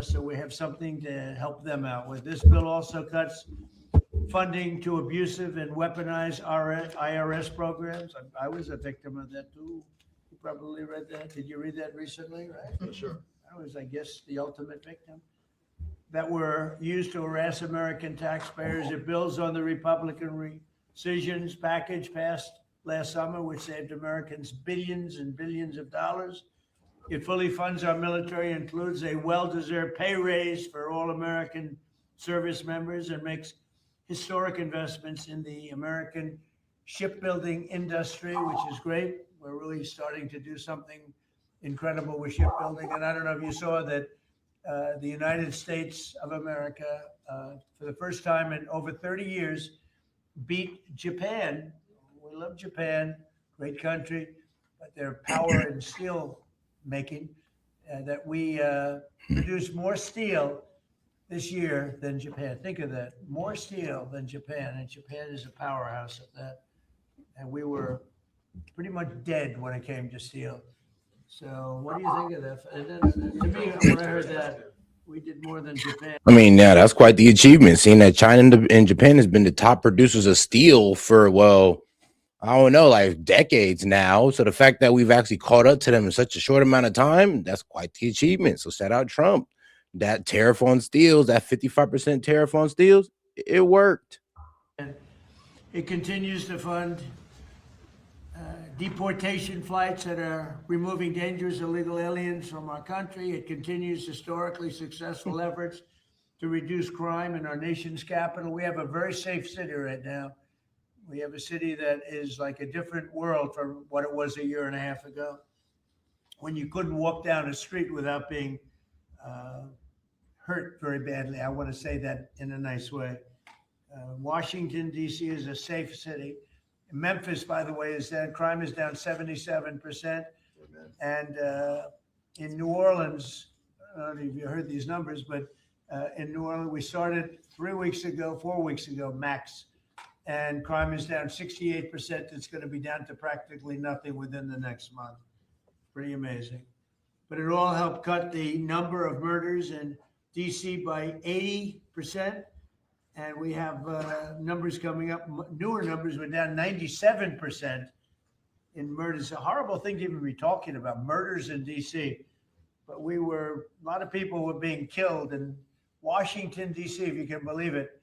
so we have something to help them out with. This bill also cuts funding to abusive and weaponized IRS programs. I was a victim of that too. You probably read that. Did you read that recently, right? Sure. I was, I guess, the ultimate victim that were used to harass American taxpayers. It builds on the Republican rescissions package passed last summer, which saved Americans billions and billions of dollars. It fully funds our military, includes a well-deserved pay raise for all American service members, and makes historic investments in the American shipbuilding industry, which is great. We're really starting to do something incredible with shipbuilding. And I don't know if you saw that the United States of America, for the first time in over 30 years, beat Japan. We love Japan, great country, but their power in steel making, that we produce more steel this year than Japan. Think of that, more steel than Japan, and Japan is a powerhouse at that. And we were pretty much dead when it came to steel. So what do you think of that? And then, to me, when I heard that, we did more than Japan. I mean, yeah, that's quite the achievement. Seeing that China and Japan has been the top producers of steel for, well, I don't know, like decades now. So the fact that we've actually caught up to them in such a short amount of time, that's quite the achievement. So shout out Trump. That tariff on steels, that 55% tariff on steels, it worked. It continues to fund deportation flights that are removing dangerous illegal aliens from our country. It continues historically successful efforts to reduce crime in our nation's capital. We have a very safe city right now. We have a city that is like a different world from what it was a year and a half ago, when you couldn't walk down a street without being hurt very badly. I want to say that in a nice way. Washington, D.C. is a safe city. Memphis, by the way, is down. Crime is down 77%. And in New Orleans, I don't know if you heard these numbers, but in New Orleans, we started 4 weeks ago, max. And crime is down 68%. It's going to be down to practically nothing within the next month. Pretty amazing. But it all helped cut the number of murders in D.C. by 80%. And we have numbers coming up, newer numbers. We're down 97% in murders. It's a horrible thing to even be talking about, murders in D.C. But a lot of people were being killed in Washington, D.C., if you can believe it.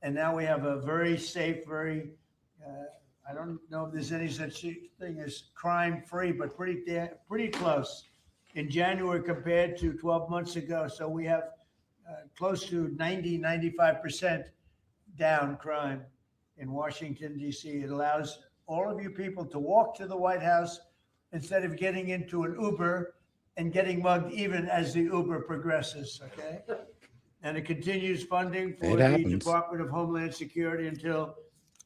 And now we have a very safe, I don't know if there's any such thing as crime-free, but pretty close in January compared to 12 months ago. So we have close to 95% down crime in Washington, D.C. It allows all of you people to walk to the White House instead of getting into an Uber and getting mugged even as the Uber progresses, okay? And it continues funding for the Department of Homeland Security until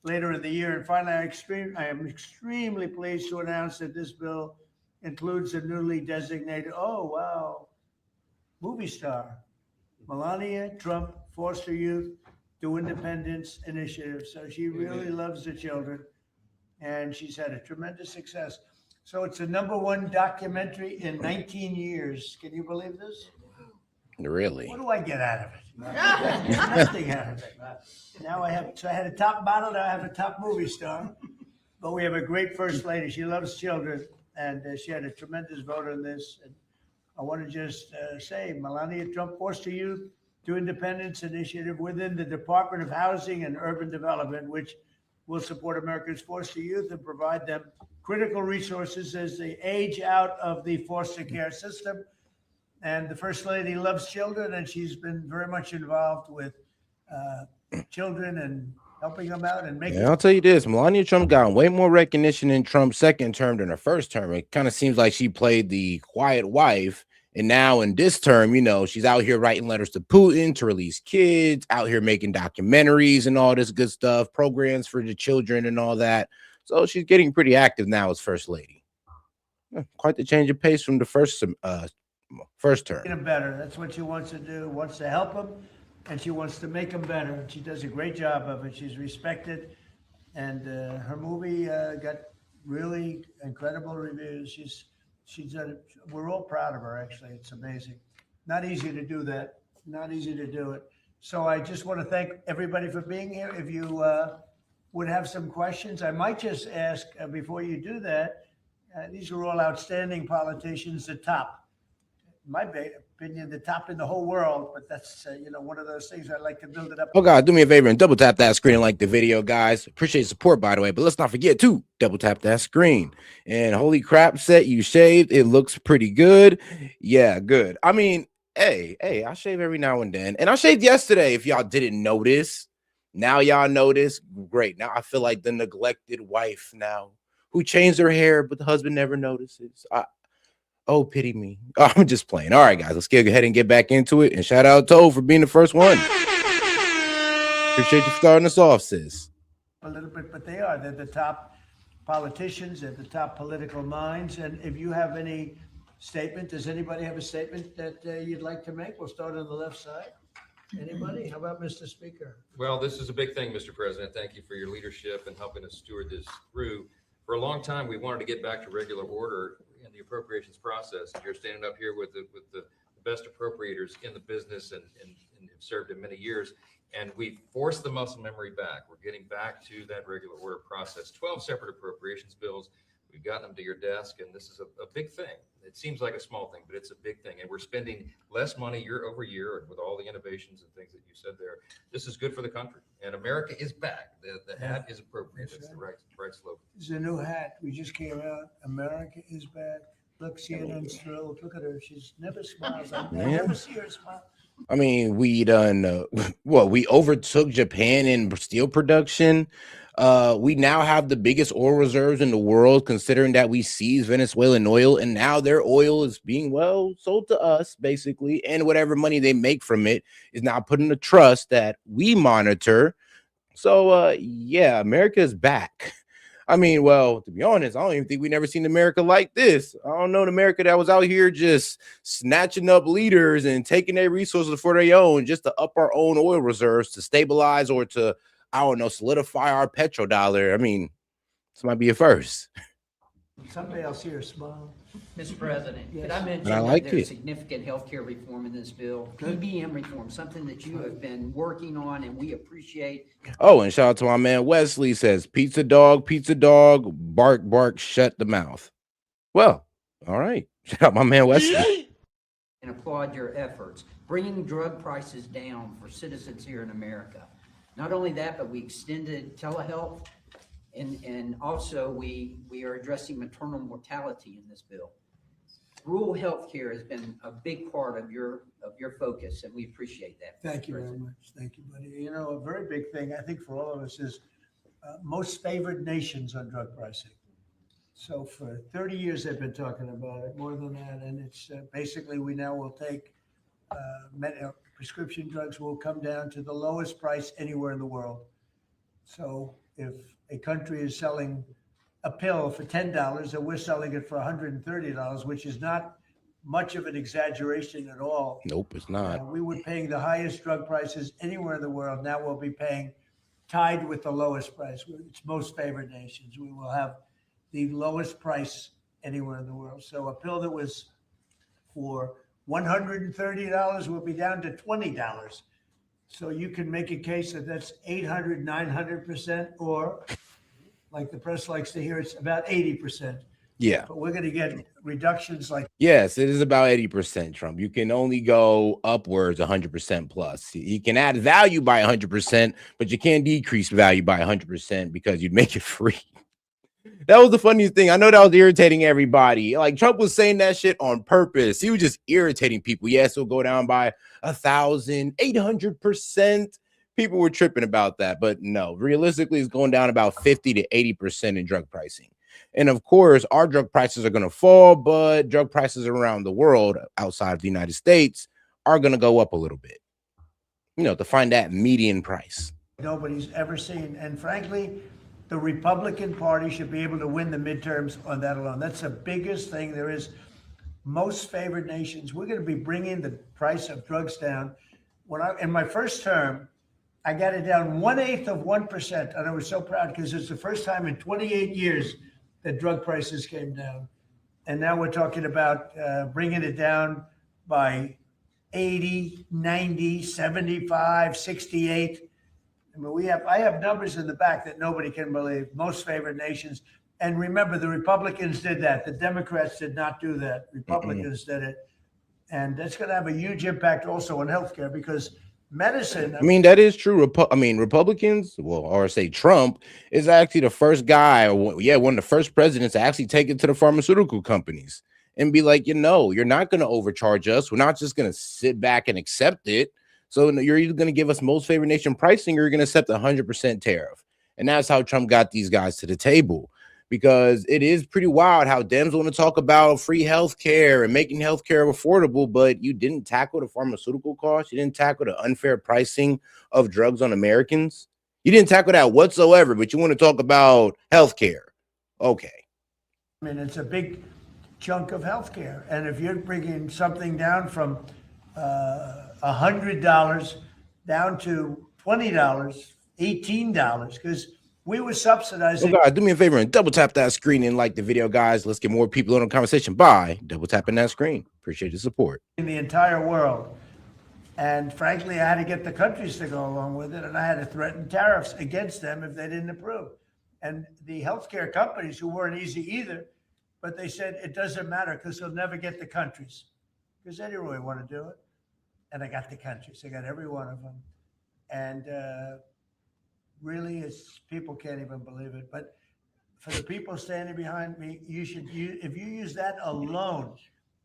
later in the year. And finally, I am extremely pleased to announce that this bill includes a newly designated, movie star, Melania Trump, foster youth to independence initiative. So she really loves the children, and she's had a tremendous success. So it's the #1 documentary in 19 years. Can you believe this? Really? What do I get out of it? Nothing out of it. Now I had a top model, now I have a top movie star. But we have a great first lady. She loves children, and she had a tremendous vote on this. And I want to just say, Melania Trump, Foster Youth to Independence Initiative within the Department of Housing and Urban Development, which will support America's foster youth and provide them critical resources as they age out of the foster care system. And the First Lady loves children, and she's been very much involved with children and helping them out and making. Yeah, I'll tell you this: Melania Trump got way more recognition in Trump's second term than her first term. It kind of seems like she played the quiet wife, and now in this term, she's out here writing letters to Putin to release kids, out here making documentaries and all this good stuff, programs for the children and all that. So she's getting pretty active now as First Lady. Quite the change of pace from the first term. Get them better. That's what she wants to do. Wants to help them, and she wants to make them better. And she does a great job of it. She's respected, and her movie got really incredible reviews. She's done it. We're all proud of her. Actually, it's amazing. Not easy to do that. Not easy to do it. So I just want to thank everybody for being here. If you would have some questions, I might just ask before you do that. These are all outstanding politicians, the top. In my opinion, the top in the whole world. But that's one of those things I like to build it up. Oh God, do me a favor and double tap that screen and like the video, guys. Appreciate the support, by the way. But let's not forget to double tap that screen. And holy crap, Set, you shaved. It looks pretty good. Yeah, good. I mean, hey, I shave every now and then. And I shaved yesterday, if y'all didn't notice. Now y'all notice. Great. Now I feel like the neglected wife now who changed her hair, but the husband never notices. Oh, pity me. Oh, I'm just playing. All right, guys, let's go ahead and get back into it. And shout out to O for being the first one. Appreciate you starting us off, sis. A little bit, but they're the top politicians, they're the top political minds. And if you have any statement, does anybody have a statement that you'd like to make? We'll start on the left side. Anybody? How about Mr. Speaker? Well, this is a big thing, Mr. President. Thank you for your leadership and helping us steward this through. For a long time, we wanted to get back to regular order in the appropriations process. And you're standing up here with the best appropriators in the business and have served in many years. And we forced the muscle memory back. We're getting back to that regular order process. 12 separate appropriations bills. We've gotten them to your desk, and this is a big thing. It seems like a small thing, but it's a big thing. And we're spending less money year over year, and with all the innovations and things that you said there, this is good for the country. And America is back. The hat is appropriate. That's the right slogan. It's a new hat. We just came out. America is back. Look, CNN's thrilled. Look at her. She's never smiles. I never see her smile. I mean, we done we overtook Japan in steel production. We now have the biggest oil reserves in the world, considering that we seized Venezuelan oil, and now their oil is being sold to us, basically, and whatever money they make from it is now put in a trust that we monitor. So yeah, America is back. I mean, well, to be honest, I don't even think we never seen America like this. I don't know an America that was out here just snatching up leaders and taking their resources for their own just to up our own oil reserves to stabilize or to, I don't know, solidify our petrodollar. I mean, this might be a first. Someday I'll see her smile. Mr. President, Yes. could I mention I like that there's it. significant healthcare reform in this bill, PBM reform, something that you have been working on and we appreciate. Oh, and shout out to my man Wesley, says pizza dog, bark, bark, shut the mouth. Well, all right. Shout out my man Wesley. And applaud your efforts, bringing drug prices down for citizens here in America. Not only that, but we extended telehealth, and also we are addressing maternal mortality in this bill. Rural health care has been a big part of your focus, and we appreciate that. Thank you very much. Thank you, buddy. You know, a very big thing, I think, for all of us is most favored nations on drug pricing. So for 30 years, they've been talking about it, more than that. And it's basically, we now will take prescription drugs will come down to the lowest price anywhere in the world. So if a country is selling a pill for $10 and we're selling it for $130, which is not much of an exaggeration at all. Nope, it's not. We were paying the highest drug prices anywhere in the world. Now we'll be paying tied with the lowest price. It's most favored nations. We will have the lowest price anywhere in the world. So a pill that was for $130 will be down to $20. So you can make a case that that's 800, 900%, or like the press likes to hear, it's about 80%. Yeah. But we're going to get reductions like. Yes, it is about 80%, Trump. You can only go upwards 100% plus. You can add value by 100%, but you can't decrease value by 100% because you'd make it free. That was the funniest thing. I know that was irritating everybody. Like Trump was saying that shit on purpose. He was just irritating people. Yes, it'll go down by 1,800%. People were tripping about that, but no, realistically, it's going down about 50 to 80% in drug pricing. And of course, our drug prices are going to fall, but drug prices around the world outside of the United States are going to go up a little bit, you know, to find that median price. Nobody's ever seen. And frankly, the Republican Party should be able to win the midterms on that alone. That's the biggest thing there is. Most favored nations, we're going to be bringing the price of drugs down. In my first term, I got it down 1/8%. And I was so proud because it's the first time in 28 years that drug prices came down. And now we're talking about bringing it down by 80, 90, 75, 68. I mean, I have numbers in the back that nobody can believe. Most favored nations. And remember, the Republicans did that. The Democrats did not do that. Republicans did it. And that's going to have a huge impact also on healthcare because medicine. I mean, that is true. Republicans, well, or say Trump is actually the first guy, or one of the first presidents to actually take it to the pharmaceutical companies and be like, you're not going to overcharge us. We're not just going to sit back and accept it. So you're either going to give us most favored nation pricing or you're going to accept 100% tariff. And that's how Trump got these guys to the table. Because it is pretty wild how Dems want to talk about free healthcare and making healthcare affordable, but you didn't tackle the pharmaceutical costs. You didn't tackle the unfair pricing of drugs on Americans. You didn't tackle that whatsoever, but you want to talk about healthcare. Okay. I mean, it's a big chunk of healthcare. And if you're bringing something down from $100 down to $20, $18, because we were subsidizing. Oh, guys, do me a favor and double tap that screen and like the video, guys. Let's get more people in the conversation by double tapping that screen. Appreciate the support. In the entire world. And frankly, I had to get the countries to go along with it, and I had to threaten tariffs against them if they didn't approve. And the healthcare companies, who weren't easy either, but they said it doesn't matter because they'll never get the countries because they didn't really want to do it. And I got the countries. I got every one of them. And really, people can't even believe it. But for the people standing behind me, if you use that alone,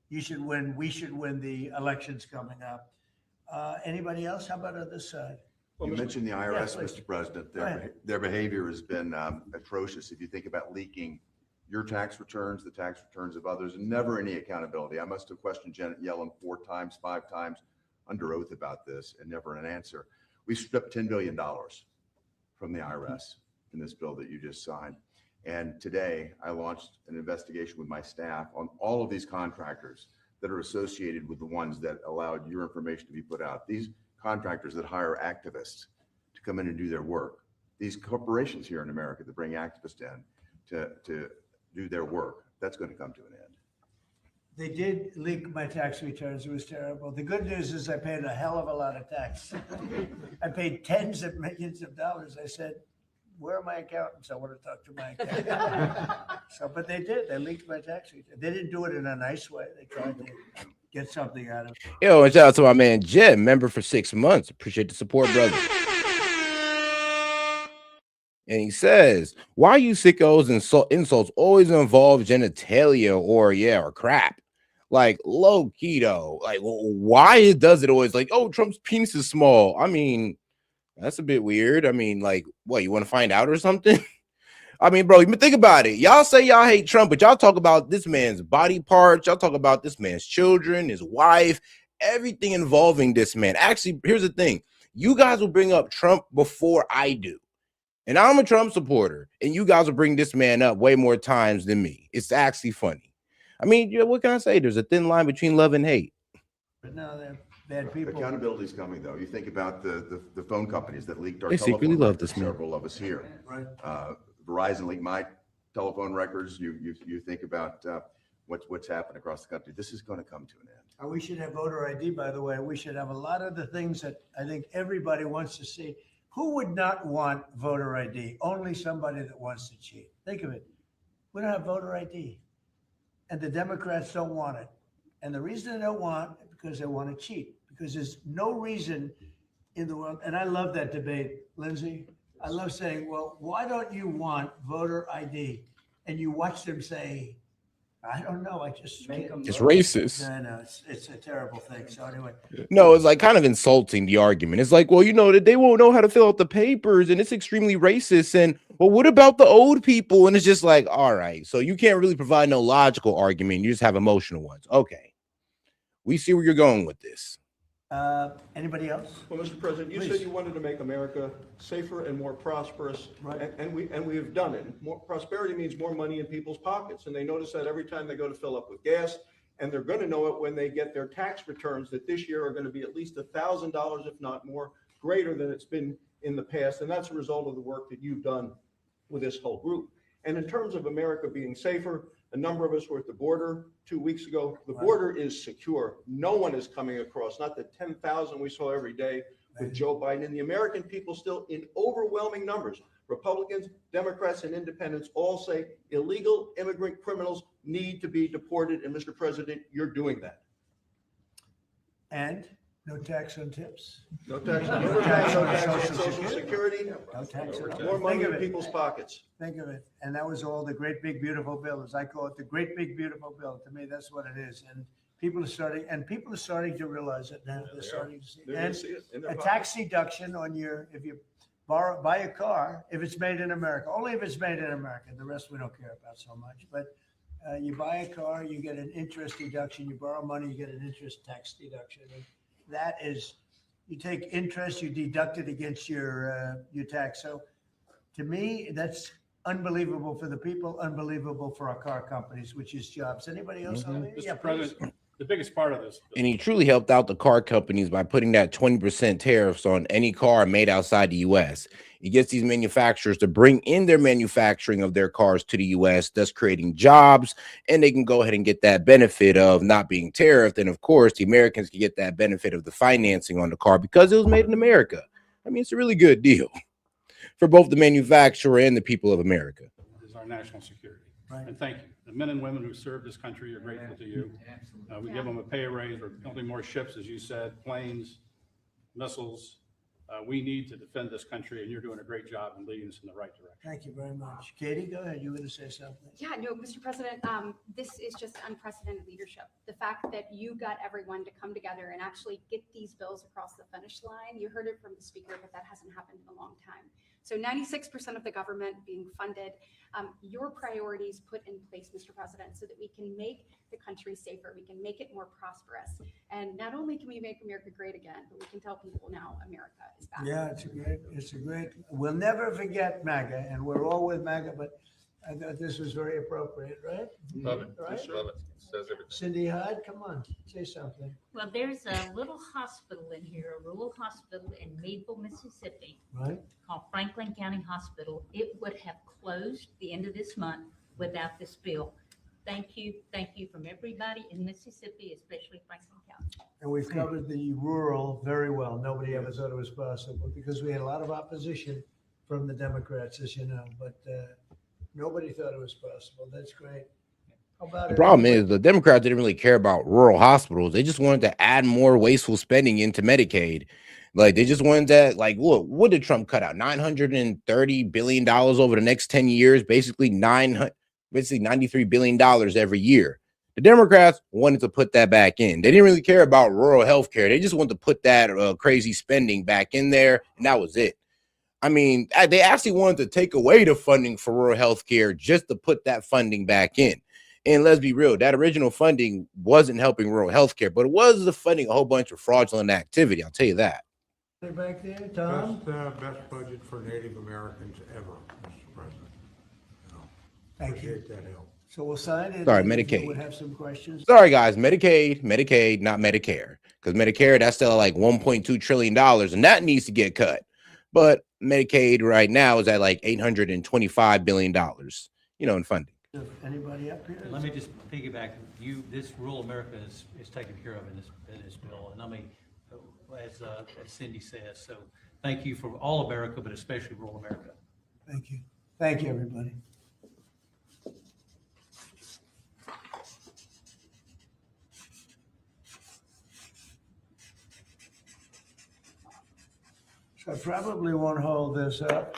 you should win. We should win the elections coming up. Anybody else? How about on this side? You mentioned the IRS, please. Mr. President. Their behavior has been atrocious. If you think about leaking your tax returns, the tax returns of others, and never any accountability. I must have questioned Janet Yellen 4 times, 5 times under oath about this and never an answer. We stripped $10 billion from the IRS in this bill that you just signed. And today I launched an investigation with my staff on all of these contractors that are associated with the ones that allowed your information to be put out. These contractors that hire activists to come in and do their work. These corporations here in America that bring activists in to do their work, that's going to come to an end. They did leak my tax returns. It was terrible. The good news is I paid a hell of a lot of tax. I paid tens of millions of dollars. I said, where are my accountants? I want to talk to my accountant. But they did. They leaked my tax return. They didn't do it in a nice way. They tried to get something out of it. Yo, and shout out to my man Jed, member for 6 months. Appreciate the support, brother. And he says, why you sickos and insults always involve genitalia or crap? Like low keto. Like why does it always like, oh, Trump's penis is small? I mean, that's a bit weird. I mean, like, what, you want to find out or something? I mean, bro, think about it. Y'all say y'all hate Trump, but y'all talk about this man's body parts. Y'all talk about this man's children, his wife, everything involving this man. Actually, here's the thing. You guys will bring up Trump before I do. And I'm a Trump supporter. And you guys will bring this man up way more times than me. It's actually funny. I mean, what can I say? There's a thin line between love and hate. But no, they're bad people. Accountability is coming, though. You think about the phone companies that leaked our They telephone secretly love records, this man. several of us here. Right. Verizon leaked my telephone records. You think about what's happened across the country. This is going to come to an end. We should have voter ID, by the way. We should have a lot of the things that I think everybody wants to see. Who would not want voter ID? Only somebody that wants to cheat. Think of it. We don't have voter ID. And the Democrats don't want it. And the reason they don't want it because they want to cheat. Because there's no reason in the world. And I love that debate, Lindsay. I love saying, well, why don't you want voter ID? And you watch them say, I don't know. I just Make can't. them It's vote. racist. No, it's a terrible thing. So anyway, No, it's like kind of insulting the argument. It's like, well, that they won't know how to fill out the papers and it's extremely racist. And well, what about the old people? And it's just like, all right, so you can't really provide no logical argument. You just have emotional ones. Okay. We see where you're going with this. anybody else? Well, Mr. President, you Please. said you wanted to make America safer and more prosperous, Right. and we have done it. More prosperity means more money in people's pockets, and they notice that every time they go to fill up with gas, and they're going to know it when they get their tax returns that this year are going to be at least $1,000, if not more, greater than it's been in the past, and that's a result of the work that you've done with this whole group. And in terms of America being safer, A number of us were at the border 2 weeks ago. The border is secure. No one is coming across, not the 10,000 we saw every day with Joe Biden. And the American people still in overwhelming numbers, Republicans, Democrats, and independents all say illegal immigrant criminals need to be deported. And Mr. President, you're doing that. And no tax on tips. No tax, No tax on on Social Social Security, No tax at all. more money Think of in it. people's pockets. Think of it. And that was all the great big beautiful bill, as I call it, the great big beautiful bill. To me, that's what it is. And people are starting to realize it now. They're starting to see. They're gonna And see it in their a pockets. tax deduction on if you buy a car, if it's made in America, only if it's made in America. The rest we don't care about so much. But you buy a car, you get an interest deduction. You borrow money, you get an interest tax deduction. And that is, you take interest, you deduct it against your tax. So to me, that's unbelievable for the people, unbelievable for our car companies, which is jobs. Anybody else on there? Yeah, Mr. please. President, the biggest part of this. And he truly helped out the car companies by putting that 20% tariffs on any car made outside the US. He gets these manufacturers to bring in their manufacturing of their cars to the US, thus creating jobs, and they can go ahead and get that benefit of not being tariffed. And of course, the Americans can get that benefit of the financing on the car because it was made in America. I mean, it's a really good deal for both the manufacturer and the people of America. Is our national security. Right. And thank you. The men and women who serve this country are grateful to you. We give them a pay raise. We're building more ships, as you said, planes, missiles. We need to defend this country, and you're doing a great job in leading us in the right direction. Thank you very much. Katie, go ahead. You were going to say something. Yeah, no, Mr. President, this is just unprecedented leadership. The fact that you got everyone to come together and actually get these bills across the finish line, you heard it from the speaker, but that hasn't happened in a long time. So 96% of the government being funded, your priorities put in place, Mr. President, so that we can make the country safer, we can make it more prosperous. And not only can we make America great again, but we can tell people now America is back. Yeah, it's a great, we'll never forget MAGA, and we're all with MAGA, but I thought this was very appropriate, right? Love it. Right? Love it. Says everything. Cindy Hyde, come on, say something, Well, there's a little hospital in here, a rural hospital in Meadville, Mississippi, right? called Franklin County Hospital. It would have closed the end of this month without this bill. Thank you from everybody in Mississippi, especially Franklin County. And we've covered the rural very well. Nobody ever thought it was possible because we had a lot of opposition from the Democrats, as you know, but nobody thought it was possible. That's great. How about The problem is the Democrats didn't really care about rural hospitals. They just wanted to add more wasteful spending into Medicaid. Like they just wanted that, like, look, what did Trump cut out? $930 billion over the next 10 years, basically $93 billion every year. The Democrats wanted to put that back in. They didn't really care about rural health care. They just wanted to put that crazy spending back in there, and that was it. I mean, they actually wanted to take away the funding for rural health care just to put that funding back in. And let's be real, that original funding wasn't helping rural health care, but it was funding a whole bunch of fraudulent activity. I'll tell you that. back there, Tom? Best budget for Native Americans ever, Mr. President. Thank you. Appreciate that help. So we'll sign it. Sorry, and if you Medicaid. would have some questions. Sorry, guys, Medicaid, not Medicare. Because Medicare, that's still like $1.2 trillion, and that needs to get cut. But Medicaid right now is at like $825 billion, in funding. Anybody up here? Let me just piggyback. This rural America is taken care of in this bill. And I mean, as Cindy says, so thank you for all America, but especially rural America. Thank you. Thank you, everybody. So I probably won't hold this up.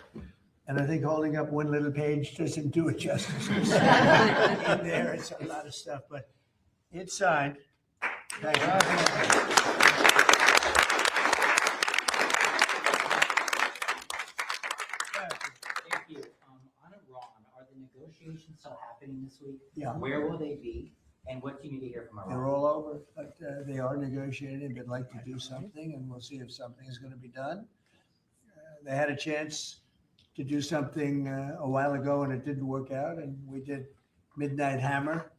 And I think holding up one little page doesn't do it justice. In there, it's a lot of stuff, but it's signed. Thank you. Thank you. On Iran, are the negotiations still happening this week? Yeah. Where will they be? And what do you need to hear from They're Iran? all over, but they are negotiating. They'd like to do something, and we'll see if something is going to be done. They had a chance to do something a while ago, and it didn't work out, and we did Midnight Hammer.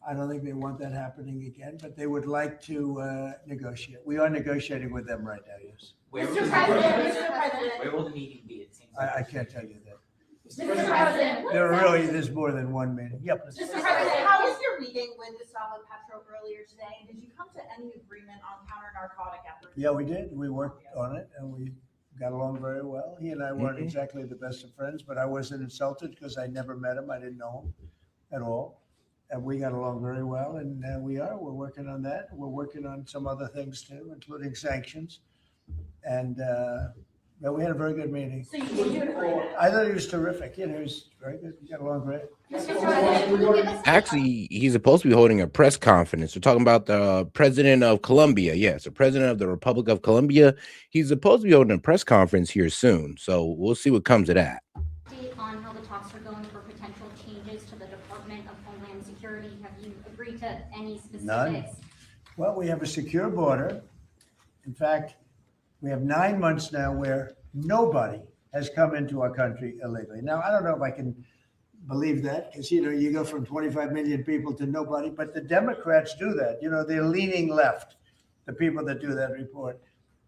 I don't think they want that happening again, but they would like to negotiate. We are negotiating with them right now, yes. Where will Mr. the- President, Mr. President. Where will the meeting be? It seems I like can't tell you that. Mr. President, There's more than one meeting. Yep. Mr. President, how was your meeting with Gustavo Petro earlier today? And did you come to any agreement on counter-narcotic efforts? Yeah, we did. We worked on it and we got along very well. He and I weren't exactly the best of friends, but I wasn't insulted because I never met him. I didn't know him at all. And we got along very well, and we're working on that. We're working on some other things too, including sanctions. And yeah, we had a very good meeting. So you came to an agreement? I thought he was terrific. You know, he was very good. We got along great. Mr. President, will you give us? Actually, he's supposed to be holding a press conference. We're talking about the president of Colombia. Yes, the president of the Republic of Colombia. He's supposed to be holding a press conference here soon. So we'll see what comes of that. On how the talks are going for potential changes to the Department of Homeland Security. Have you agreed to any specifics? None. Well, we have a secure border. In fact, we have 9 months now where nobody has come into our country illegally. Now, I don't know if I can believe that because, you know, you go from 25 million people to nobody, but the Democrats do that. You know, they're leaning left, the people that do that report.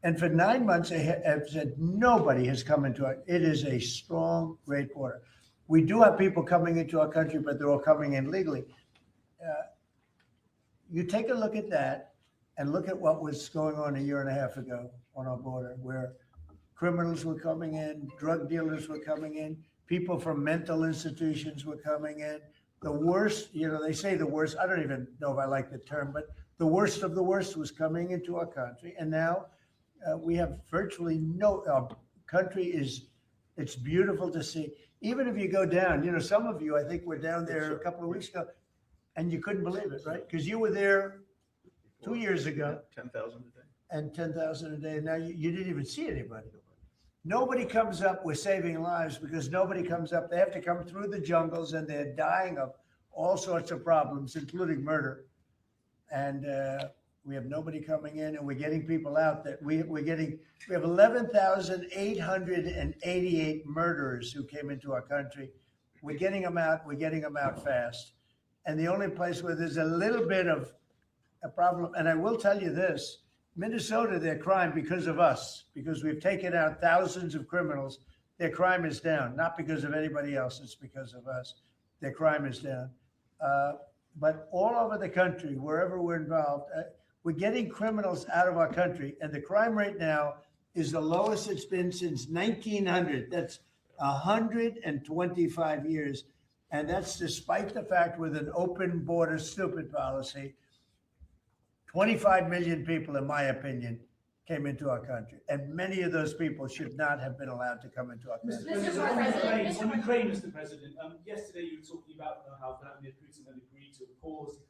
And for 9 months, they have said nobody has come into it. It is a strong, great border. We do have people coming into our country, but they're all coming in legally. You take a look at that and look at what was going on a year and a half ago on our border, where criminals were coming in, drug dealers were coming in, people from mental institutions were coming in. The worst, you know, they say the worst, I don't even know if I like the term, but the worst of the worst was coming into our country. And now we have virtually no, our country it's beautiful to see. Even if you go down, you know, some of you, I think were down there a couple of weeks ago and you couldn't believe it, right? Because you were there 2 years ago. 10,000 a day. And 10,000 a day. Now you didn't even see anybody. Nobody comes up with saving lives because nobody comes up. They have to come through the jungles and they're dying of all sorts of problems, including murder. And we have nobody coming in and we're getting people out that we have 11,888 murderers who came into our country. We're getting them out. We're getting them out fast. And the only place where there's a little bit of a problem, and I will tell you this, Minnesota, their crime because of us, because we've taken out thousands of criminals, their crime is down, not because of anybody else, it's because of us. Their crime is down. But all over the country, wherever we're involved, we're getting criminals out of our country, and the crime rate now is the lowest it's been since 1900. That's 125 years. And that's despite the fact with an open border stupid policy, 25 million people, in my opinion, came into our country. And many of those people should not have been allowed to come into our country. Mr. President, On Ukraine, Mr. President, yesterday you were talking about how Vladimir Putin had agreed to a pause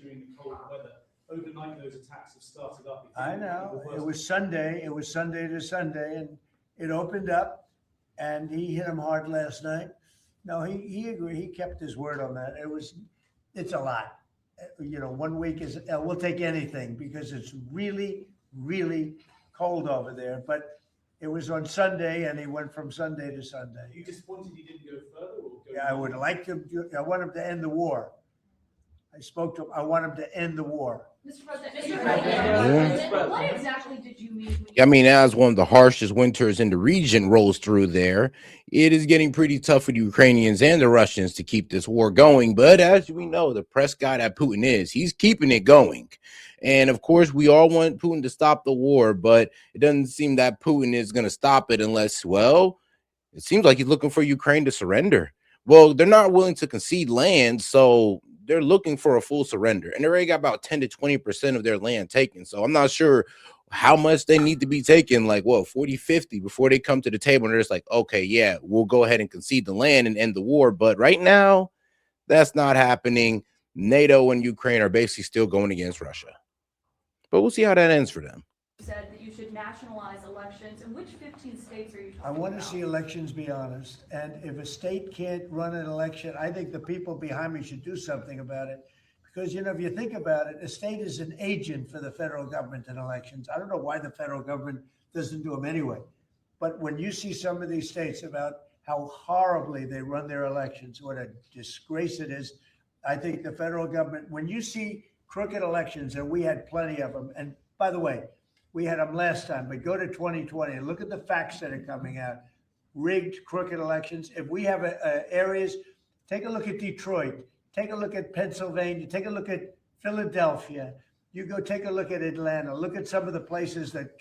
during the cold weather. Overnight, those attacks have started up. I know. It was Sunday. It was Sunday to Sunday, and it opened up, and he hit him hard last night. No, he agreed. He kept his word on that. It's a lot. You know, 1 week is, we'll take anything because it's really, really cold over there. But it was on Sunday, and he went from Sunday to Sunday. Are you disappointed he didn't go further? Or go Yeah, I would like to. I want him to end the war. I spoke to him. I want him to end the war. Mr. President, What exactly did you mean? I mean, as one of the harshest winters in the region rolls through there, it is getting pretty tough for the Ukrainians and the Russians to keep this war going. But as we know, the press guy that Putin is, he's keeping it going. And of course, we all want Putin to stop the war, but it doesn't seem that Putin is going to stop it unless, well, it seems like he's looking for Ukraine to surrender. Well, they're not willing to concede land, so they're looking for a full surrender, and they already got about 10 to 20% of their land taken. So I'm not sure how much they need to be taken, like, what, 40, 50 before they come to the table and they're just like, okay, yeah, we'll go ahead and concede the land and end the war. But right now, that's not happening. NATO and Ukraine are basically still going against Russia. But we'll see how that ends for them. Said that you should nationalize elections. In which 15 states are you talking about? I want to see elections be honest. And if a state can't run an election, I think the people behind me should do something about it. Because, you know, if you think about it, a state is an agent for the federal government in elections. I don't know why the federal government doesn't do them anyway. But when you see some of these states about how horribly they run their elections, what a disgrace it is, I think the federal government, when you see crooked elections, and we had plenty of them, and by the way, we had them last time, but go to 2020 and look at the facts that are coming out. rigged, crooked elections. If we have areas, take a look at Detroit, take a look at Pennsylvania, take a look at Philadelphia. You go take a look at Atlanta, look at some of the places that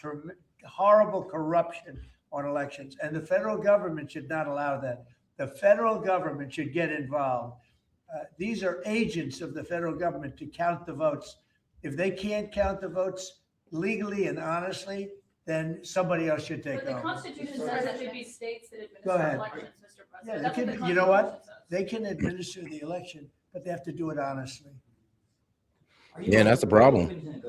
horrible corruption on elections. And the federal government should not allow that. The federal government should get involved. These are agents of the federal government to count the votes. If they can't count the votes legally and honestly, then somebody else should take But the over. Constitution says it should be states that Go administer ahead. elections, Mr. Yeah, President. they That's what can, the you know what? Constitution says. They can administer the election, but they have to do it honestly. Yeah, that's the problem.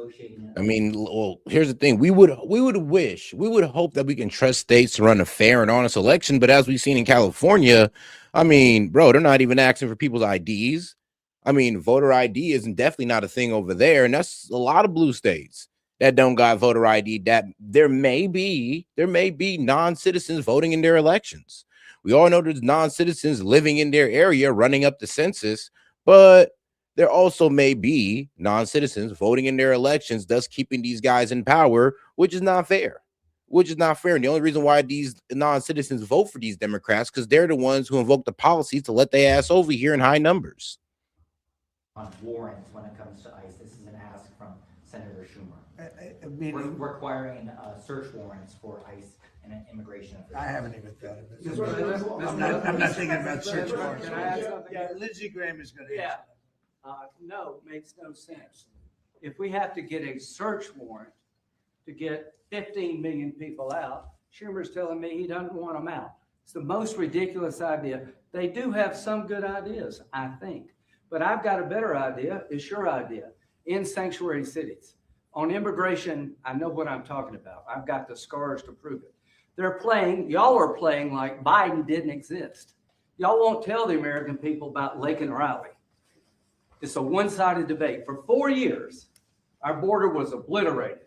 I mean, well, here's the thing. We would hope that we can trust states to run a fair and honest election. But as we've seen in California, I mean, bro, they're not even asking for people's IDs. I mean, voter ID isn't definitely not a thing over there. And that's a lot of blue states that don't got voter ID, that there may be non-citizens voting in their elections. We all know there's non-citizens living in their area running up the census, but there also may be non-citizens voting in their elections, thus keeping these guys in power, which is not fair. And the only reason why these non-citizens vote for these Democrats, because they're the ones who invoke the policies to let their ass over here in high numbers. On warrants when it comes to ICE, this is an ask from Senator Schumer. Meaning, Requiring search warrants for ICE and immigration officials. I haven't even thought of it. I'm not thinking about search warrants. Yeah, Lindsey Graham is going to answer. No, makes no sense. If we have to get a search warrant to get 15 million people out, Schumer's telling me he doesn't want them out. It's the most ridiculous idea. They do have some good ideas, I think. But I've got a better idea. It's your idea. In sanctuary cities. On immigration, I know what I'm talking about. I've got the scars to prove it. Y'all are playing like Biden didn't exist. Y'all won't tell the American people about Lake and Riley. It's a one-sided debate. For 4 years, our border was obliterated.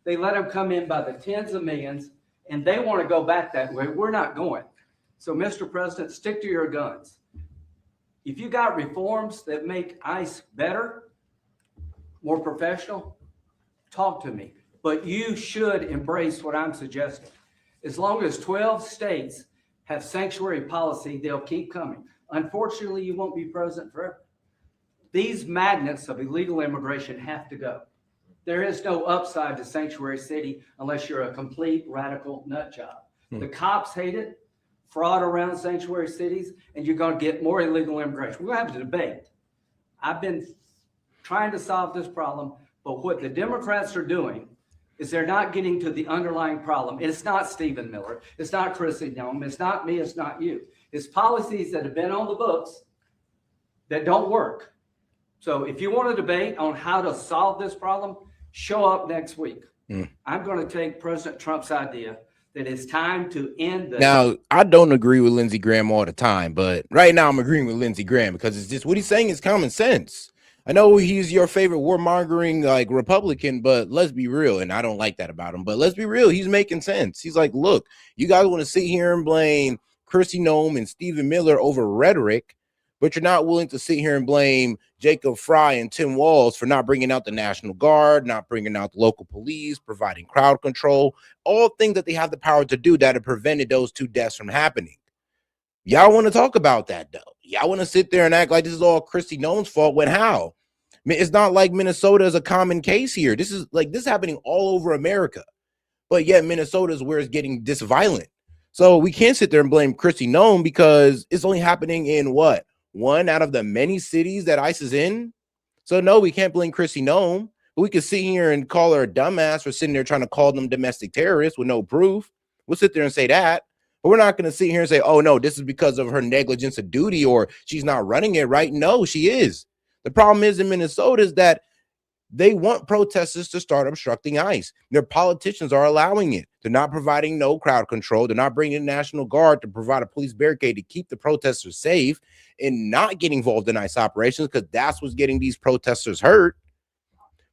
They let them come in by the tens of millions, and they want to go back that way. We're not going. So, Mr. President, stick to your guns. If you got reforms that make ICE better, more professional, talk to me. But you should embrace what I'm suggesting. As long as 12 states have sanctuary policy, they'll keep coming. Unfortunately, you won't be president forever. These magnets of illegal immigration have to go. There is no upside to sanctuary city unless you're a complete radical nut job. The cops hate it, fraud around sanctuary cities, and you're going to get more illegal immigration. We're going to have a debate. I've been trying to solve this problem, but what the Democrats are doing is they're not getting to the underlying problem. It's not Stephen Miller. It's not Chrissy Nome. It's not me. It's not you. It's policies that have been on the books that don't work. So if you want to debate on how to solve this problem, show up next week. I'm going to take President Trump's idea that it's time to end the— Now, I don't agree with Lindsey Graham all the time, but right now I'm agreeing with Lindsey Graham because it's just what he's saying is common sense. I know he's your favorite warmongering like Republican, but let's be real, and I don't like that about him, but let's be real, he's making sense. He's like, look, you guys want to sit here and blame Chrissy Nome and Stephen Miller over rhetoric, but you're not willing to sit here and blame Jacob Fry and Tim Walz for not bringing out the National Guard, not bringing out the local police, providing crowd control, all things that they have the power to do that have prevented those 2 deaths from happening. Y'all want to talk about that, though. Y'all want to sit there and act like this is all Chrissy Nome's fault when how? I mean, it's not like Minnesota is a common case here. This is happening all over America, but yet Minnesota is where it's getting this violent. So we can't sit there and blame Chrissy Nome because it's only happening in what? 1 out of the many cities that ICE is in. So no, we can't blame Chrissy Nome. But we could sit here and call her a dumbass for sitting there trying to call them domestic terrorists with no proof. We'll sit there and say that. But we're not going to sit here and say, oh, no, this is because of her negligence of duty or she's not running it right. No, she is. The problem is in Minnesota is that they want protesters to start obstructing ICE. Their politicians are allowing it. They're not providing no crowd control. They're not bringing the National Guard to provide a police barricade to keep the protesters safe and not get involved in ICE operations because that's what's getting these protesters hurt.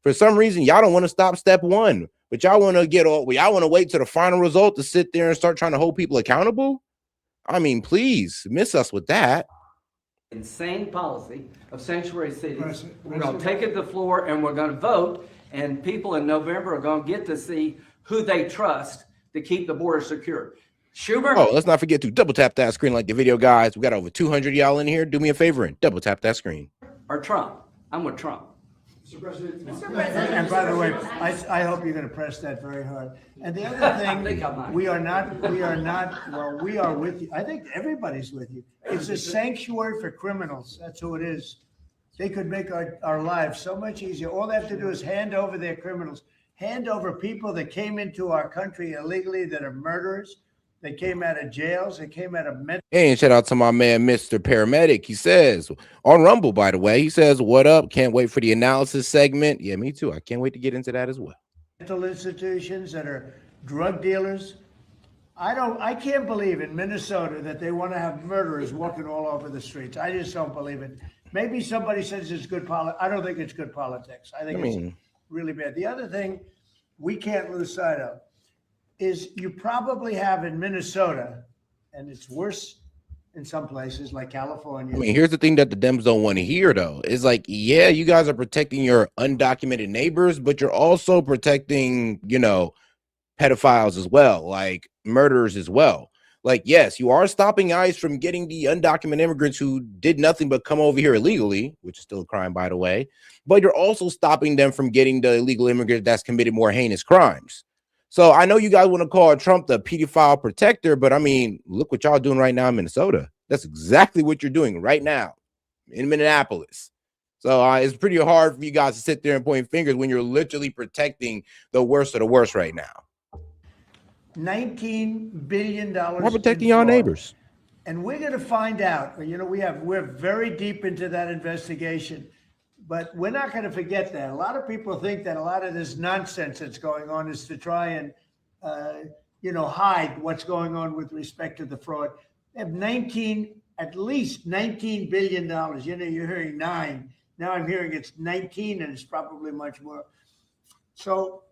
For some reason, y'all don't want to stop step 1, but y'all want to wait to the final result to sit there and start trying to hold people accountable. I mean, please miss us with that. Insane policy of sanctuary cities. We're going to take it to the floor and we're going to vote, and people in November are going to get to see who they trust to keep the border secure. Schumer? Oh, let's not forget to double tap that screen like the video, guys. We got over 200 y'all in here. Do me a favor and double tap that screen. Or Trump? I'm with Trump. Mr. President. And by the way, I hope you're going to press that very hard. And the other thing, we are not, well, we are with you. I think everybody's with you. It's a sanctuary for criminals. That's who it is. They could make our lives so much easier. All they have to do is hand over their criminals, hand over people that came into our country illegally that are murderers. They came out of jails. They came out of mental. And shout out to my man, Mr. Paramedic. He says on Rumble, by the way, he says, what up? Can't wait for the analysis segment. Yeah, me too. I can't wait to get into that as well. Institutions that are drug dealers. I can't believe in Minnesota that they want to have murderers walking all over the streets. I just don't believe it. Maybe somebody says it's good politics. I don't think it's good politics. I think it's really bad. The other thing we can't lose sight of is you probably have in Minnesota, and it's worse in some places like California. I mean, here's the thing that the Dems don't want to hear, though. It's like, yeah, you guys are protecting your undocumented neighbors, but you're also protecting, you know, pedophiles as well, like murderers as well. Like, yes, you are stopping ICE from getting the undocumented immigrants who did nothing but come over here illegally, which is still a crime, by the way, but you're also stopping them from getting the illegal immigrant that's committed more heinous crimes. So I know you guys want to call Trump the pedophile protector, but I mean, look what y'all doing right now in Minnesota. That's exactly what you're doing right now in Minneapolis. So it's pretty hard for you guys to sit there and point fingers when you're literally protecting the worst of the worst right now. $19 billion. We're protecting y'all neighbors. And we're going to find out, you know, we're very deep into that investigation, but we're not going to forget that. A lot of people think that a lot of this nonsense that's going on is to try and, you know, hide what's going on with respect to the fraud. They have at least $19 billion. You know, you're hearing 9. Now I'm hearing it's 19 and it's probably much more. So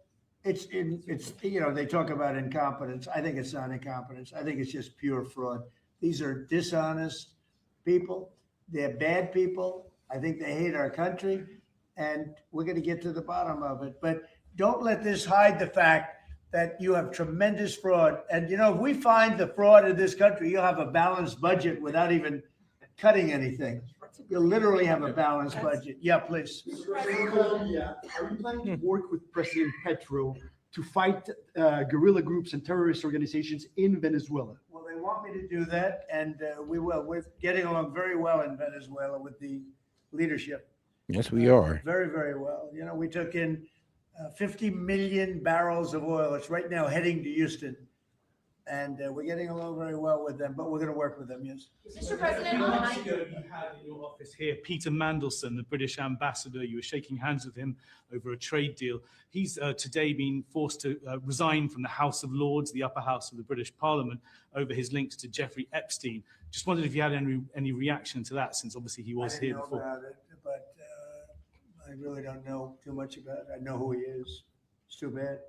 it's you know, they talk about incompetence. I think it's not incompetence. I think it's just pure fraud. These are dishonest people. They're bad people. I think they hate our country, and we're going to get to the bottom of it. But don't let this hide the fact that you have tremendous fraud. And, you know, if we find the fraud in this country, you'll have a balanced budget without even cutting anything. You'll literally have a balanced budget. Yeah, please. Are you planning to work with President Petro to fight guerrilla groups and terrorist organizations in Venezuela? Well, they want me to do that, and we will. We're getting along very well in Venezuela with the leadership. Yes, we are. Very, very well. You know, we took in 50 million barrels of oil. It's right now heading to Houston. And we're getting along very well with them, but we're going to work with them, yes. Mr. President, months ago you had in your office here Peter Mandelson, the British ambassador. You were shaking hands with him over a trade deal. He's today been forced to resign from the House of Lords, the upper house of the British Parliament, over his links to Jeffrey Epstein. Just wondered if you had any reaction to that, since obviously he was here before. About it, but I really don't know too much about it. I know who he is. It's too bad.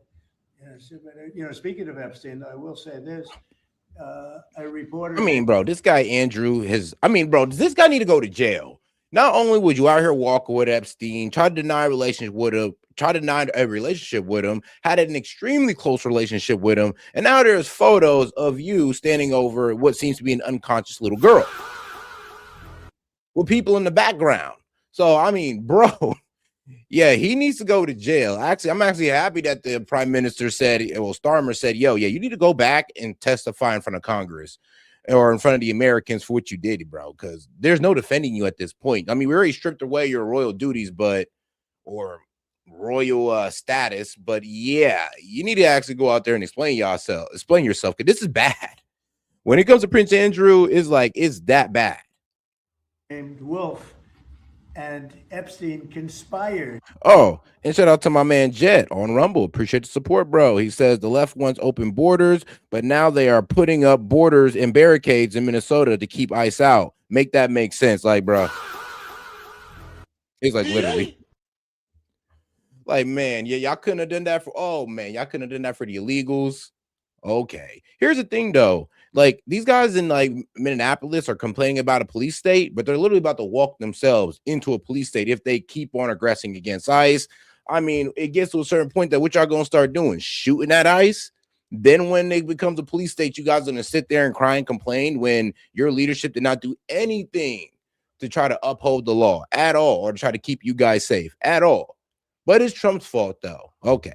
You know, speaking of Epstein, I will say this. A reporter. I mean, bro, this guy, Andrew, bro, does this guy need to go to jail? Not only would you out here walking with Epstein, try to deny a relationship with him, had an extremely close relationship with him, and now there's photos of you standing over what seems to be an unconscious little girl with people in the background. So, I mean, bro, yeah, he needs to go to jail. Actually, I'm actually happy that the prime minister said, well, Starmer said, yo, yeah, you need to go back and testify in front of Congress or in front of the Americans for what you did, bro, because there's no defending you at this point. I mean, we already stripped away your royal duties, or royal status, but yeah, you need to actually go out there and explain yourself, because this is bad. When it comes to Prince Andrew, it's that bad. Named Wolf. And Epstein conspired. Oh, and shout out to my man Jet on Rumble. Appreciate the support, bro. He says the left wants open borders, but now they are putting up borders and barricades in Minnesota to keep ICE out. Make that make sense, like, bro. It's like literally. Like, man, yeah, y'all couldn't have done that y'all couldn't have done that for the illegals. Okay. Here's the thing, though. Like, these guys in like Minneapolis are complaining about a police state, but they're literally about to walk themselves into a police state if they keep on aggressing against ICE. I mean, it gets to a certain point that what y'all gonna start doing? Shooting at ICE? Then when it becomes a police state, you guys are going to sit there and cry and complain when your leadership did not do anything to try to uphold the law at all or to try to keep you guys safe at all. But it's Trump's fault, though. Okay.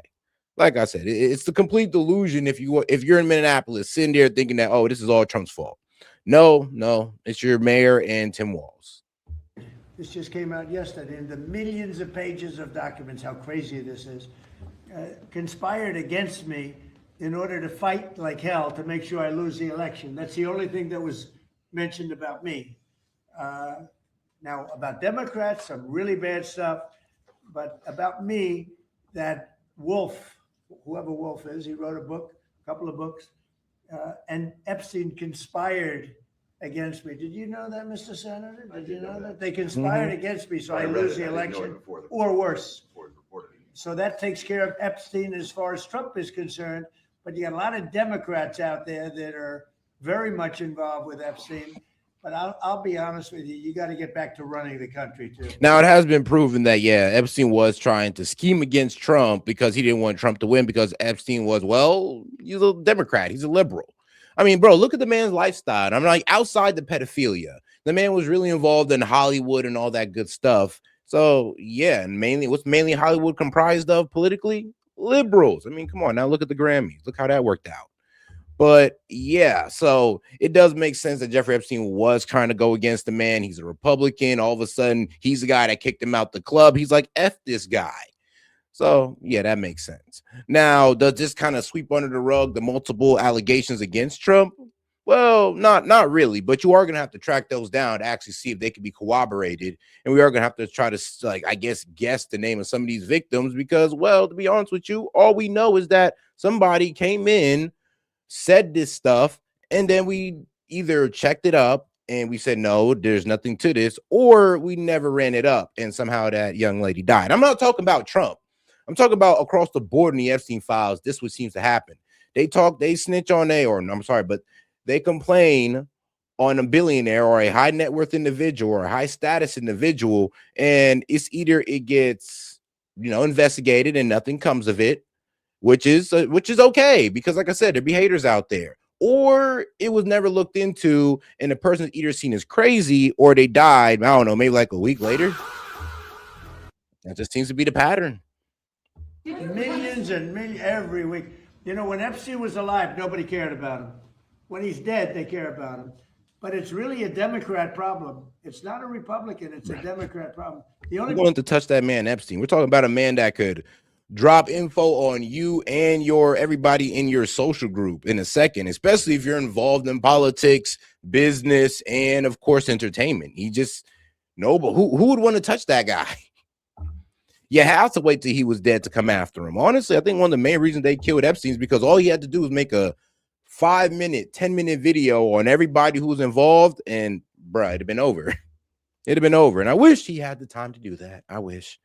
Like I said, it's the complete delusion if you're in Minneapolis sitting there thinking that, oh, this is all Trump's fault. No, it's your mayor and Tim Walz. This just came out yesterday, and the millions of pages of documents, how crazy this is, conspired against me in order to fight like hell to make sure I lose the election. That's the only thing that was mentioned about me. Now, about Democrats, some really bad stuff, but about me, that Wolf, whoever Wolf is, he wrote a book, a couple of books, and Epstein conspired against me. Did you know that, Mr. Senator? Did you know that? They conspired against me, so I lose the election, or worse. So that takes care of Epstein as far as Trump is concerned, but you got a lot of Democrats out there that are very much involved with Epstein. But I'll be honest with you, you got to get back to running the country too. Now, it has been proven that, yeah, Epstein was trying to scheme against Trump because he didn't want Trump to win because Epstein was, well, he's a Democrat. He's a liberal. I mean, bro, look at the man's lifestyle. I'm like, outside the pedophilia, the man was really involved in Hollywood and all that good stuff. So, yeah, and what's mainly Hollywood comprised of politically? Liberals. I mean, come on, now look at the Grammys. Look how that worked out. But yeah, so it does make sense that Jeffrey Epstein was trying to go against the man. He's a Republican. All of a sudden, he's the guy that kicked him out the club. He's like, F this guy. So yeah, that makes sense. Now, does this kind of sweep under the rug the multiple allegations against Trump? Well, not really, but you are going to have to track those down to actually see if they can be corroborated. And we are going to have to try to, like, I guess the name of some of these victims because, well, to be honest with you, all we know is that somebody came in, said this stuff, and then we either checked it up and we said, no, there's nothing to this, or we never ran it up and somehow that young lady died. I'm not talking about Trump. I'm talking about across the board in the Epstein files. This what seems to happen. They snitch on they complain on a billionaire or a high net worth individual or a high status individual, and it's either it gets, investigated and nothing comes of it, which is okay, because like I said, there be haters out there, or it was never looked into and the person's either seen as crazy or they died, I don't know, maybe like a week later. That just seems to be the pattern. Millions and millions every week. When Epstein was alive, nobody cared about him. When he's dead, they care about him. But it's really a Democrat problem. It's not a Republican. It's a Democrat problem. We're going to touch that man Epstein. We're talking about a man that could drop info on you and everybody in your social group in a second, especially if you're involved in politics, business, and of course entertainment. But who would want to touch that guy? You have to wait till he was dead to come after him. Honestly, I think one of the main reasons they killed Epstein is because all he had to do was make a 5-minute, 10-minute video on everybody who was involved, and bruh, it'd have been over. It'd have been over. And I wish he had the time to do that. I wish.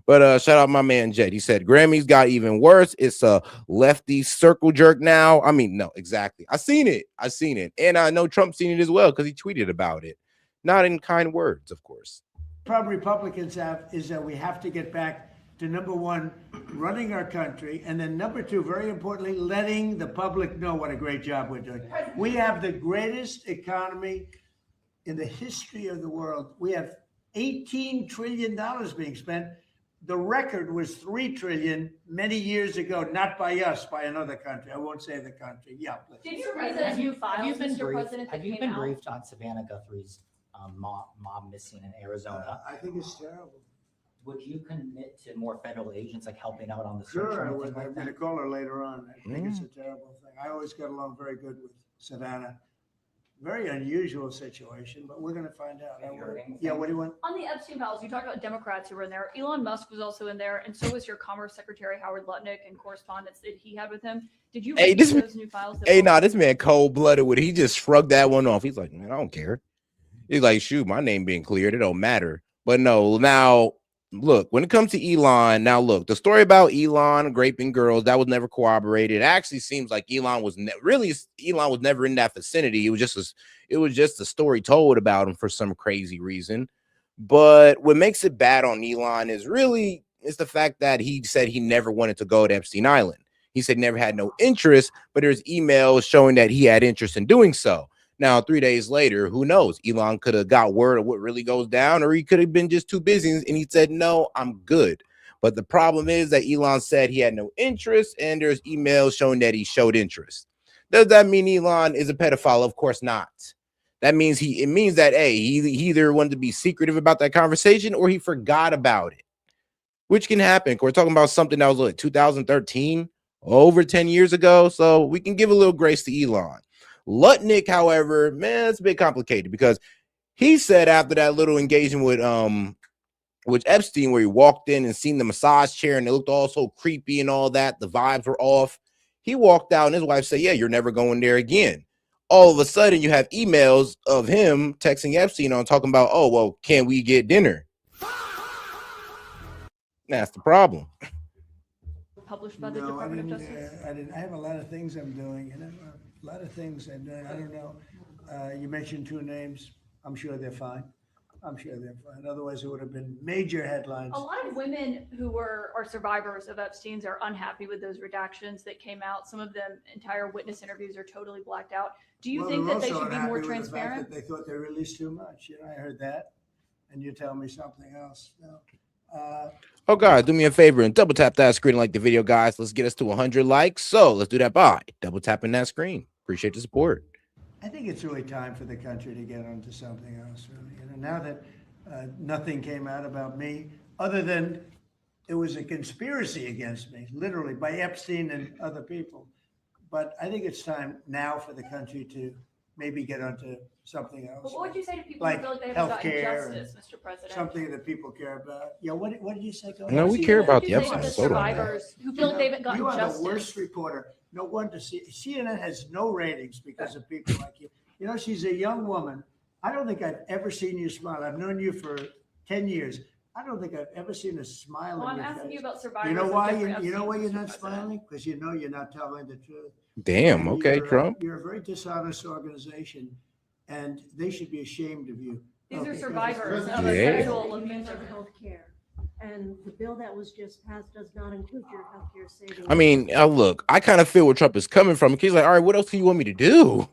But shout out my man Jed. He said Grammys got even worse. It's a lefty circle jerk now. I mean, no, exactly. I seen it. And I know Trump seen it as well because he tweeted about it. Not in kind words, of course. The problem Republicans have is that we have to get back to, number one, running our country, and then number two, very importantly, letting the public know what a great job we're doing. We have the greatest economy in the history of the world. We have $18 trillion being spent. The record was $3 trillion many years ago, not by us, by another country. I won't say the country. Yeah, please. Did you read those new files, Mr. President, that Have you came been out? briefed on Savannah Guthrie's mom missing in Arizona? I think it's terrible. Would you commit to more federal agents like helping out on the search? Sure, or I anything would. like I'm that? going to call her later on. I think it's a terrible thing. I always got along very good with Savannah. Very unusual situation, but we're going to find out. Yeah, what do you want? On the Epstein files, you talked about Democrats who were in there. Elon Musk was also in there, and so was your Commerce Secretary Howard Lutnick and correspondence that he had with him. Did you read those new files? This man cold-blooded with it. He just shrugged that one off. He's like, man, I don't care. He's like, shoot, my name being cleared, it don't matter. But no, now look, when it comes to Elon, now look, the story about Elon raping girls, that was never corroborated. It actually seems like Elon was never in that vicinity. It was just a story told about him for some crazy reason. But what makes it bad on Elon is the fact that he said he never wanted to go to Epstein Island. He said never had no interest, but there's emails showing that he had interest in doing so. Now, 3 days later, who knows? Elon could have got word of what really goes down, or he could have been just too busy and he said, no, I'm good. But the problem is that Elon said he had no interest, and there's emails showing that he showed interest. Does that mean Elon is a pedophile? Of course not. That means it means that he either wanted to be secretive about that conversation or he forgot about it, which can happen. We're talking about something that was like 2013, over 10 years ago. So we can give a little grace to Elon. Lutnick, however, man, it's a bit complicated because he said after that little engagement with Epstein, where he walked in and seen the massage chair and it looked all so creepy and all that, the vibes were off. He walked out and his wife said, yeah, you're never going there again. All of a sudden, you have emails of him texting Epstein on talking about, oh, well, can we get dinner? That's the problem. Published by the No, Department of Justice? I have a lot of things I'm doing, a lot of things I'm doing. I don't know. You mentioned 2 names. I'm sure they're fine. I'm sure they're fine. Otherwise, it would have been major headlines. A lot of women who are survivors of Epstein's are unhappy with those redactions that came out. Some of them, entire witness interviews are totally blacked out. Do you think that they should be more transparent? They thought they released too much. I heard that, and you tell me something else. No. Oh, guys, do me a favor and double tap that screen and like the video, guys. Let's get us to 100 likes. So let's do that by double tapping that screen. Appreciate the support. I think it's really time for the country to get onto something else. Really. Now that nothing came out about me, other than it was a conspiracy against me, literally by Epstein and other people. But I think it's time now for the country to maybe get onto something else. But what would you say to people like who feel like they haven't gotten healthcare justice, Mr. President? Something that people care about. Yeah, what did you say? No, we care about the Epstein. Epstein. Survivors who feel like they haven't gotten You are justice. the worst reporter. No wonder CNN has no ratings because of people like you. She's a young woman. I don't think I've ever seen you smile. I've known you for 10 years. I don't think I've ever seen a smile Well, on I'm your asking face. you about survivors. You know why? of You know why Epstein, you're Mr. not President. smiling? Because you know you're not telling the truth. Damn. And Okay, Trump. You're a very dishonest organization, and they should be ashamed of you. These are Okay, survivors go of ahead. Yeah. sexual You abuse. mentioned healthcare, and the bill that was just passed does not include your healthcare savings. I mean, look, I kind of feel where Trump is coming from. He's like, all right, what else do you want me to do?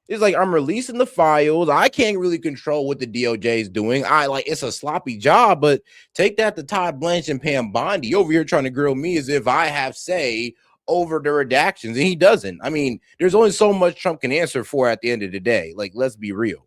It's like I'm releasing the files. I can't really control what the DOJ is doing. It's a sloppy job, but take that to Todd Blanche and Pam Bondi over here trying to grill me as if I have say over the redactions, and he doesn't. I mean, there's only so much Trump can answer for at the end of the day. Like, let's be real.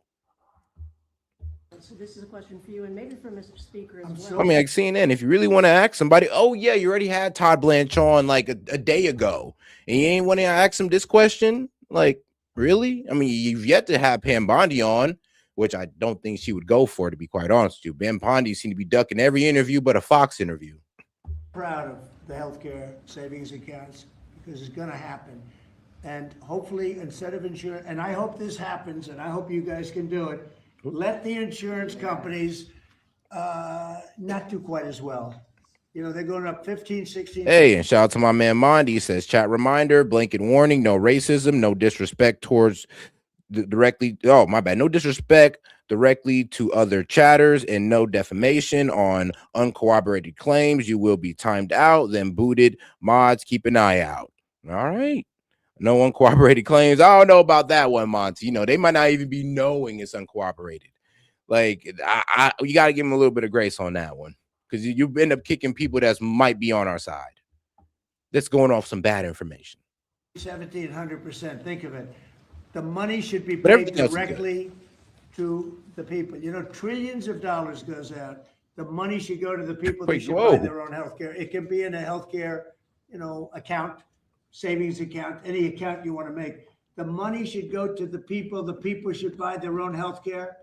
So this is a question for you and maybe for Mr. Speaker as well. I mean, like CNN, if you really want to ask somebody, oh yeah, you already had Todd Blanche on like a day ago, and you ain't want to ask him this question, like. Really? I mean, you've yet to have Pam Bondi on, which I don't think she would go for, to be quite honest with you. Pam Bondi seemed to be ducking every interview but a Fox interview. Proud of the healthcare savings accounts because it's going to happen. And hopefully, instead of insurance, and I hope this happens, and I hope you guys can do it, let the insurance companies not do quite as well. They're going up 15, 16. Hey, and shout out to my man Mondi. He says, chat reminder, blanket warning, no racism, no disrespect towards directly. Oh, my bad. No disrespect directly to other chatters and no defamation on uncorroborated claims. You will be timed out, then booted. Mods, keep an eye out. All right. No uncorroborated claims. I don't know about that one, Monty. They might not even be knowing it's uncorroborated. Like, you got to give them a little bit of grace on that one. Because you end up kicking people that might be on our side. That's going off some bad information. 1,700%. Think of it. The money should be But paid everything else is directly to the people. Trillions of dollars goes out. The money should go to the people that should buy their own health care. It can be in a healthcare, account, savings account, any account you want to make. The money should go to the people. The people should buy their own health care,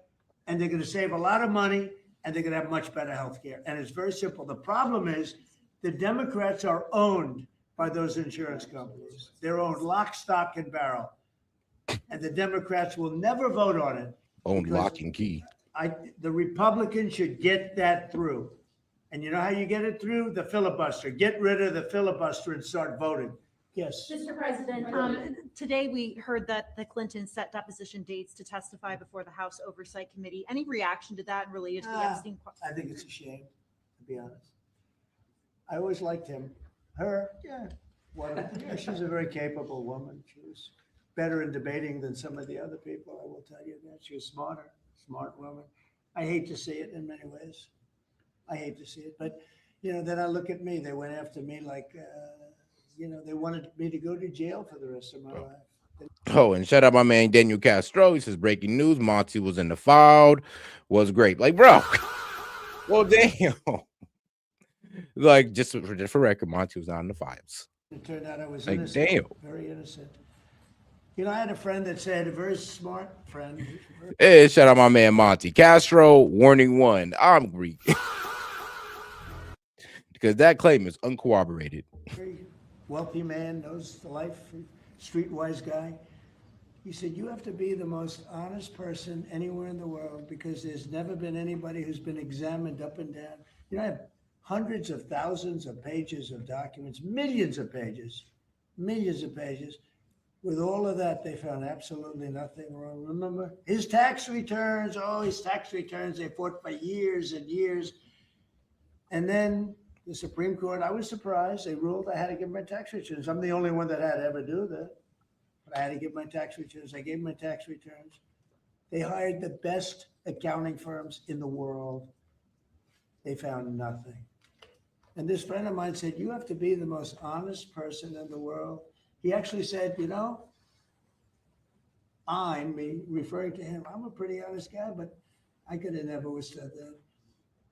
and they're going to save a lot of money. And they're going to have much better health care. And it's very simple. The problem is the Democrats are owned by those insurance companies. They're owned lock, stock, and barrel. And the Democrats will never vote on it. Owned lock and key. The Republicans should get that through. And you know how you get it through? The filibuster. Get rid of the filibuster and start voting. Yes. Mr. President, today we heard that the Clintons set deposition dates to testify before the House Oversight Committee. Any reaction to that related to the Epstein? I think it's a shame, to be honest. I always liked him. Her, yeah. Yeah, she's a very capable woman. She was better in debating than some of the other people, I will tell you that. She was smart woman. I hate to see it in many ways. I hate to see it, but, then I look at me, they went after me like, they wanted me to go to jail for the rest of my life. Oh, and shout out my man Daniel Castro. He says breaking news: Monty was in the foul, was great. Like, bro, well, damn. Like, just for record, Monty was not in the fives. It turned out I was Like, innocent, damn. very innocent. I had a friend that said, a very smart friend. Hey, shout out my man Monty Castro. Warning one: I'm Greek. Because that claim is uncorroborated. Very wealthy man, knows the life, streetwise guy. He said, you have to be the most honest person anywhere in the world because there's never been anybody who's been examined up and down. I have hundreds of thousands of pages of documents, millions of pages. With all of that, they found absolutely nothing wrong. Remember, his tax returns, they fought for years and years. And then the Supreme Court, I was surprised, they ruled I had to give my tax returns. I'm the only one that had to ever do that. But I had to give my tax returns. I gave my tax returns. They hired the best accounting firms in the world. They found nothing. And this friend of mine said, you have to be the most honest person in the world. He actually said, I'm referring to him. I'm a pretty honest guy, but I could have never withstood that.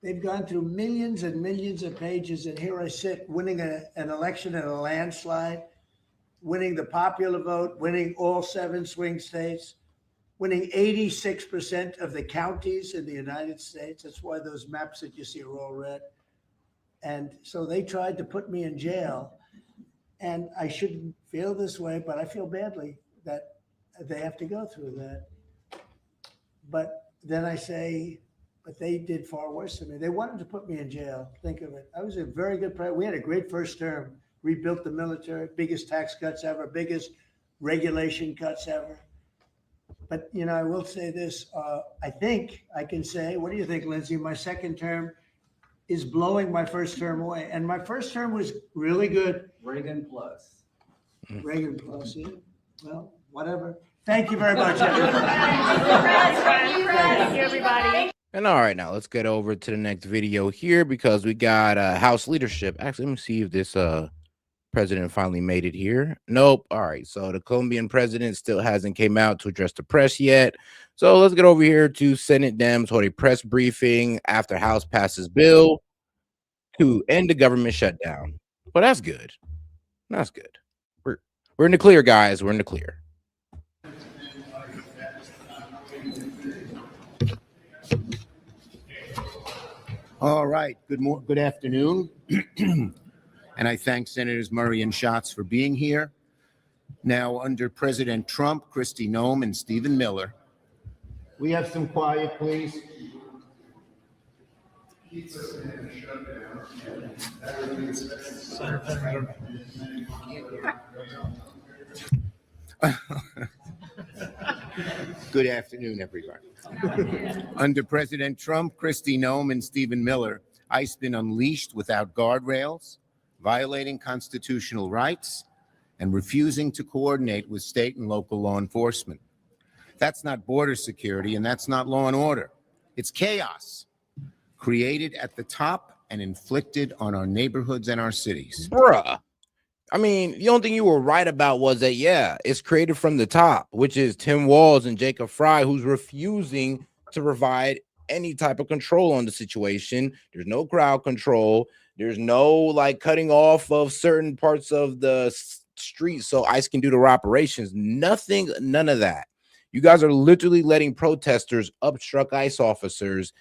They've gone through millions and millions of pages, and here I sit winning an election in a landslide, winning the popular vote, winning all 7 swing states, winning 86% of the counties in the United States. That's why those maps that you see are all red. And so they tried to put me in jail. And I shouldn't feel this way, but I feel badly that they have to go through that. But then I say, but they did far worse than me. They wanted to put me in jail. Think of it. I was a very good president. We had a great first term, rebuilt the military, biggest tax cuts ever, biggest regulation cuts ever. But, I will say this. I think I can say, what do you think, Lindsay? My second term is blowing my first term away. And my first term was really good. Reagan plus. Reagan plus, yeah. Well, whatever. Thank you very much, everybody. Thank you, everybody. And all right, now let's get over to the next video here because we got House leadership. Actually, let me see if this president finally made it here. Nope. All right, so the Colombian president still hasn't came out to address the press yet. So let's get over here to Senate Dems hold a press briefing after House passes bill to end the government shutdown. Well, that's good. That's good. We're in the clear, guys. We're in the clear. All right. Good afternoon. And I thank Senators Murray and Schatz for being here. Now, under President Trump, Kristi Noem, and Stephen Miller, we have some quiet, please. Good afternoon, everybody. Under President Trump, Kristi Noem, and Stephen Miller, ICE's been unleashed without guardrails, violating constitutional rights, and refusing to coordinate with state and local law enforcement. That's not border security, and that's not law and order. It's chaos created at the top and inflicted on our neighborhoods and our cities. Bruh. I mean, the only thing you were right about was that, yeah, it's created from the top, which is Tim Walz and Jacob Fry, who's refusing to provide any type of control on the situation. There's no crowd control. There's no cutting off of certain parts of the street so ICE can do their operations. Nothing, none of that. You guys are literally letting protesters obstruct ICE officers,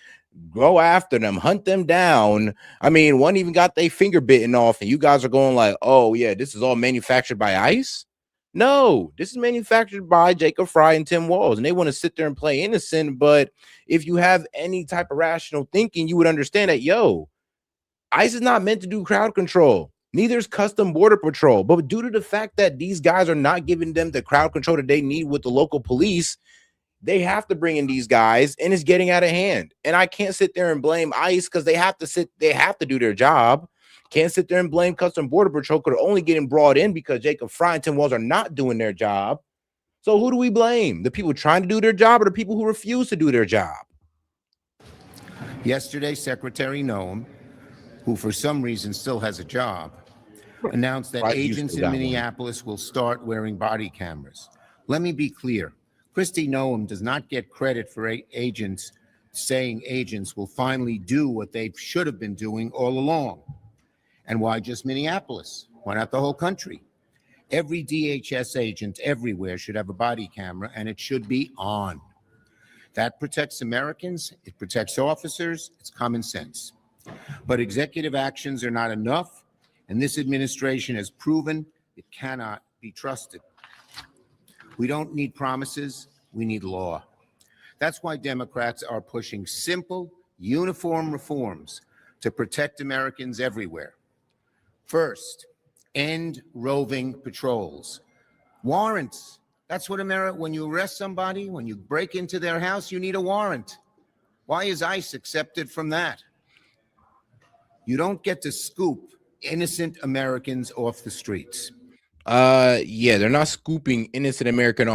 go after them, hunt them down. I mean, one even got their finger bitten off, and you guys are going like, oh, yeah, this is all manufactured by ICE? No, this is manufactured by Jacob Fry and Tim Walz, and they want to sit there and play innocent. But if you have any type of rational thinking, you would understand that, yo, ICE is not meant to do crowd control. Neither is Custom Border Patrol. But due to the fact that these guys are not giving them the crowd control that they need with the local police, they have to bring in these guys, and it's getting out of hand. And I can't sit there and blame ICE because they have to do their job. Can't sit there and blame Customs and Border Patrol because they're only getting brought in because Jacob Fry and Tim Walz are not doing their job. So who do we blame? The people trying to do their job or the people who refuse to do their job? Yesterday, Secretary Noem, who for some reason still has a job, announced that Right, you agents still in got one. Minneapolis will start wearing body cameras. Let me be clear. Kristi Noem does not get credit for agents saying agents will finally do what they should have been doing all along. And why just Minneapolis? Why not the whole country? Every DHS agent everywhere should have a body camera, and it should be on. That protects Americans, it protects officers, it's common sense. But executive actions are not enough, and this administration has proven it cannot be trusted. We don't need promises, we need law. That's why Democrats are pushing simple, uniform reforms to protect Americans everywhere. First, end roving patrols. Warrants. That's what America, when you arrest somebody, when you break into their house, you need a warrant. Why is ICE accepted from that? You don't get to scoop innocent Americans off the streets. Yeah, they're not scooping innocent Americans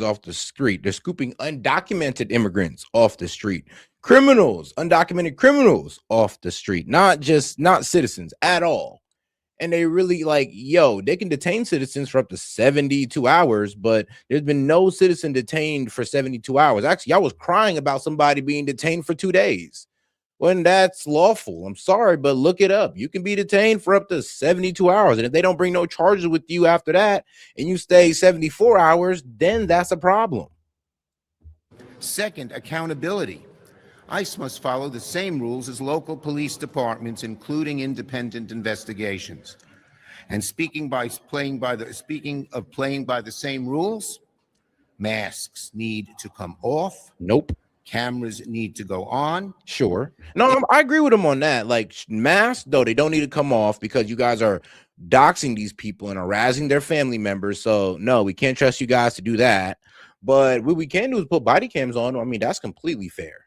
off the street. They're scooping undocumented immigrants off the street. Criminals, undocumented criminals off the street, not citizens at all. And they really they can detain citizens for up to 72 hours, but there's been no citizen detained for 72 hours. Actually, I was crying about somebody being detained for 2 days when that's lawful. I'm sorry, but look it up. You can be detained for up to 72 hours. And if they don't bring no charges with you after that and you stay 74 hours, then that's a problem. Second, accountability. ICE must follow the same rules as local police departments, including independent investigations. And speaking of playing by the same rules, masks need to come off. Nope. Cameras need to go on. Sure. No, I agree with him on that. Like masks, though, they don't need to come off because you guys are doxing these people and harassing their family members. So no, we can't trust you guys to do that. But what we can do is put body cams on. I mean, that's completely fair.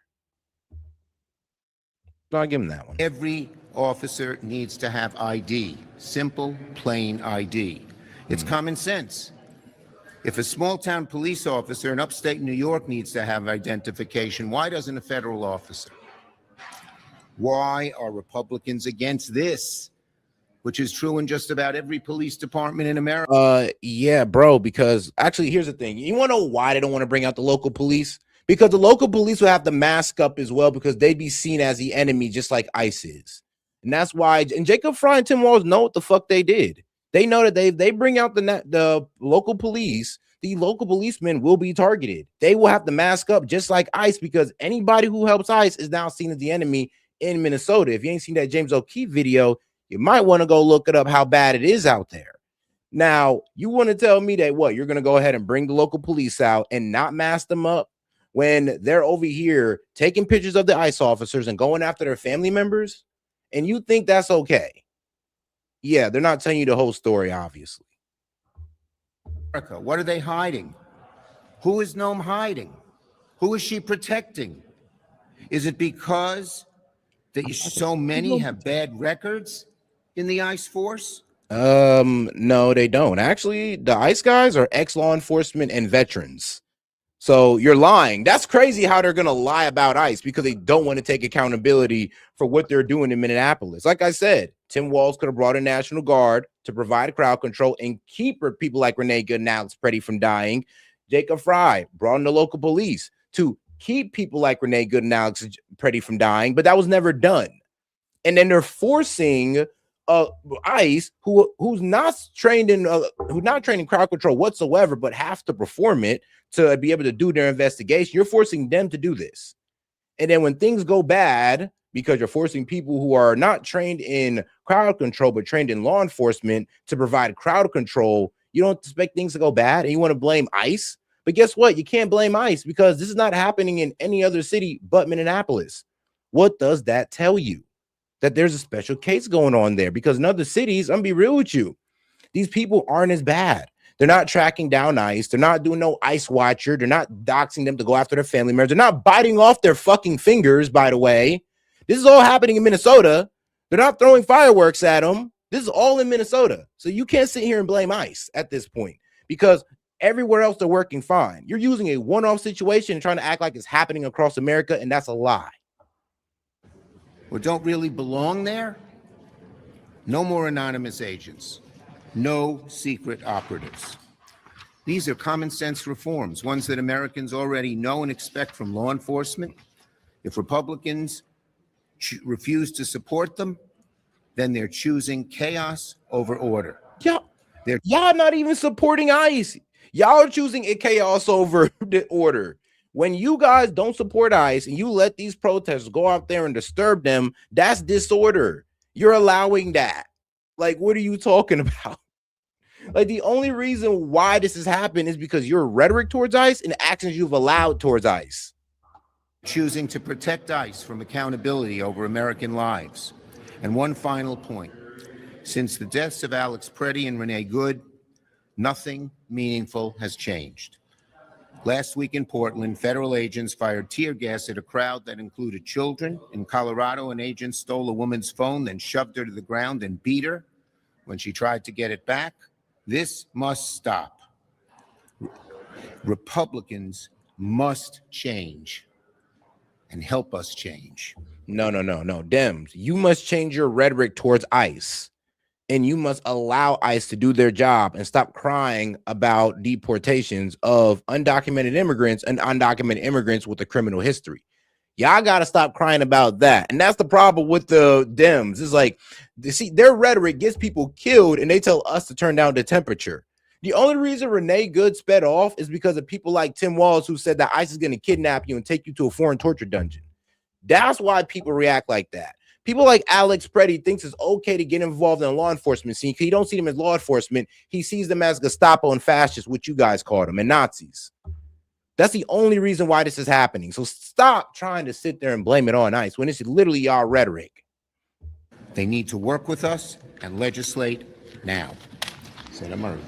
So I'll give him that one. Every officer needs to have ID, simple, plain ID. It's common sense. If a small-town police officer in upstate New York needs to have identification, why doesn't a federal officer? Why are Republicans against this? Which is true in just about every police department in America. Yeah, bro, because actually, here's the thing. You want to know why they don't want to bring out the local police? Because the local police will have to mask up as well because they'd be seen as the enemy, just like ICE is. And that's why, and Jacob Fry and Tim Walz know what the fuck they did. They know that they bring out the local police, the local policemen will be targeted. They will have to mask up just like ICE because anybody who helps ICE is now seen as the enemy in Minnesota. If you ain't seen that James O'Keefe video, you might want to go look it up how bad it is out there. Now, you want to tell me that what? You're going to go ahead and bring the local police out and not mask them up when they're over here taking pictures of the ICE officers and going after their family members? And you think that's okay? Yeah, they're not telling you the whole story, obviously. What are they hiding? Who is Noem hiding? Who is she protecting? Is it because that so many have bad records in the ICE force? No, they don't. Actually, the ICE guys are ex-law enforcement and veterans. So you're lying. That's crazy how they're going to lie about ICE because they don't want to take accountability for what they're doing in Minneapolis. Like I said, Tim Walz could have brought in National Guard to provide crowd control and keep people like Renee Good and Alex Petty from dying. Jacob Fry brought in the local police to keep people like Renee Good and Alex Petty from dying, but that was never done. And then they're forcing ICE, who's not trained in crowd control whatsoever, but have to perform it to be able to do their investigation. You're forcing them to do this. And then when things go bad, because you're forcing people who are not trained in crowd control, but trained in law enforcement to provide crowd control, you don't expect things to go bad and you want to blame ICE. But guess what? You can't blame ICE because this is not happening in any other city but Minneapolis. What does that tell you? That there's a special case going on there, because in other cities, I'm gonna be real with you, these people aren't as bad. They're not tracking down ICE. They're not doing no ICE watcher. They're not doxing them to go after their family members. They're not biting off their fucking fingers, by the way. This is all happening in Minnesota. They're not throwing fireworks at them. This is all in Minnesota. So you can't sit here and blame ICE at this point because everywhere else they're working fine. You're using a one-off situation and trying to act like it's happening across America, and that's a lie. Or don't really belong there? No more anonymous agents. No secret operatives. These are common sense reforms, ones that Americans already know and expect from law enforcement. If Republicans refuse to support them, then they're choosing chaos over order. Y'all not even supporting ICE. Y'all are choosing a chaos over the order. When you guys don't support ICE and you let these protesters go out there and disturb them, that's disorder. You're allowing that. Like, what are you talking about? Like, the only reason why this has happened is because your rhetoric towards ICE and actions you've allowed towards ICE. Choosing to protect ICE from accountability over American lives. And one final point. Since the deaths of Alex Preddy and Renee Good, nothing meaningful has changed. Last week in Portland, federal agents fired tear gas at a crowd that included children. In Colorado, an agent stole a woman's phone, then shoved her to the ground and beat her when she tried to get it back. This must stop. Republicans must change and help us change. No. Dems, you must change your rhetoric towards ICE. And you must allow ICE to do their job and stop crying about deportations of undocumented immigrants and undocumented immigrants with a criminal history. Y'all got to stop crying about that. And that's the problem with the Dems. It's like, see, their rhetoric gets people killed and they tell us to turn down the temperature. The only reason Renee Good sped off is because of people like Tim Walz, who said that ICE is going to kidnap you and take you to a foreign torture dungeon. That's why people react like that. People like Alex Preddy thinks it's okay to get involved in the law enforcement scene because he don't see them as law enforcement. He sees them as Gestapo and fascists, what you guys call them, and Nazis. That's the only reason why this is happening. So stop trying to sit there and blame it on ICE when it's literally y'all rhetoric. They need to work with us and legislate now. Senator Murray.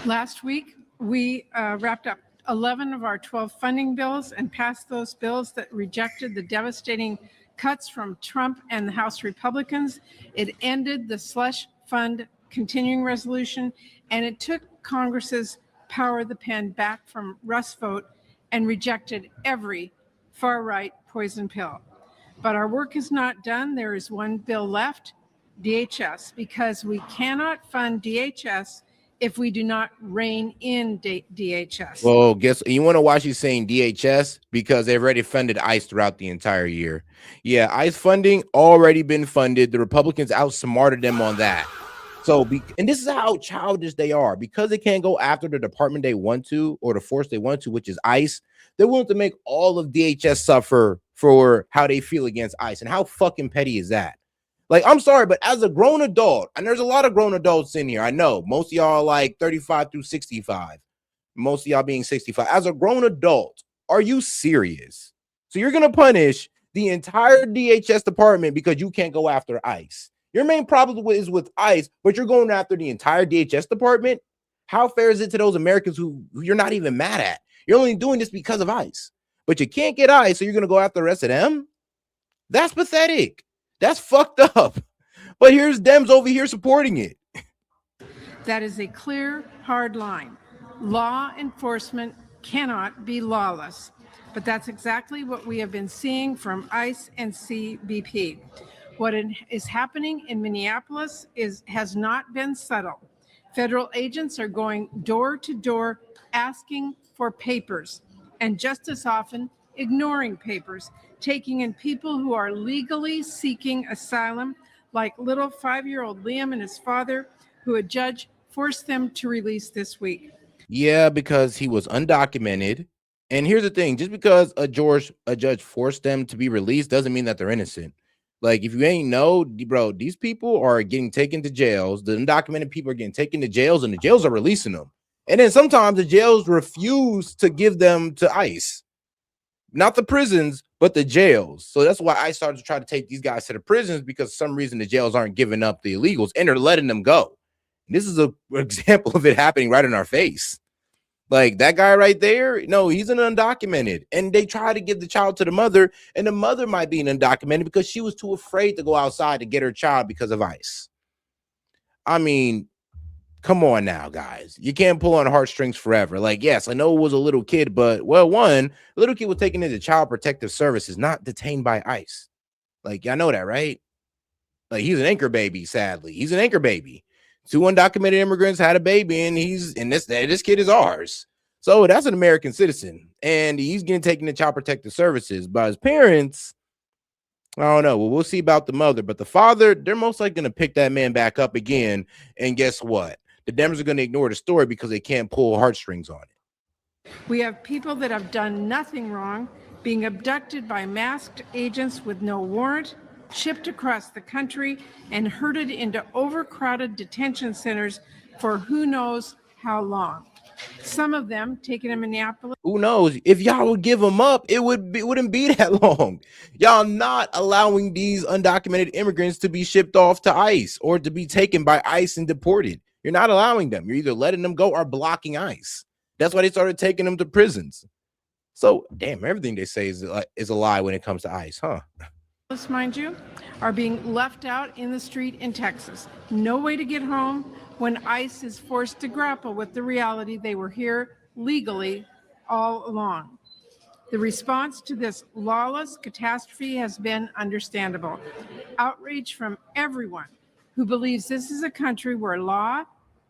Last week, we wrapped up 11 of our 12 funding bills and passed those bills that rejected the devastating cuts from Trump and the House Republicans. It ended the slush fund continuing resolution, and it took Congress's power of the pen back from Russ vote and rejected every far-right poison pill. But our work is not done. There is one bill left, DHS, because we cannot fund DHS if we do not rein in DHS. Well, you want to why she's saying DHS? Because they've already funded ICE throughout the entire year. Yeah, ICE funding already been funded. The Republicans outsmarted them on that. So, and this is how childish they are. Because they can't go after the department they want to or the force they want to, which is ICE, they're willing to make all of DHS suffer for how they feel against ICE. And how fucking petty is that? Like, I'm sorry, but as a grown adult, and there's a lot of grown adults in here, I know most of y'all are like 35 through 65, most of y'all being 65. As a grown adult, are you serious? So you're going to punish the entire DHS department because you can't go after ICE. Your main problem is with ICE, but you're going after the entire DHS department. How fair is it to those Americans who you're not even mad at? You're only doing this because of ICE, but you can't get ICE, so you're going to go after the rest of them? That's pathetic. That's fucked up. But here's Dems over here supporting it. That is a clear, hard line. Law enforcement cannot be lawless. But that's exactly what we have been seeing from ICE and CBP. What is happening in Minneapolis has not been subtle. Federal agents are going door to door asking for papers, and just as often ignoring papers, taking in people who are legally seeking asylum, like little 5-year-old Liam and his father, who a judge forced them to release this week. Yeah, because he was undocumented. And here's the thing, just because a judge forced them to be released doesn't mean that they're innocent. Like, if you ain't know, bro, these people are getting taken to jails. The undocumented people are getting taken to jails, and the jails are releasing them. And then sometimes the jails refuse to give them to ICE. Not the prisons, but the jails. So that's why I started to try to take these guys to the prisons, because for some reason the jails aren't giving up the illegals and they're letting them go. And this is an example of it happening right in our face. Like that guy right there, no, he's an undocumented. And they try to give the child to the mother, and the mother might be an undocumented because she was too afraid to go outside to get her child because of ICE. I mean, come on now, guys. You can't pull on heartstrings forever. Like, yes, I know it was a little kid, but well, one little kid was taken into Child Protective Services, not detained by ICE. Like, y'all know that, right? Like, he's an anchor baby, sadly. He's an anchor baby. 2 undocumented immigrants had a baby, and this kid is ours. So that's an American citizen, and he's getting taken to Child Protective Services by his parents. I don't know. Well, we'll see about the mother, but the father, they're most likely going to pick that man back up again. And guess what? The Dems are going to ignore the story because they can't pull heartstrings on it. We have people that have done nothing wrong being abducted by masked agents with no warrant, shipped across the country, and herded into overcrowded detention centers for who knows how long. Some of them taken to Minneapolis. Who knows? If y'all would give them up, it wouldn't be that long. Y'all not allowing these undocumented immigrants to be shipped off to ICE or to be taken by ICE and deported. You're not allowing them. You're either letting them go or blocking ICE. That's why they started taking them to prisons. So, damn, everything they say is a lie when it comes to ICE, huh? Mind you, are being left out in the street in Texas. No way to get home when ICE is forced to grapple with the reality they were here legally all along. The response to this lawless catastrophe has been understandable. Outrage from everyone who believes this is a country where law,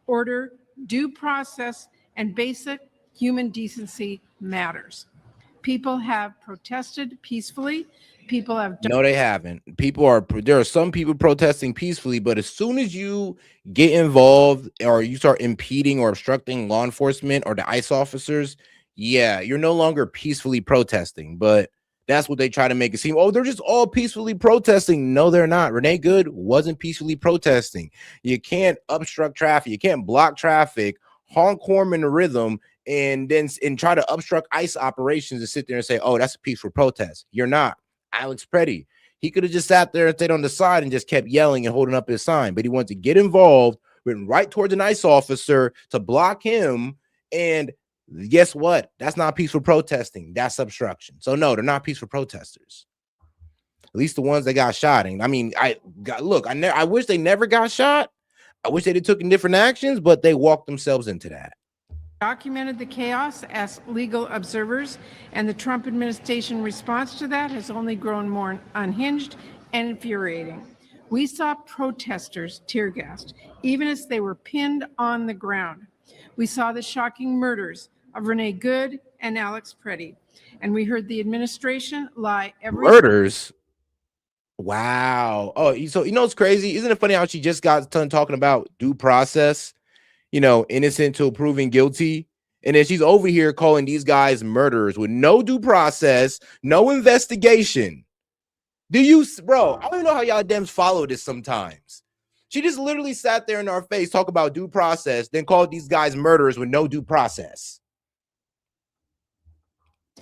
order, due process, and basic human decency matters. People have protested peacefully. People have No, they haven't. There are some people protesting peacefully, but as soon as you get involved or you start impeding or obstructing law enforcement or the ICE officers, yeah, you're no longer peacefully protesting. But that's what they try to make it seem. Oh, they're just all peacefully protesting. No, they're not. Renee Good wasn't peacefully protesting. You can't obstruct traffic. You can't block traffic, honk horn in the rhythm, and try to obstruct ICE operations and sit there and say, oh, that's a peaceful protest. You're not. Alex Pretty, he could have just sat there and stayed on the side and just kept yelling and holding up his sign, but he wanted to get involved, went right towards an ICE officer to block him. And guess what? That's not peaceful protesting. That's obstruction. So no, they're not peaceful protesters. At least the ones that got shot. And I mean, I wish they never got shot. I wish they'd have taken different actions, but they walked themselves into that. Documented the chaos as legal observers, and the Trump administration response to that has only grown more unhinged and infuriating. We saw protesters tear gassed, even as they were pinned on the ground. We saw the shocking murders of Renee Good and Alex Pretty, and we heard the administration lie every murders. Wow. Oh, so you know what's crazy? Isn't it funny how she just got done talking about due process? You know, innocent till proven guilty. And then she's over here calling these guys murderers with no due process, no investigation. Bro, I don't even know how y'all Dems follow this sometimes. She just literally sat there in our face, talk about due process, then called these guys murderers with no due process.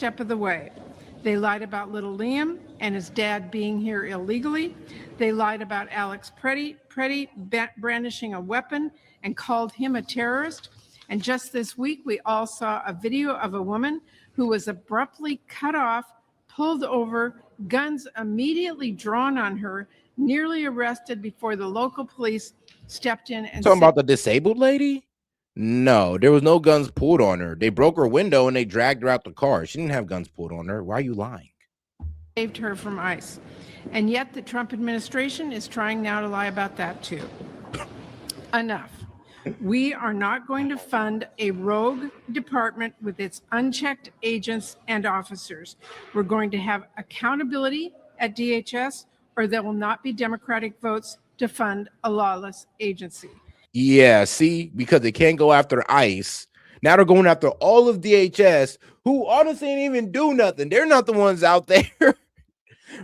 step of the way. They lied about little Liam and his dad being here illegally. They lied about Alex Pretty brandishing a weapon and called him a terrorist. And just this week, we all saw a video of a woman who was abruptly cut off, pulled over, guns immediately drawn on her, nearly arrested before the local police stepped in and Talking about the disabled lady? No, there was no guns pulled on her. They broke her window and they dragged her out the car. She didn't have guns pulled on her. Why are you lying? Saved her from ICE. And yet the Trump administration is trying now to lie about that too. Enough. We are not going to fund a rogue department with its unchecked agents and officers. We're going to have accountability at DHS, or there will not be Democratic votes to fund a lawless agency. Yeah, see, because they can't go after ICE. Now they're going after all of DHS, who honestly ain't even do nothing. They're not the ones out there,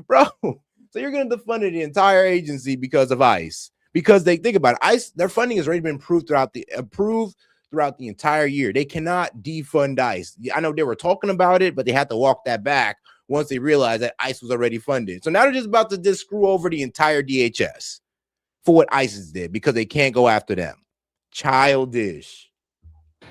bro. So you're going to defund the entire agency because of ICE. Because they think about it, ICE, their funding has already been approved throughout the entire year. They cannot defund ICE. I know they were talking about it, but they had to walk that back once they realized that ICE was already funded. So now they're just about to just screw over the entire DHS for what ISIS did because they can't go after them. Childish.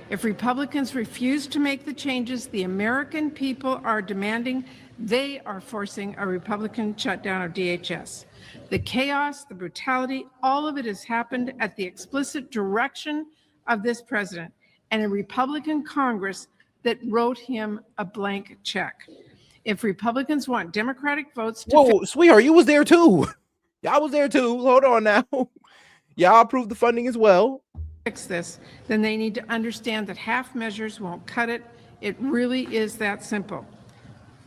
If Republicans refuse to make the changes the American people are demanding, they are forcing a Republican shutdown of DHS. The chaos, the brutality, all of it has happened at the explicit direction of this president and a Republican Congress that wrote him a blank check. If Republicans want Democratic votes to Whoa, sweetheart, you was there too. Y'all was there too. Hold on now. Y'all approved the funding as well. fix this, then they need to understand that half measures won't cut it. It really is that simple.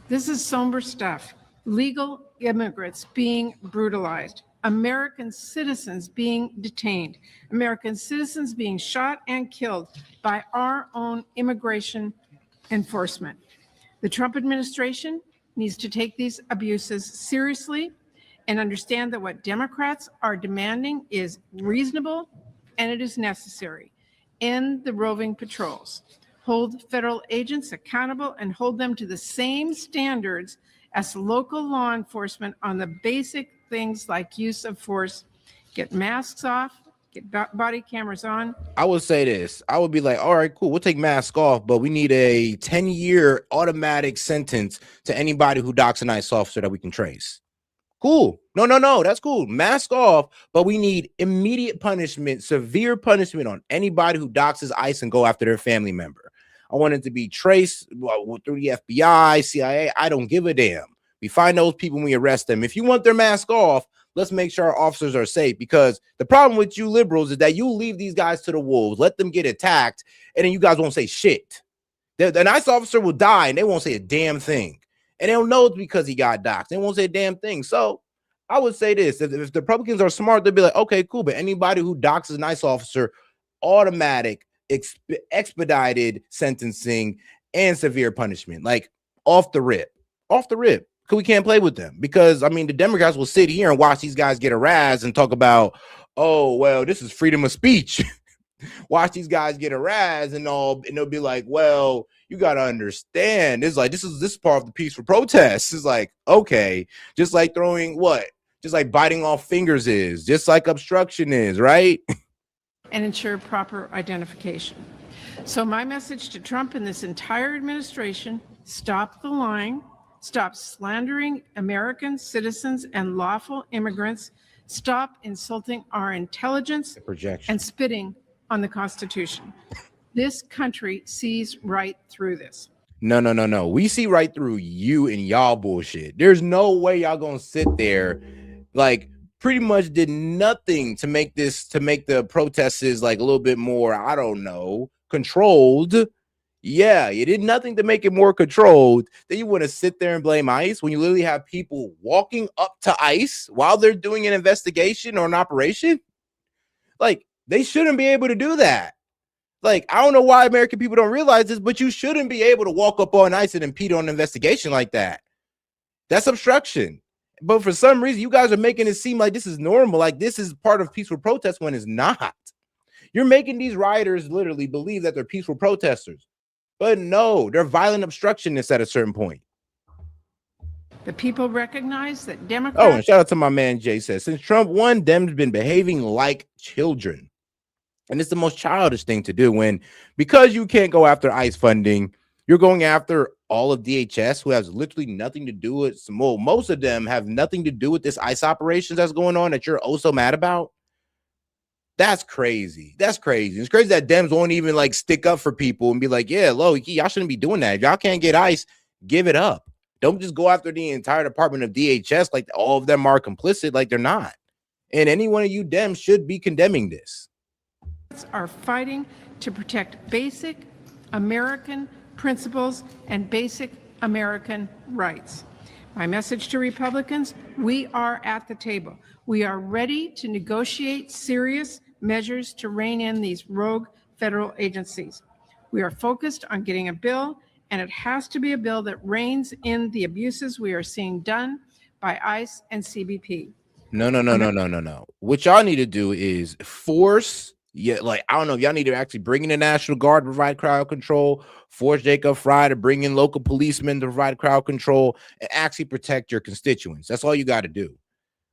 This is somber stuff. Legal immigrants being brutalized, American citizens being detained, American citizens being shot and killed by our own immigration enforcement. The Trump administration needs to take these abuses seriously and understand that what Democrats are demanding is reasonable and it is necessary. End the roving patrols. Hold federal agents accountable and hold them to the same standards as local law enforcement on the basic things like use of force. Get masks off, get body cameras on. I would say this. I would be like, all right, cool. We'll take mask off, but we need a 10-year automatic sentence to anybody who docks an ICE officer that we can trace. Cool. No. That's cool. Mask off, but we need immediate punishment, severe punishment on anybody who doxes ICE and go after their family member. I want it to be traced through the FBI, CIA. I don't give a damn. We find those people and we arrest them. If you want their mask off, let's make sure our officers are safe, because the problem with you liberals is that you leave these guys to the wolves, let them get attacked, and then you guys won't say shit. The ICE officer will die and they won't say a damn thing. And they'll know it's because he got doxxed. They won't say a damn thing. So I would say this. If the Republicans are smart, they'll be like, okay, cool. But anybody who doxes an ICE officer, automatic, expedited sentencing and severe punishment. Like off the rip. Off the rip. Because we can't play with them. Because, I mean, the Democrats will sit here and watch these guys get harassed and talk about, oh, well, this is freedom of speech. Watch these guys get harassed and all, and they'll be like, well, you got to understand. It's like, this is part of the peaceful protest. It's like, okay, just like throwing what? Just like biting off fingers is, just like obstruction is, right? And ensure proper identification. So my message to Trump and this entire administration, stop the lying, stop slandering American citizens and lawful immigrants, stop insulting our intelligence and spitting on the Constitution. This country sees right through this. No. We see right through you and y'all bullshit. There's no way y'all gonna sit there, like, pretty much did nothing to make the protests like a little bit more, I don't know, controlled. Yeah, you did nothing to make it more controlled. Then you want to sit there and blame ICE when you literally have people walking up to ICE while they're doing an investigation or an operation. Like, they shouldn't be able to do that. Like, I don't know why American people don't realize this, but you shouldn't be able to walk up on ICE and impede on an investigation like that. That's obstruction. But for some reason, you guys are making it seem like this is normal, like this is part of peaceful protest when it's not. You're making these rioters literally believe that they're peaceful protesters. But no, they're violent obstructionists at a certain point. The people recognize that Democrats... Oh, and shout out to my man Jay says, since Trump won, Dems been behaving like children. And it's the most childish thing to do when, because you can't go after ICE funding, you're going after all of DHS, who has literally nothing to do with, well, most of them have nothing to do with this ICE operations that's going on that you're oh so mad about. That's crazy. That's crazy. It's crazy that Dems won't even like stick up for people and be like, yeah, low, y'all shouldn't be doing that. If y'all can't get ICE, give it up. Don't just go after the entire department of DHS like all of them are complicit. Like, they're not. And any one of you Dems should be condemning this. Are fighting to protect basic American principles and basic American rights. My message to Republicans, we are at the table. We are ready to negotiate serious measures to rein in these rogue federal agencies. We are focused on getting a bill, and it has to be a bill that reins in the abuses we are seeing done by ICE and CBP. No. What y'all need to do is force, like, I don't know, y'all need to actually bring in the National Guard to provide crowd control, force Jacob Fry to bring in local policemen to provide crowd control, and actually protect your constituents. That's all you got to do.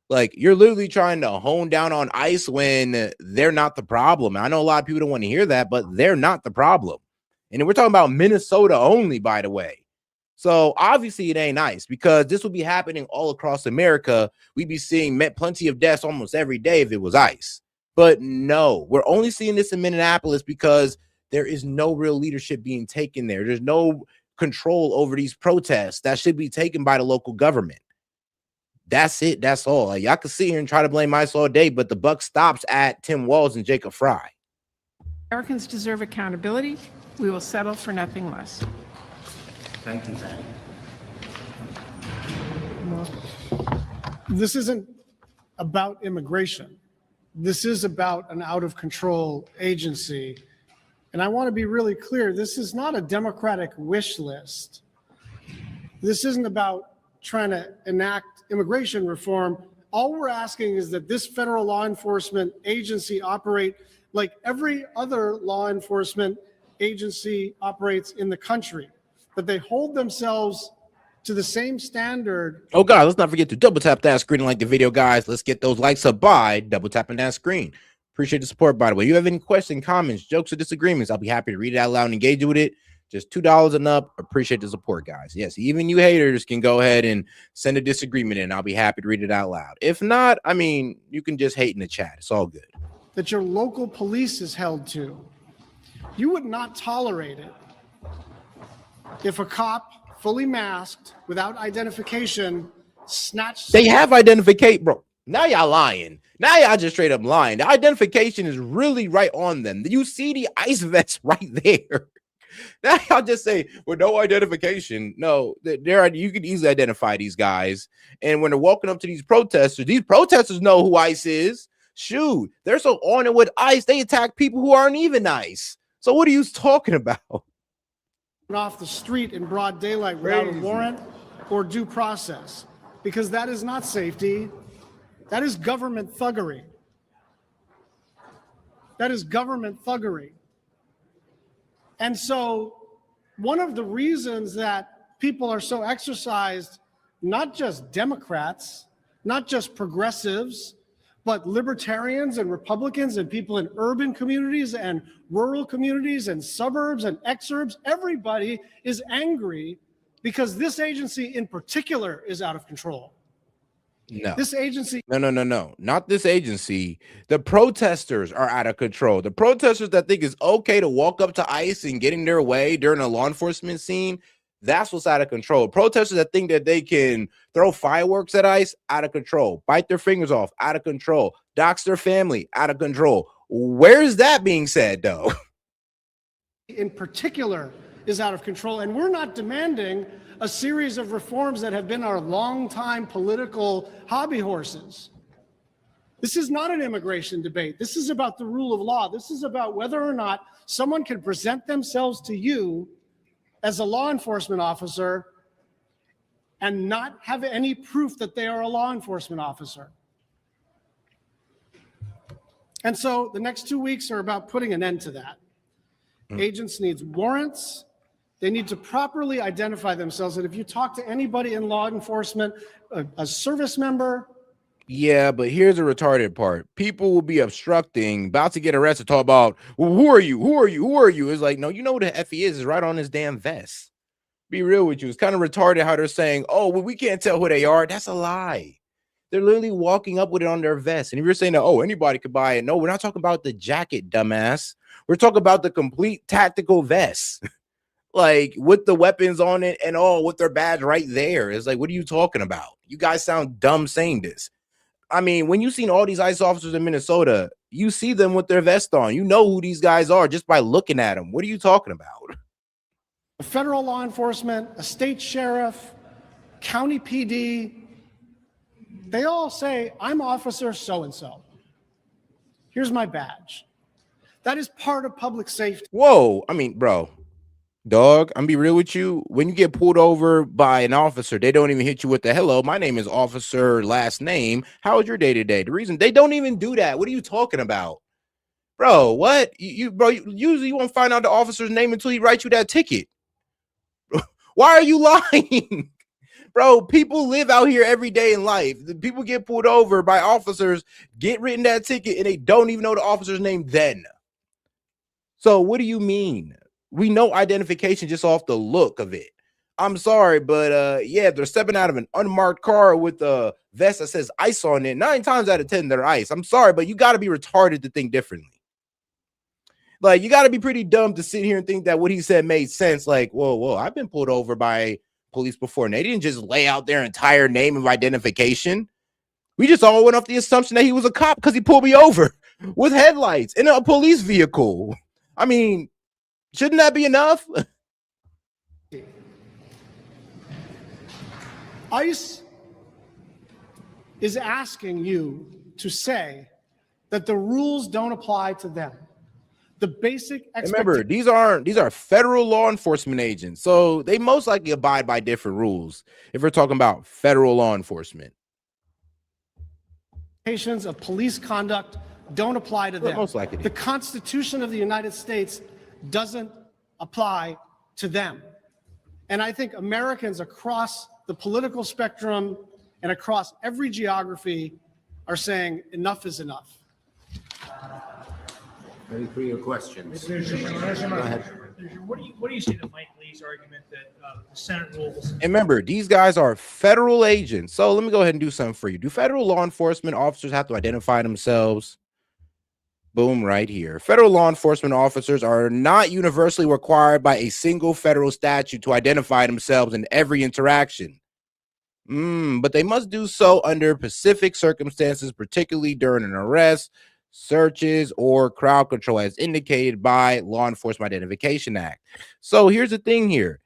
Like, you're literally trying to hone down on ICE when they're not the problem. I know a lot of people don't want to hear that, but they're not the problem. And we're talking about Minnesota only, by the way. So obviously it ain't ICE, because this would be happening all across America. We'd be seeing plenty of deaths almost every day if it was ICE. But no, we're only seeing this in Minneapolis because there is no real leadership being taken there. There's no control over these protests that should be taken by the local government. That's it. That's all. Like, y'all can sit here and try to blame ICE all day, but the buck stops at Tim Walz and Jacob Fry. Americans deserve accountability. We will settle for nothing less. Thank you, Patty. This isn't about immigration. This is about an out-of-control agency. And I want to be really clear, this is not a Democratic wish list. This isn't about trying to enact immigration reform. All we're asking is that this federal law enforcement agency operate like every other law enforcement agency operates in the country, that they hold themselves to the same standard. Oh, God, let's not forget to double tap that screen and like the video, guys. Let's get those likes up by double tapping that screen. Appreciate the support, by the way. You have any questions, comments, jokes, or disagreements, I'll be happy to read it out loud and engage with it. Just $2 and up. Appreciate the support, guys. Yes, even you haters can go ahead and send a disagreement in. I'll be happy to read it out loud. If not, I mean, you can just hate in the chat. It's all good. That your local police is held to. You would not tolerate it if a cop fully masked without identification snatched. They have identification, bro. Now y'all lying. Now y'all just straight up lying. The identification is really right on them. You see the ICE vest right there. Now y'all just say, well, no identification. No, you can easily identify these guys. And when they're walking up to these protesters know who ICE is. Shoot, they're so on it with ICE, they attack people who aren't even ICE. So what are you talking about? Off the street in broad daylight without a warrant or due process, because that is not safety. That is government thuggery. That is government thuggery. And so one of the reasons that people are so exercised, not just Democrats, not just progressives, but libertarians and Republicans and people in urban communities and rural communities and suburbs and exurbs, everybody is angry because this agency in particular is out of control. No. This agency. No. Not this agency. The protesters are out of control. The protesters that think it's okay to walk up to ICE and get in their way during a law enforcement scene, that's what's out of control. Protesters that think that they can throw fireworks at ICE, out of control. Bite their fingers off, out of control. Dox their family, out of control. Where's that being said, though? In particular is out of control, and we're not demanding a series of reforms that have been our longtime political hobby horses. This is not an immigration debate. This is about the rule of law. This is about whether or not someone can present themselves to you as a law enforcement officer and not have any proof that they are a law enforcement officer. And so the next 2 weeks are about putting an end to that. Agents need warrants. They need to properly identify themselves. And if you talk to anybody in law enforcement, a service member. Yeah, but here's the retarded part. People will be obstructing, about to get arrested, talk about, well, who are you? Who are you? Who are you? It's like, no, you know who the F he is right on his damn vest. Be real with you. It's kind of retarded how they're saying, oh, well, we can't tell who they are. That's a lie. They're literally walking up with it on their vest. And if you're saying that, oh, anybody could buy it. No, we're not talking about the jacket, dumbass. We're talking about the complete tactical vest. Like with the weapons on it and all with their badge right there. It's like, what are you talking about? You guys sound dumb saying this. I mean, when you've seen all these ICE officers in Minnesota, you see them with their vest on. You know who these guys are just by looking at them. What are you talking about? Federal law enforcement, a state sheriff, county PD, they all say, I'm officer so-and-so. Here's my badge. That is part of public safety. Whoa. I mean, bro, dog, I'm be real with you. When you get pulled over by an officer, they don't even hit you with the hello. My name is officer last name. How was your day today? The reason they don't even do that. What are you talking about? Bro, what? Bro, usually you won't find out the officer's name until he writes you that ticket. Why are you lying? Bro, people live out here every day in life. The people get pulled over by officers, get written that ticket, and they don't even know the officer's name then. So what do you mean? We know identification just off the look of it. I'm sorry, but yeah, they're stepping out of an unmarked car with a vest that says ICE on it. 9 times out of 10, they're ICE. I'm sorry, but you got to be retarded to think differently. Like, you got to be pretty dumb to sit here and think that what he said made sense. Like, whoa, I've been pulled over by police before, and they didn't just lay out their entire name of identification. We just all went off the assumption that he was a cop because he pulled me over with headlights in a police vehicle. I mean, shouldn't that be enough? ICE is asking you to say that the rules don't apply to them. The basic Remember, these are federal law enforcement agents, so they most likely abide by different rules if we're talking about federal law enforcement. expectations of police conduct don't apply to them. Most likely. The Constitution of the United States doesn't apply to them. And I think Americans across the political spectrum and across every geography are saying enough is enough. Ready for your questions. Go ahead. What do you say to Mike Lee's argument that the Senate rules? And remember, these guys are federal agents. So let me go ahead and do something for you. Do federal law enforcement officers have to identify themselves? Boom, right here. Federal law enforcement officers are not universally required by a single federal statute to identify themselves in every interaction. But they must do so under specific circumstances, particularly during an arrest, searches, or crowd control, as indicated by Law Enforcement Identification Act. So here's the thing here.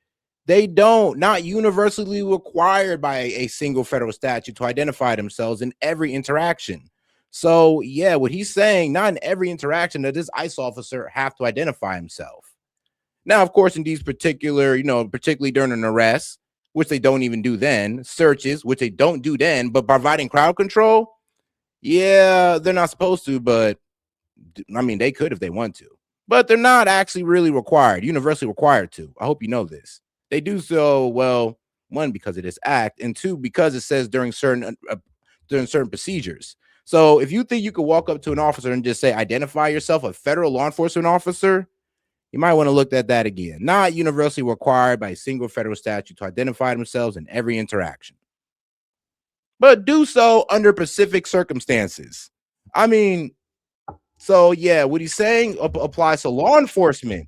They not universally required by a single federal statute to identify themselves in every interaction. So yeah, what he's saying, not in every interaction does this ICE officer have to identify himself. Now, of course, in these particular, particularly during an arrest, which they don't even do then, searches, which they don't do then, but providing crowd control, yeah, they're not supposed to, but I mean, they could if they want to, but they're not actually really required, universally required to. I hope you know this. They do so, well, one, because of this act, and two, because it says during certain procedures. So if you think you could walk up to an officer and just say, identify yourself, a federal law enforcement officer, you might want to look at that again. Not universally required by a single federal statute to identify themselves in every interaction, but do so under specific circumstances. I mean, so yeah, what he's saying applies to law enforcement,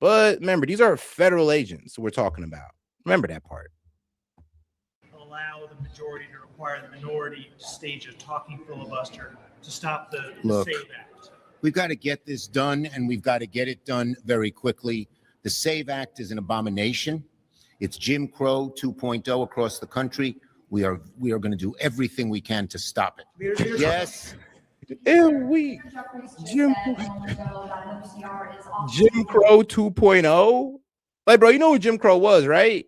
but remember, these are federal agents we're talking about. Remember that part. Allow the majority to require the minority to stage a talking filibuster to stop the Look, SAVE Act. we've got to get this done, and we've got to get it done very quickly. The SAVE Act is an abomination. It's Jim Crow 2.0 across the country. We are going to do everything we can to stop it. Yes. Jim Crow 2.0? Like, bro, you know what Jim Crow was, right?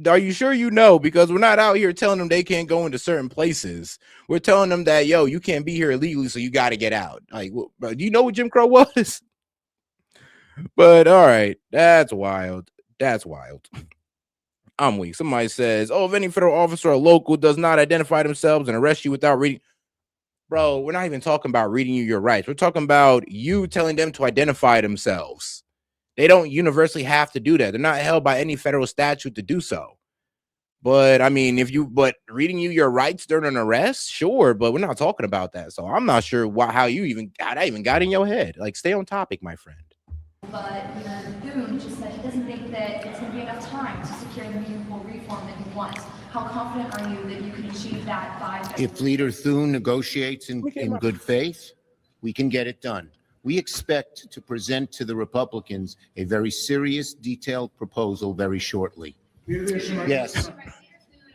Are you sure you know? Because we're not out here telling them they can't go into certain places. We're telling them that, yo, you can't be here illegally, so you got to get out. Like, bro, do you know what Jim Crow was? But all right, that's wild. That's wild. I'm weak. Somebody says, oh, if any federal officer or local does not identify themselves and arrest you without reading. Bro, we're not even talking about reading you your rights. We're talking about you telling them to identify themselves. They don't universally have to do that. They're not held by any federal statute to do so. But I mean, but reading you your rights during an arrest, sure, but we're not talking about that. So I'm not sure how you even got in your head. Like, stay on topic, my friend. But Thune just said he doesn't think that it's going to be enough time to secure the meaningful reform that he wants. How confident are you that you can achieve that by? If Leader Thune negotiates in good faith, we can get it done. We expect to present to the Republicans a very serious, detailed proposal very shortly. Yes.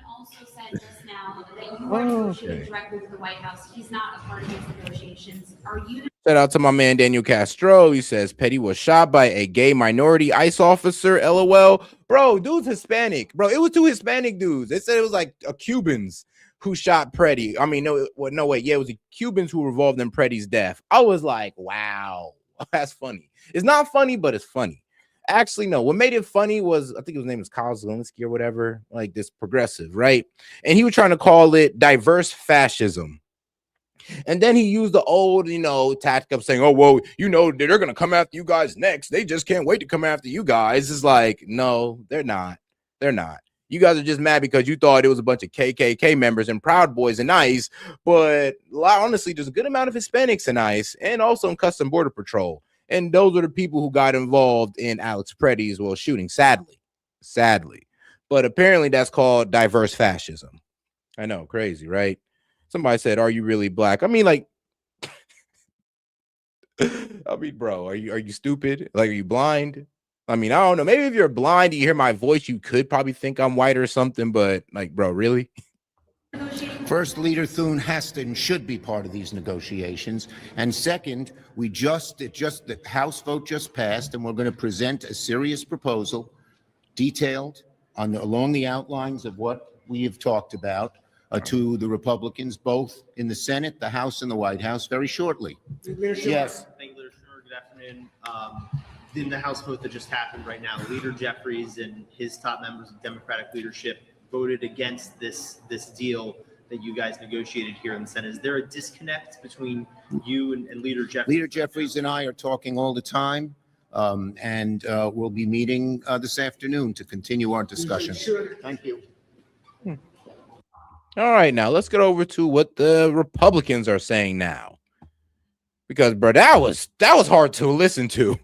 Also said just now that you are negotiating directly with the White House. He's not a part of these negotiations. Are you? Shout out to my man Daniel Castro. He says Petty was shot by a gay minority ICE officer. LOL. Bro, dude's Hispanic. Bro, it was 2 Hispanic dudes. They said it was like Cubans who shot Petty. I mean, no, wait. Yeah, it was the Cubans who were involved in Petty's death. I was like, wow, that's funny. It's not funny, but it's funny. Actually, no. What made it funny was, I think his name was Kyle Zelensky or whatever, like this progressive, right? And he was trying to call it diverse fascism. And then he used the old, tactic of saying, oh, well, they're going to come after you guys next. They just can't wait to come after you guys. It's like, no, they're not. They're not. You guys are just mad because you thought it was a bunch of KKK members and Proud Boys in ICE. But honestly, there's a good amount of Hispanics in ICE and also in Custom Border Patrol. And those are the people who got involved in Alex Preddy's shooting, sadly. But apparently that's called diverse fascism. I know, crazy, right? Somebody said, "Are you really black?" I mean, like, bro, are you stupid? Like, are you blind? I mean, I don't know. Maybe if you're blind, you hear my voice, you could probably think I'm white or something. But like, bro, really? First, Leader Thune has to and should be part of these negotiations. And second, the House vote just passed, and we're going to present a serious proposal, detailed along the outlines of what we have talked about, to the Republicans, both in the Senate, the House, and the White House, very shortly. Yes. Thank you, Leader Schumer. Good afternoon. In the House vote that just happened right now, Leader Jeffries and his top members of Democratic leadership voted against this deal that you guys negotiated here in the Senate. Is there a disconnect between you and Leader Jeffries? Leader Jeffries and I are talking all the time, and we'll be meeting this afternoon to continue our discussion. Thank you. All right, now let's get over to what the Republicans are saying now. Because, bro, that was hard to listen to.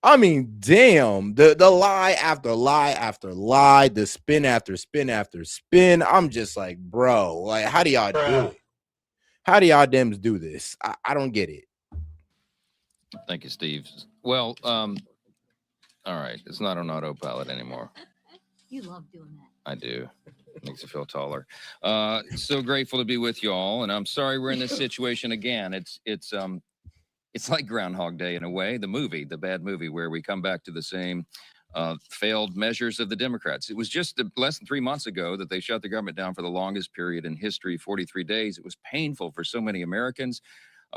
I mean, damn, the lie after lie after lie, the spin after spin after spin. I'm just like, bro, like, how do y'all do it? How do y'all Dems do this? I don't get it. Thank you, Steve. Well, all right, it's not on autopilot anymore. You love doing that. I do. Makes you feel taller. So grateful to be with you all, and I'm sorry we're in this situation again. It's like Groundhog Day in a way, the bad movie, where we come back to the same failed measures of the Democrats. It was just less than 3 months ago that they shut the government down for the longest period in history, 43 days. It was painful for so many Americans.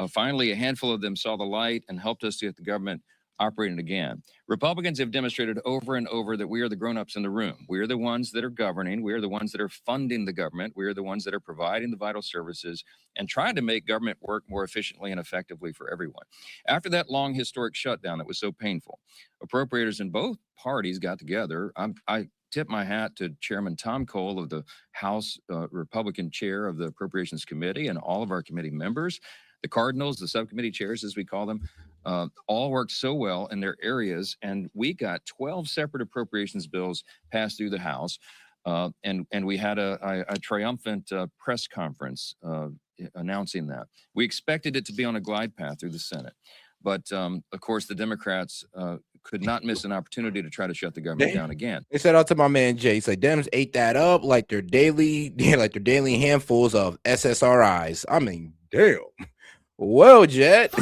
Finally, a handful of them saw the light and helped us to get the government operating again. Republicans have demonstrated over and over that we are the grown-ups in the room. We are the ones that are governing. We are the ones that are funding the government. We are the ones that are providing the vital services and trying to make government work more efficiently and effectively for everyone. After that long historic shutdown that was so painful, appropriators in both parties got together. I tip my hat to Chairman Tom Cole of the House Republican chair of the Appropriations Committee and all of our committee members. The Cardinals, the subcommittee chairs, as we call them, all worked so well in their areas, and we got 12 separate appropriations bills passed through the House, and we had a triumphant press conference announcing that. We expected it to be on a glide path through the Senate, but of course the Democrats could not miss an opportunity to try to shut the government down again. They said out to my man Jay, he said Dems ate that up like their daily handfuls of SSRIs. I mean, damn. Well, Jet.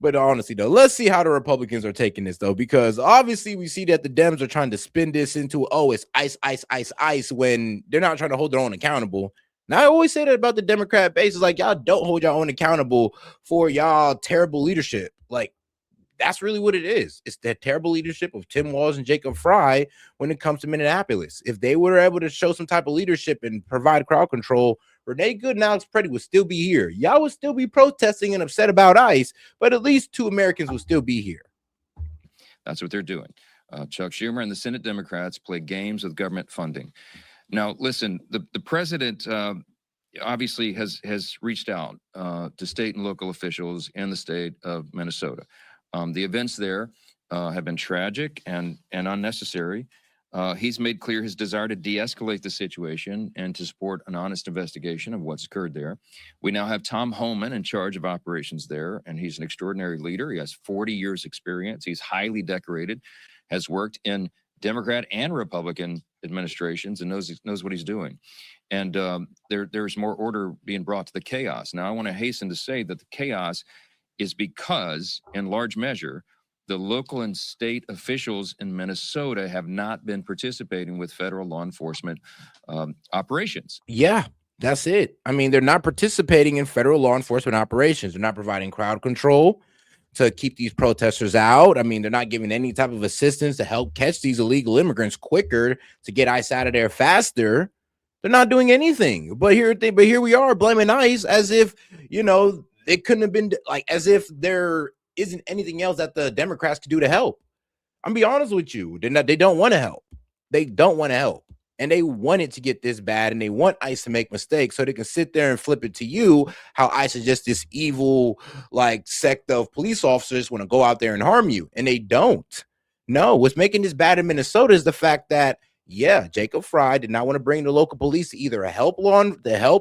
But honestly, though, let's see how the Republicans are taking this, though, because obviously we see that the Dems are trying to spin this into, oh, it's ice, when they're not trying to hold their own accountable. Now, I always say that about the Democrat base. It's like, y'all don't hold your own accountable for y'all terrible leadership. Like, that's really what it is. It's the terrible leadership of Tim Walz and Jacob Fry when it comes to Minneapolis. If they were able to show some type of leadership and provide crowd control, Renee Good and Alex Preddy would still be here. Y'all would still be protesting and upset about ICE, but at least 2 Americans will still be here. That's what they're doing. Chuck Schumer and the Senate Democrats play games with government funding. Now, listen, the president obviously has reached out to state and local officials in the state of Minnesota. The events there have been tragic and unnecessary. He's made clear his desire to de-escalate the situation and to support an honest investigation of what's occurred there. We now have Tom Homan in charge of operations there, and he's an extraordinary leader. He has 40 years experience. He's highly decorated, has worked in Democrat and Republican administrations, and knows what he's doing. And there's more order being brought to the chaos. Now, I want to hasten to say that the chaos is because, in large measure, the local and state officials in Minnesota have not been participating with federal law enforcement operations. Yeah, that's it. I mean, they're not participating in federal law enforcement operations. They're not providing crowd control to keep these protesters out. I mean, they're not giving any type of assistance to help catch these illegal immigrants quicker, to get ICE out of there faster. They're not doing anything. But here we are blaming ICE as if, it couldn't have been, like, as if there isn't anything else that the Democrats could do to help. I'm be honest with you. They don't want to help. They don't want to help. And they want it to get this bad, and they want ICE to make mistakes so they can sit there and flip it to you how ICE is just this evil, like, sect of police officers want to go out there and harm you. And they don't. No, what's making this bad in Minnesota is the fact that, yeah, Jacob Fry did not want to bring the local police to either help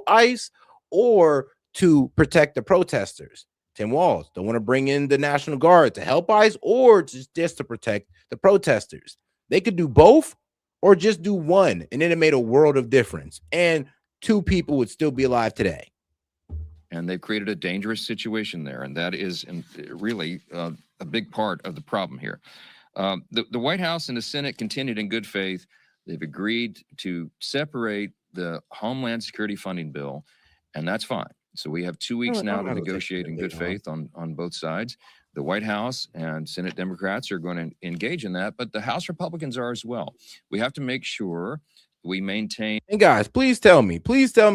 ICE or to protect the protesters. Tim Walz don't want to bring in the National Guard to help ICE or just to protect the protesters. They could do both or just do one, and then it made a world of difference. And 2 people would still be alive today. And they've created a dangerous situation there, and that is really a big part of the problem here. The White House and the Senate continued in good faith. They've agreed to separate the Homeland Security funding bill, and that's fine. So we have 2 weeks now to negotiate in good faith on both sides. The White House and Senate Democrats are going to engage in that, but the House Republicans are as well. We have to make sure we maintain. And guys, please tell me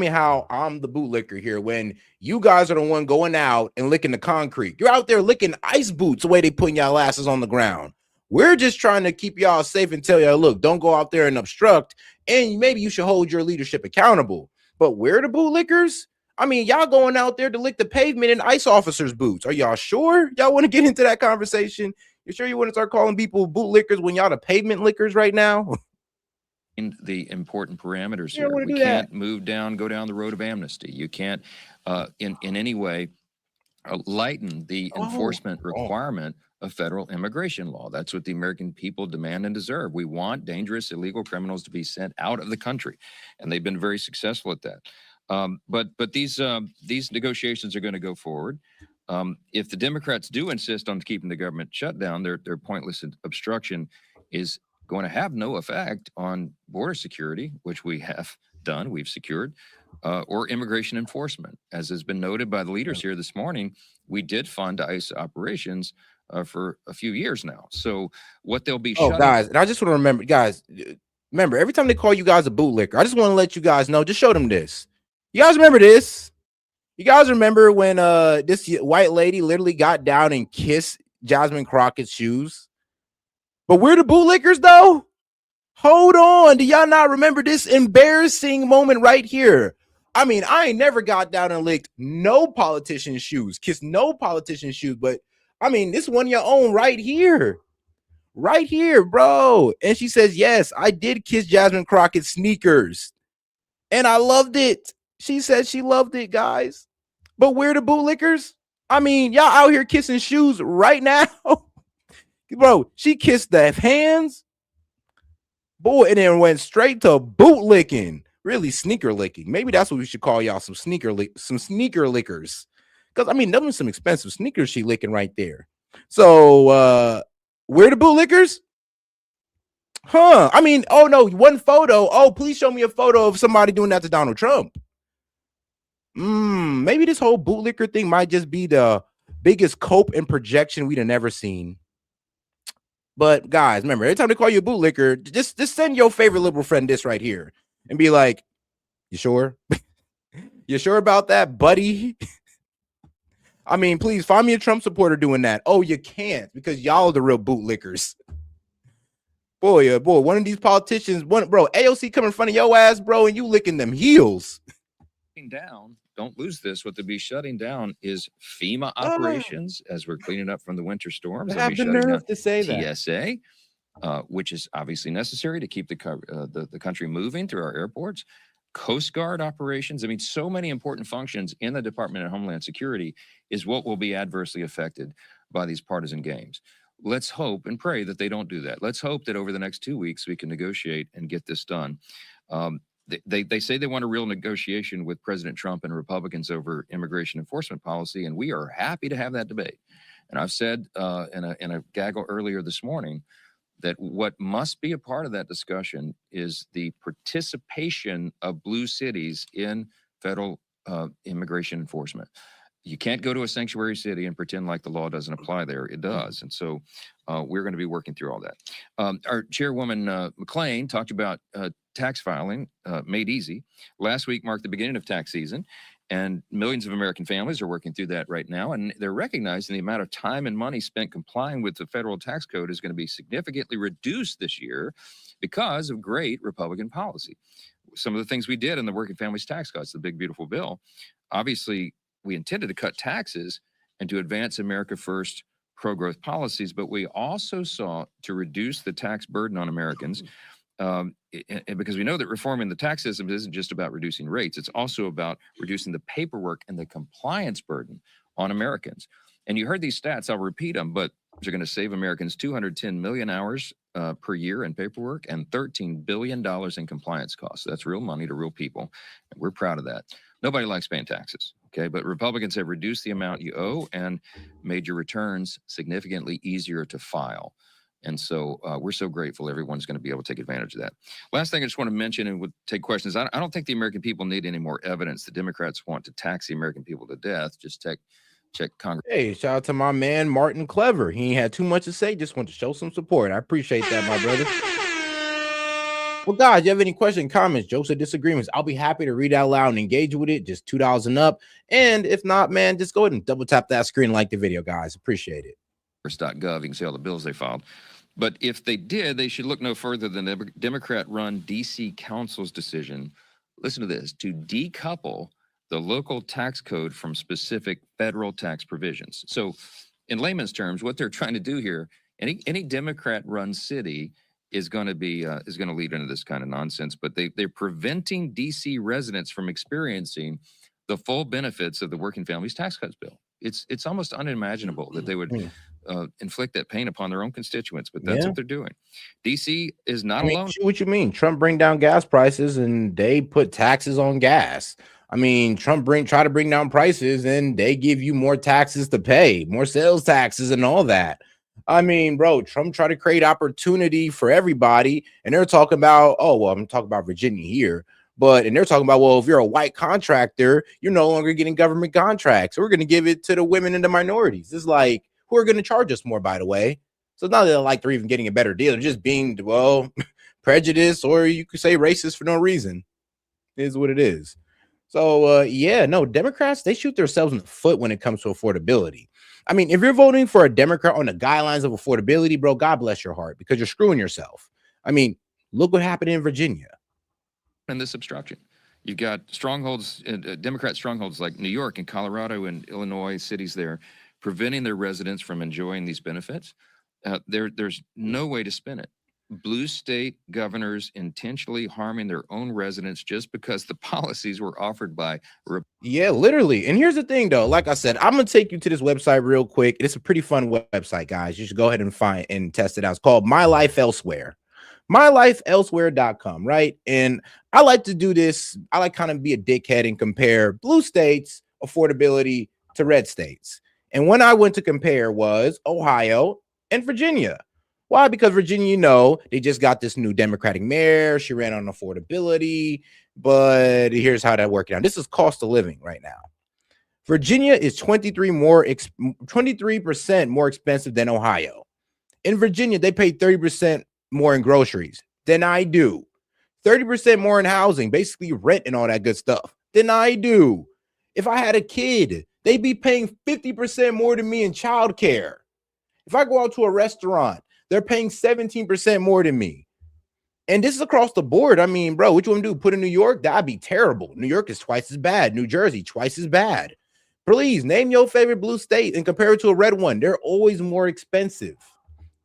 how I'm the bootlicker here when you guys are the one going out and licking the concrete. You're out there licking ICE boots the way they putting y'all asses on the ground. We're just trying to keep y'all safe and tell y'all, look, don't go out there and obstruct, and maybe you should hold your leadership accountable. But we're the bootlickers? I mean, y'all going out there to lick the pavement in ICE officers' boots. Are y'all sure y'all want to get into that conversation? You sure you want to start calling people bootlickers when y'all the pavement lickers right now? The important parameters here. We can't go down the road of amnesty. You can't, in any way, lighten the enforcement requirement of federal immigration law. That's what the American people demand and deserve. We want dangerous illegal criminals to be sent out of the country, and they've been very successful at that. But these negotiations are going to go forward. If the Democrats do insist on keeping the government shut down, their pointless obstruction is going to have no effect on border security, which we have done, we've secured, or immigration enforcement. As has been noted by the leaders here this morning, we did fund ICE operations for a few years now. So what they'll be shutting. Guys, and I just want to remember, guys, remember, every time they call you guys a bootlicker, I just want to let you guys know, just show them this. You guys remember this? You guys remember when this white lady literally got down and kissed Jasmine Crockett's shoes? But we're the bootlickers, though? Hold on. Do y'all not remember this embarrassing moment right here? I mean, I ain't never got down and licked no politician's shoes, kissed no politician's shoes, but I mean, this one of your own right here. Right here, bro. And she says, yes, I did kiss Jasmine Crockett's sneakers. And I loved it. She said she loved it, guys. But we're the bootlickers? I mean, y'all out here kissing shoes right now. Bro, she kissed the hands. Boy, and then went straight to boot licking. Really sneaker licking. Maybe that's what we should call y'all, some sneaker lickers. Because I mean, those are some expensive sneakers she licking right there. So we're the bootlickers? Huh. I mean, oh no, one photo. Oh, please show me a photo of somebody doing that to Donald Trump. Maybe this whole bootlicker thing might just be the biggest cope and projection we'd have never seen. But guys, remember, every time they call you a bootlicker, just send your favorite liberal friend this right here and be like, you sure? You sure about that, buddy? I mean, please find me a Trump supporter doing that. Oh, you can't, because y'all are the real bootlickers. Boy, one of these politicians, bro, AOC coming in front of your ass, bro, and you licking them heels. Down, don't lose this. What they'll be shutting down is FEMA operations as we're cleaning up from the winter storms. Have the nerve to say that. TSA, which is obviously necessary to keep the country moving through our airports. Coast Guard operations. I mean, so many important functions in the Department of Homeland Security is what will be adversely affected by these partisan games. Let's hope and pray that they don't do that. Let's hope that over the next 2 weeks we can negotiate and get this done. They say they want a real negotiation with President Trump and Republicans over immigration enforcement policy, and we are happy to have that debate. And I've said in a gaggle earlier this morning that what must be a part of that discussion is the participation of blue cities in federal immigration enforcement. you can't go to a sanctuary city and pretend like the law doesn't apply there. It does. And so we're going to be working through all that. Our chairwoman McLean talked about tax filing made easy. Last week marked the beginning of tax season, and millions of American families are working through that right now. And they're recognizing the amount of time and money spent complying with the federal tax code is going to be significantly reduced this year because of great Republican policy. Some of the things we did in the Working Families Tax Cuts, the big, beautiful bill, obviously, we intended to cut taxes and to advance America First pro-growth policies, but we also sought to reduce the tax burden on Americans and because we know that reforming the tax system isn't just about reducing rates, it's also about reducing the paperwork and the compliance burden on Americans. And you heard these stats, I'll repeat them, but they're going to save Americans 210 million hours per year in paperwork and $13 billion in compliance costs. That's real money to real people. And we're proud of that. Nobody likes paying taxes, okay? But Republicans have reduced the amount you owe and made your returns significantly easier to file. And so we're so grateful everyone's going to be able to take advantage of that. Last thing I just want to mention, and we'll take questions. I don't think the American people need any more evidence. The Democrats want to tax the American people to death. Just check Congress. Hey, shout out to my man, Martin Clever. He ain't had too much to say. Just want to show some support. I appreciate that, my brother. Well, guys, you have any questions, comments, jokes, or disagreements? I'll be happy to read out loud and engage with it. Just $2 and up. And if not, man, just go ahead and double tap that screen and like the video, guys. Appreciate it. Congress.gov, you can see all the bills they filed. But if they did, they should look no further than the Democrat-run D.C. Council's decision, listen to this, to decouple the local tax code from specific federal tax provisions. So in layman's terms, what they're trying to do here, any Democrat-run city is going to lead into this kind of nonsense, but they're preventing D.C. residents from experiencing the full benefits of the Working Families Tax Cuts bill. It's almost unimaginable that they would inflict that pain upon their own constituents, but that's what they're doing. DC is not alone. What you mean? Trump bring down gas prices and they put taxes on gas. I mean, Trump try to bring down prices and they give you more taxes to pay, more sales taxes and all that. I mean, bro, Trump tried to create opportunity for everybody, and they're talking about, oh, well, I'm talking about Virginia here. And they're talking about, well, if you're a white contractor, you're no longer getting government contracts. We're going to give it to the women and the minorities. It's like, who are going to charge us more, by the way? So it's not that like they're even getting a better deal. They're just being, well, prejudiced, or you could say racist for no reason. It is what it is. So, yeah, no, Democrats, they shoot themselves in the foot when it comes to affordability. I mean, if you're voting for a Democrat on the guidelines of affordability, bro, God bless your heart, because you're screwing yourself. I mean, look what happened in Virginia. And this obstruction. You've got strongholds, Democrat strongholds like New York and Colorado and Illinois, cities there, preventing their residents from enjoying these benefits. There's no way to spin it. Blue state governors intentionally harming their own residents just because the policies were offered by. Yeah, literally. And here's the thing, though. Like I said, I'm going to take you to this website real quick. It's a pretty fun website, guys. You should go ahead and find and test it out. It's called My Life Elsewhere. MyLifeElsewhere.com, right? And I like to do this. I like kind of be a dickhead and compare blue states affordability to red states. And when I went to compare was Ohio and Virginia. Why? Because Virginia, you know, they just got this new Democratic mayor. She ran on affordability, but here's how that worked out. This is cost of living right now. Virginia is 23% more expensive than Ohio. In Virginia, they pay 30% more in groceries than I do. 30% more in housing, basically rent and all that good stuff, than I do. If I had a kid, they'd be paying 50% more than me in childcare. If I go out to a restaurant, they're paying 17% more than me. And this is across the board. I mean, bro, what you want to do? Put in New York? That'd be terrible. New York is twice as bad. New Jersey, twice as bad. Please name your favorite blue state and compare it to a red one. They're always more expensive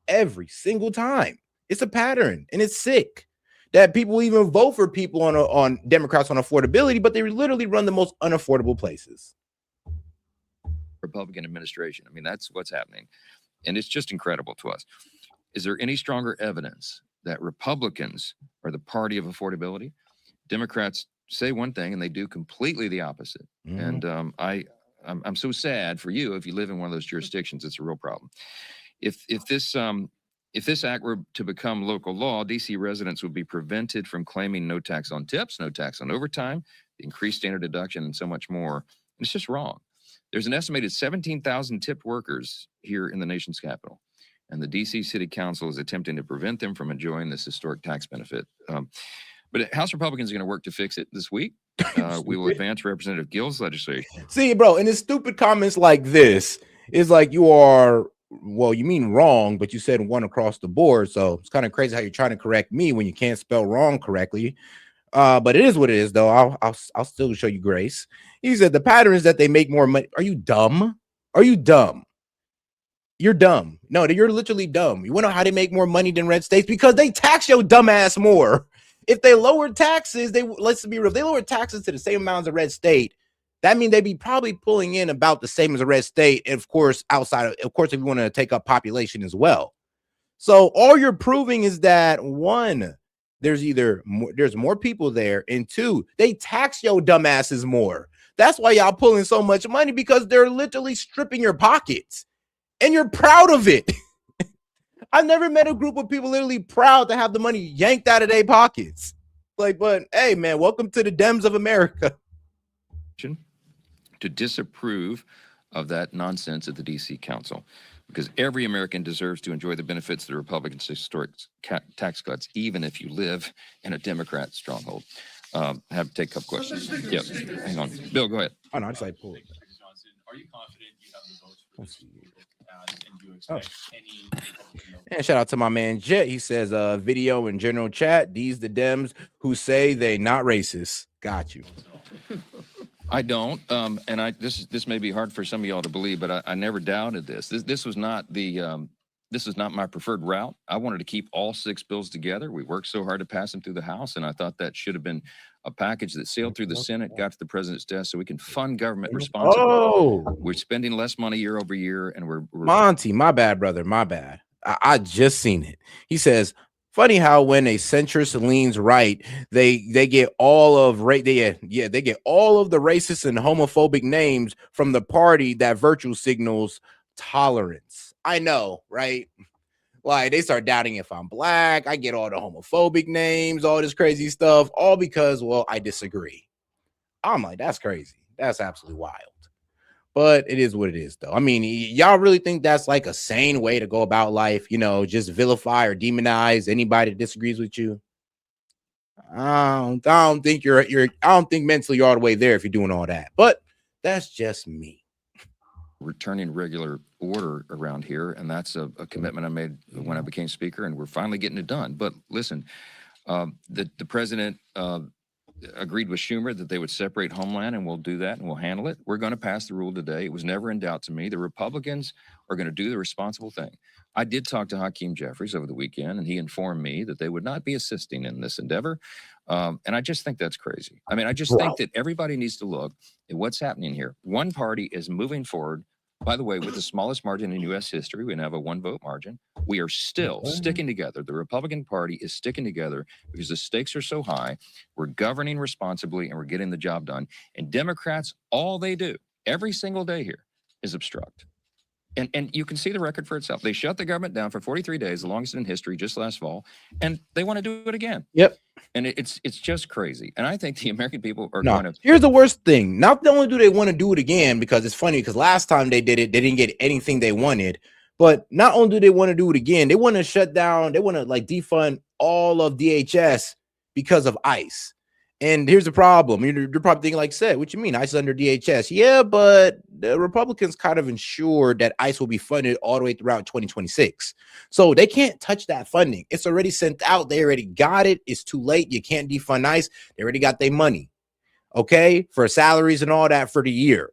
every single time. It's a pattern, and it's sick that people even vote for people on Democrats on affordability, but they literally run the most unaffordable places. Republican administration. I mean, that's what's happening. And it's just incredible to us. Is there any stronger evidence that Republicans are the party of affordability? Democrats say one thing and they do completely the opposite. And I'm so sad for you if you live in one of those jurisdictions. It's a real problem. If this act were to become local law, DC residents would be prevented from claiming no tax on tips, no tax on overtime, increased standard deduction, and so much more. And it's just wrong. There's an estimated 17,000 tipped workers here in the nation's capital, and the D.C. City Council is attempting to prevent them from enjoying this historic tax benefit. But House Republicans are going to work to fix it this week. We will advance Representative Gill's legislation. See, bro, and it's stupid comments like this is like you are, well, you mean wrong, but you said one across the board. So it's kind of crazy how you're trying to correct me when you can't spell wrong correctly. But it is what it is, though. I'll still show you grace. He said the pattern is that they make more money. Are you dumb? Are you dumb? You're dumb. No, you're literally dumb. You wanna know how they make more money than red states? Because they tax your dumb ass more. If they lowered taxes, let's be real. If they lowered taxes to the same amount as a red state, that means they'd be probably pulling in about the same as a red state. And of course, of course, if you want to take up population as well. So all you're proving is that one, there's more people there, and two, they tax your dumbasses more. That's why y'all pulling so much money, because they're literally stripping your pockets, and you're proud of it. I've never met a group of people literally proud to have the money yanked out of their pockets. Like, but hey, man, welcome to the Dems of America. To disapprove of that nonsense at the D.C. Council, because every American deserves to enjoy the benefits of the Republicans' historic tax cuts, even if you live in a Democrat stronghold. Have to take a couple questions. Yep, hang on. Bill, go ahead. Oh, no, I just like pull it. Are you confident you have the votes for this bill to pass, and do you expect any? And shout out to my man Jet. He says, video in general chat, these the Dems who say they not racist. Got you. I don't, and this may be hard for some of y'all to believe, but I never doubted this. This was not this is not my preferred route. I wanted to keep all 6 bills together. We worked so hard to pass them through the House, and I thought that should have been a package that sailed through the Senate, got to the president's desk, so we can fund government responsibly. Oh, we're spending less money year over year, and we're Monty, my bad, brother, my bad. I just seen it. He says, funny how when a centrist leans right, they get all of they get all of the racist and homophobic names from the party that virtue signals tolerance. I know, right? Like they start doubting if I'm black. I get all the homophobic names, all this crazy stuff, all because, well, I disagree. I'm like, that's crazy. That's absolutely wild. But it is what it is, though. I mean, y'all really think that's like a sane way to go about life? You know, just vilify or demonize anybody that disagrees with you? I don't think I don't think mentally you're all the way there if you're doing all that. But that's just me. Returning regular order around here, and that's a commitment I made when I became speaker, and we're finally getting it done. But listen, the president agreed with Schumer that they would separate Homeland, and we'll do that, and we'll handle it. We're going to pass the rule today. It was never in doubt to me. The Republicans are going to do the responsible thing. I did talk to Hakeem Jeffries over the weekend, and he informed me that they would not be assisting in this endeavor. And I just think that's crazy. I mean, I just think that everybody needs to look at what's happening here. One party is moving forward, by the way, with the smallest margin in U.S. history. We have a 1-vote margin. We are still sticking together. The Republican Party is sticking together because the stakes are so high. We're governing responsibly, and we're getting the job done. And Democrats, all they do every single day here is obstruct. And you can see the record for itself. They shut the government down for 43 days, the longest in history, just last fall, and they want to do it again. Yep. And it's just crazy. And I think the American people are No, going to. here's the worst thing. Not only do they want to do it again, because it's funny, because last time they did it, they didn't get anything they wanted. But not only do they want to do it again, they want to shut down, they want to like defund all of DHS because of ICE. And here's the problem. You're probably thinking, like, said, what you mean? ICE is under DHS. Yeah, but the Republicans kind of ensured that ICE will be funded all the way throughout 2026. So they can't touch that funding. It's already sent out. They already got it. It's too late. You can't defund ICE. They already got their money, okay, for salaries and all that for the year.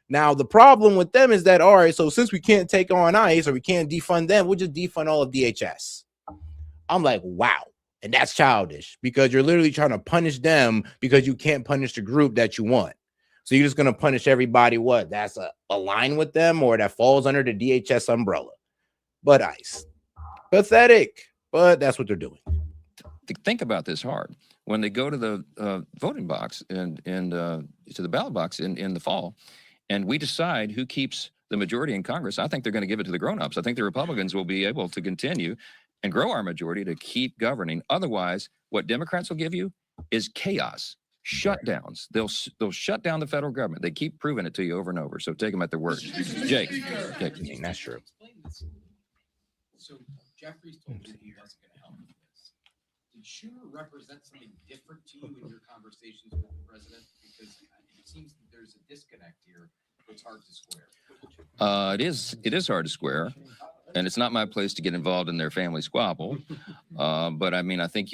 Now, the problem with them is that, all right, so since we can't take on ICE or we can't defund them, we'll just defund all of DHS. I'm like, wow. And that's childish, because you're literally trying to punish them because you can't punish the group that you want. So you're just going to punish everybody what? That's aligned with them or that falls under the DHS umbrella. But ICE. Pathetic. But that's what they're doing. Think about this hard. When they go to the voting box and to the ballot box in the fall, and we decide who keeps the majority in Congress, I think they're going to give it to the grown-ups. I think the Republicans will be able to continue and grow our majority to keep governing. Otherwise, what Democrats will give you is chaos. shutdowns. They'll shut down the federal government. They keep proving it to you over and over. So take them at their word. Jake, that's true. So Jeffries told you he wasn't going to help with this. Did Schumer represent something different to you in your conversations with the president? Because it seems that there's a disconnect here. It's hard to square. It is hard to square, and it's not my place to get involved in their family squabble. But I mean, I think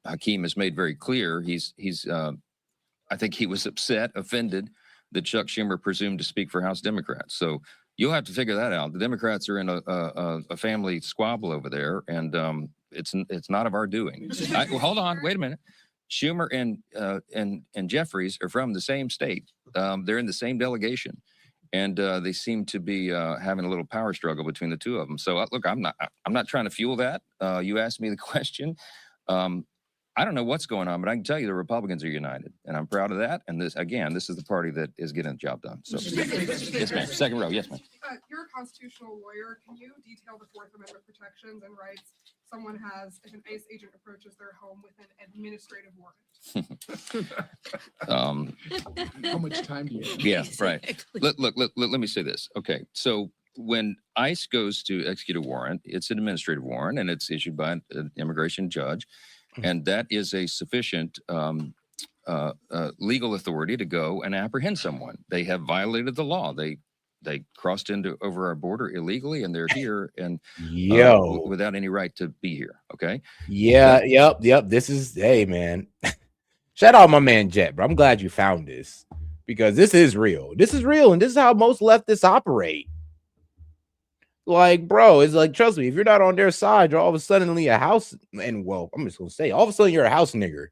Hakeem has made very clear I think he was offended that Chuck Schumer presumed to speak for House Democrats. So you'll have to figure that out. The Democrats are in a family squabble over there, and it's not of our doing. Well, hold on, wait a minute. Schumer and Jeffries are from the same state. They're in the same delegation, and they seem to be having a little power struggle between the two of them. So look, I'm not trying to fuel that. You asked me the question. I don't know what's going on, but I can tell you the Republicans are united, and I'm proud of that. And this is the party that is getting the job done. So, yes, ma'am. Second row, yes, ma'am. You're a constitutional lawyer. Can you detail the Fourth Amendment protections and rights someone has if an ICE agent approaches their home with an administrative warrant? How much time do you have? Yeah, right. Let me say this. Okay, so when ICE goes to execute a warrant, it's an administrative warrant, and it's issued by an immigration judge. And that is a sufficient legal authority to go and apprehend someone. They have violated the law. They crossed over our border illegally, and they're here and without any right to be here. Okay. Yeah. Yep. This is, hey man, shout out my man Jet, bro. I'm glad you found this because this is real. This is real, and this is how most leftists operate. Like, bro, it's like, trust me, if you're not on their side, you're all of a sudden a house, and well, I'm just gonna say, all of a sudden you're a house nigger.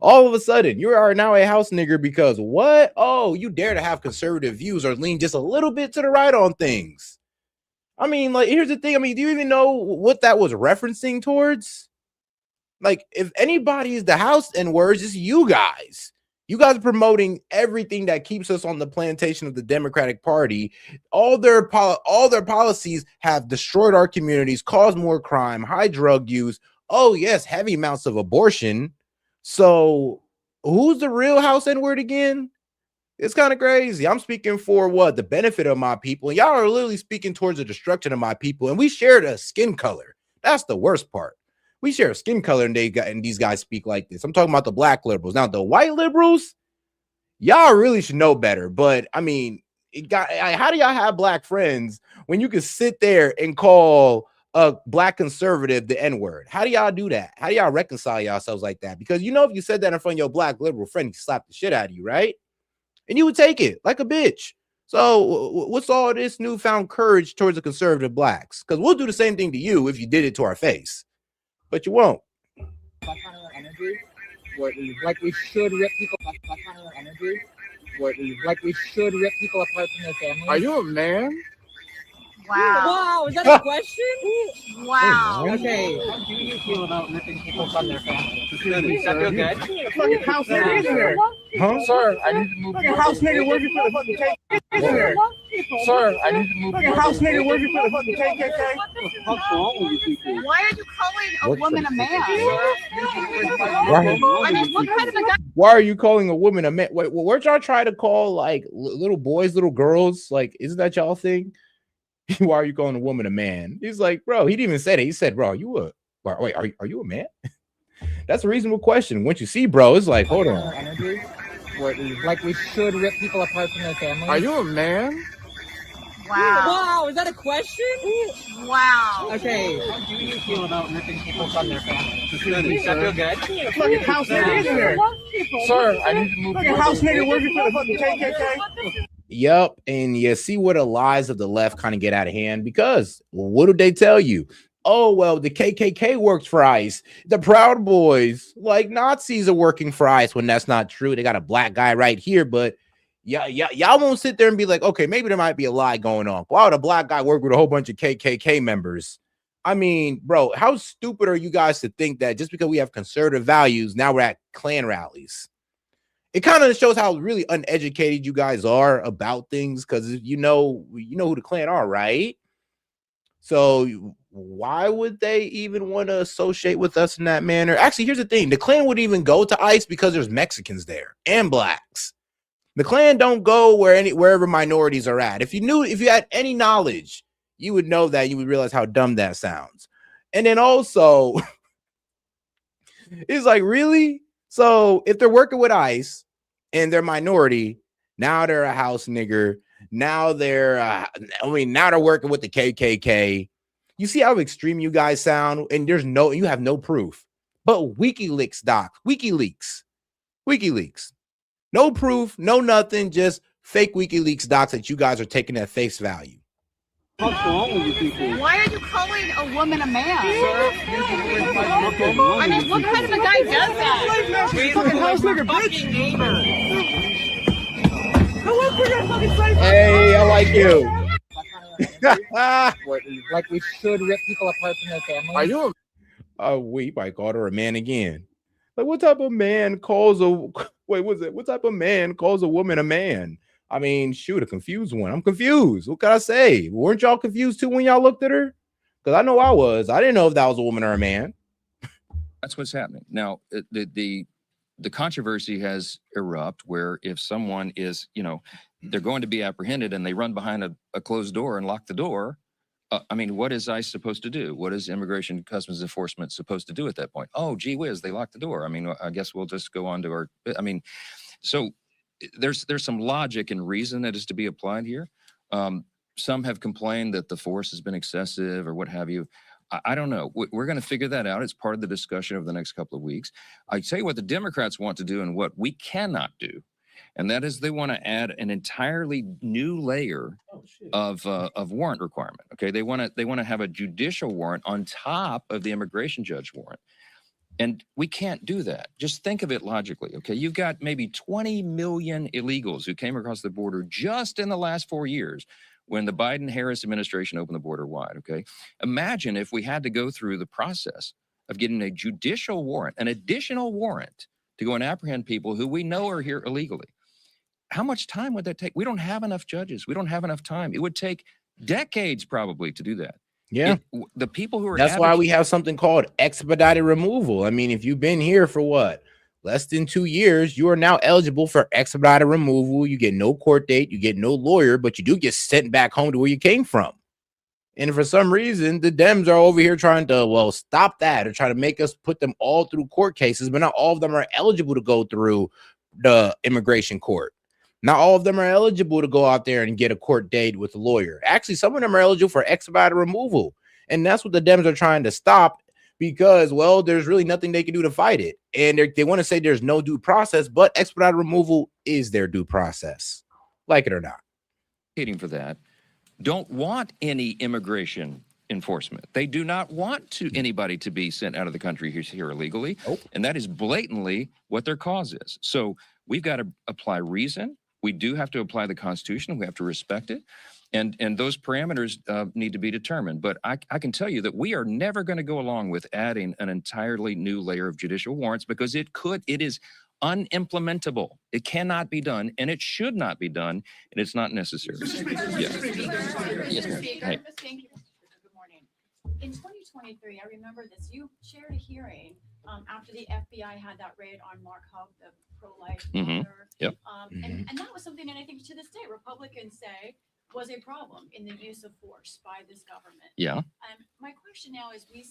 All of a sudden, you are now a house nigger because what? Oh, you dare to have conservative views or lean just a little bit to the right on things. I mean, like, here's the thing. I mean, do you even know what that was referencing towards? Like, if anybody is the house N-words, it's you guys. You guys are promoting everything that keeps us on the plantation of the Democratic Party. All their policies have destroyed our communities, caused more crime, high drug use. Oh, yes, heavy amounts of abortion. So who's the real house N-word again? It's kind of crazy. I'm speaking for what? The benefit of my people. And y'all are literally speaking towards the destruction of my people. And we shared a skin color. That's the worst part. We share a skin color, and these guys speak like this. I'm talking about the black liberals. Now, the white liberals, y'all really should know better. But I mean, how do y'all have black friends when you can sit there and call a black conservative the N-word? How do y'all do that? How do y'all reconcile yourselves like that? Because you know, if you said that in front of your black liberal friend, he slapped the shit out of you, right? And you would take it like a bitch. So what's all this newfound courage towards the conservative blacks? Because we'll do the same thing to you if you did it to our face. But you won't. Like we should rip people energy. Like we should rip people apart from their families. Are you a man? Wow. Wow, is that a question? Wow. Okay. How do you feel about ripping people from their families? Does that feel good? Fucking house nigger in here. Huh? Sir, I need to move. Fucking house nigger working for the fucking KKK. Sir, I need to move. Fucking house nigger working for the fucking KKK. What's wrong with you people? Why are you calling a woman a man? Why? I mean, what kind of a guy? Why are you calling a woman a man? Wait, weren't y'all trying to call like little boys, little girls? Like, isn't that y'all thing? Why are you calling a woman a man? He's like, bro, he didn't even say it. He said, bro, are you a man? That's a reasonable question. Once you see, bro, it's like, hold on. Energy. Like we should rip people apart from their families. Are you a man? Wow. Wow, is that a question? Wow. Okay. How do you feel about ripping people from their families? Does that feel good? Fucking house nigger in here. Sir, I need to move. Fucking house nigger working for the fucking KKK. Yep. And you see where the lies of the left kind of get out of hand, because what do they tell you? Oh, well, the KKK works for ICE. The Proud Boys, like Nazis, are working for ICE, when that's not true. They got a black guy right here, but y'all won't sit there and be like, okay, maybe there might be a lie going on. Why would a black guy work with a whole bunch of KKK members? I mean, bro, how stupid are you guys to think that just because we have conservative values, now we're at Klan rallies? It kind of shows how really uneducated you guys are about things, because you know who the Klan are, right? So why would they even want to associate with us in that manner? Actually, here's the thing. The Klan would even go to ICE because there's Mexicans there and blacks. The Klan don't go wherever minorities are at. If you had any knowledge, you would know that. You would realize how dumb that sounds. And then also, it's like, really? So if they're working with ICE and they're minority, now they're a house nigger. Now now they're working with the KKK. You see how extreme you guys sound, and you have no proof. But WikiLeaks, Doc, WikiLeaks, no proof, no nothing, just fake WikiLeaks docs that you guys are taking at face value. What's wrong with you people? Why are you calling a woman a man? I mean, what kind of a guy does that? Hey, I like you. Like we should rip people apart from their families. Are you? We might call her a man again. Like, what type of man calls what type of man calls a woman a man? I mean, shoot, a confused one. I'm confused. What can I say? Weren't y'all confused too when y'all looked at her? Because I know I was. I didn't know if that was a woman or a man. That's what's happening now. The controversy has erupted where if someone is, they're going to be apprehended and they run behind a closed door and lock the door. I mean, what is ICE supposed to do? What is Immigration and Customs Enforcement supposed to do at that point? Oh, gee whiz, they locked the door. I mean, I guess we'll just go on to so there's some logic and reason that is to be applied here. Some have complained that the force has been excessive or what have you. I don't know. We're going to figure that out. It's part of the discussion over the next couple of weeks. I tell you what the Democrats want to do and what we cannot do. And that is they want to add an entirely new layer of warrant requirement. Okay, they want to have a judicial warrant on top of the immigration judge warrant, and we can't do that. Just think of it logically. Okay, you've got maybe 20 million illegals who came across the border just in the last 4 years when the Biden-Harris administration opened the border wide. Okay, imagine if we had to go through the process of getting a judicial warrant, an additional warrant to go and apprehend people who we know are here illegally. How much time would that take? We don't have enough judges. We don't have enough time. It would take decades probably to do that. Yeah. The people who are That's why we have something called expedited removal. I mean, if you've been here for less than 2 years, you are now eligible for expedited removal. You get no court date, you get no lawyer, but you do get sent back home to where you came from. And for some reason, the Dems are over here trying to, stop that or try to make us put them all through court cases, but not all of them are eligible to go through the immigration court. Not all of them are eligible to go out there and get a court date with a lawyer. Actually, some of them are eligible for expedited removal. And that's what the Dems are trying to stop because, there's really nothing they can do to fight it. And they want to say there's no due process, but expedited removal is their due process, like it or not. For that, don't want any immigration enforcement. They do not want anybody to be sent out of the country who's here illegally. Nope. And that is blatantly what their cause is. So we've got to apply reason. We do have to apply the Constitution. We have to respect it. And those parameters need to be determined. But I can tell you that we are never going to go along with adding an entirely new layer of judicial warrants because it is unimplementable. It cannot be done, and it should not be done, and it's not necessary. Yes, ma'am. Hey. Thank you. Good morning. In 2023, I remember this. You chaired a hearing after the FBI had that raid on Mark Hub, the pro-life author. Yep. And that was something that I think to this day Republicans say was a problem in the use of force by this government. Yeah. My question now is, we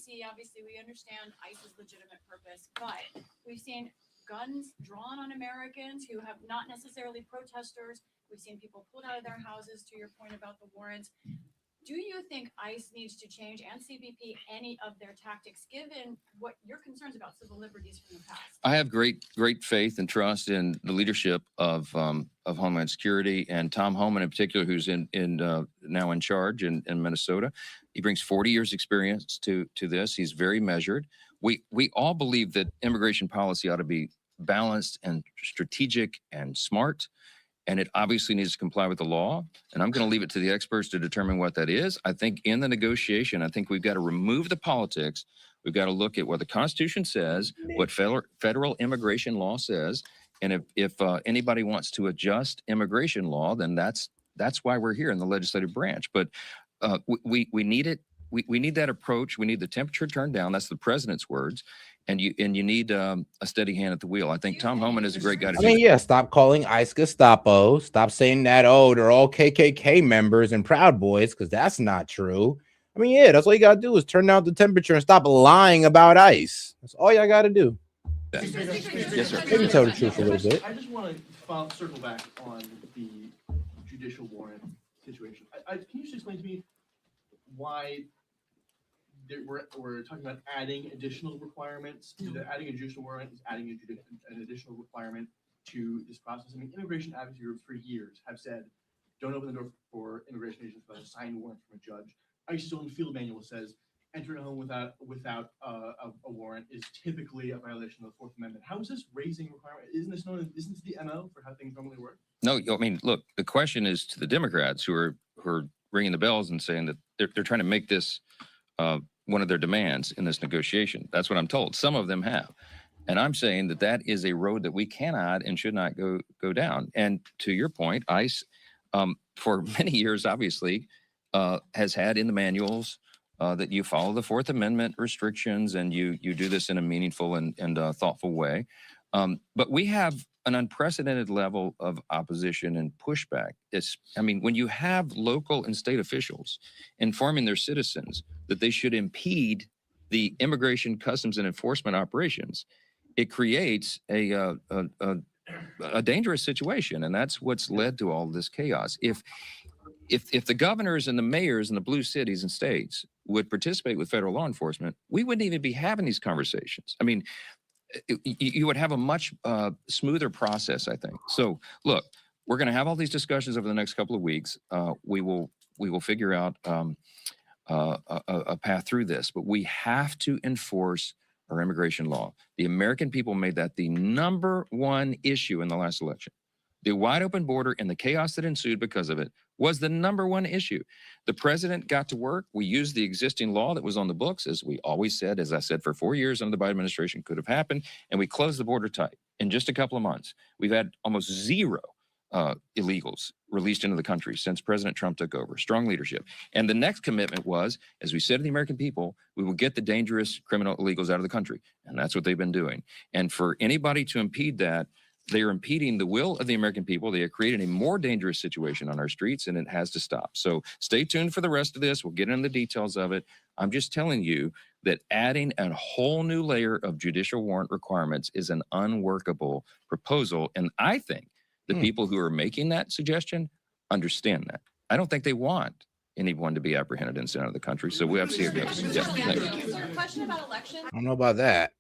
understand ICE's legitimate purpose, but we've seen guns drawn on Americans who have not necessarily protesters. We've seen people pulled out of their houses, to your point about the warrants. Do you think ICE needs to change, and CBP, any of their tactics, given what your concerns about civil liberties from the past? I have great faith and trust in the leadership of Homeland Security and Tom Homan in particular, who's now in charge in Minnesota. He brings 40 years experience to this. He's very measured. We all believe that immigration policy ought to be balanced and strategic and smart. And it obviously needs to comply with the law. And I'm going to leave it to the experts to determine what that is. I think in the negotiation, I think we've got to remove the politics. We've got to look at what the Constitution says, what federal immigration law says. And if anybody wants to adjust immigration law, then that's why we're here in the legislative branch. But we need it we need that approach. We need the temperature turned down. That's the president's words. And you need a steady hand at the wheel. I think Tom Homan is a great guy to I do mean, that. yeah, stop calling ICE Gestapo. Stop saying that, oh, they're all KKK members and Proud Boys, because that's not true. I mean, yeah, that's all you got to do is turn down the temperature and stop lying about ICE. That's all y'all got to do. Yes, sir. Maybe tell the truth a little bit. I just want to circle back on the judicial warrant situation. Can you just explain to me why we're talking about adding additional requirements? That adding a judicial warrant is adding an additional requirement to this process. I mean, immigration advocacy groups for years have said, don't open the door for immigration agents without a signed warrant from a judge. ICE's own field manual says entering a home without a warrant is typically a violation of the Fourth Amendment. How is this raising requirement? Isn't this the MO for how things normally work? No, I mean, look, the question is to the Democrats who are ringing the bells and saying that they're trying to make this one of their demands in this negotiation. That's what I'm told. Some of them have. And I'm saying that is a road that we cannot and should not go down. And to your point, ICE, for many years, obviously, has had in the manuals that you follow the Fourth Amendment restrictions and you do this in a meaningful and thoughtful way. But we have an unprecedented level of opposition and pushback. When you have local and state officials informing their citizens that they should impede the immigration, customs, and enforcement operations, it creates a dangerous situation, and that's what's led to all this chaos. If the governors and the mayors in the blue cities and states would participate with federal law enforcement, we wouldn't even be having these conversations. I mean, you would have a much smoother process, I think. So, look, we're going to have all these discussions over the next couple of weeks. We will figure out a path through this, but we have to enforce our immigration law. The American people made that the number one issue in the last election. The wide open border and the chaos that ensued because of it was the number one issue. The president got to work. We used the existing law that was on the books, as we always said, as I said, for 4 years under the Biden administration could have happened, and we closed the border tight. In just a couple of months, we've had almost zero illegals released into the country since President Trump took over. Strong leadership. And the next commitment was, as we said to the American people, we will get the dangerous criminal illegals out of the country. And that's what they've been doing. And for anybody to impede that, they are impeding the will of the American people. They are creating a more dangerous situation on our streets, and it has to stop. So stay tuned for the rest of this. We'll get into the details of it. I'm just telling you that adding a whole new layer of judicial warrant requirements is an unworkable proposal. And I think the people who are making that suggestion understand that. I don't think they want anyone to be apprehended and sent out of the country. So we have to see how it goes. Yeah, thank you. Is there a question about elections? I don't know about that.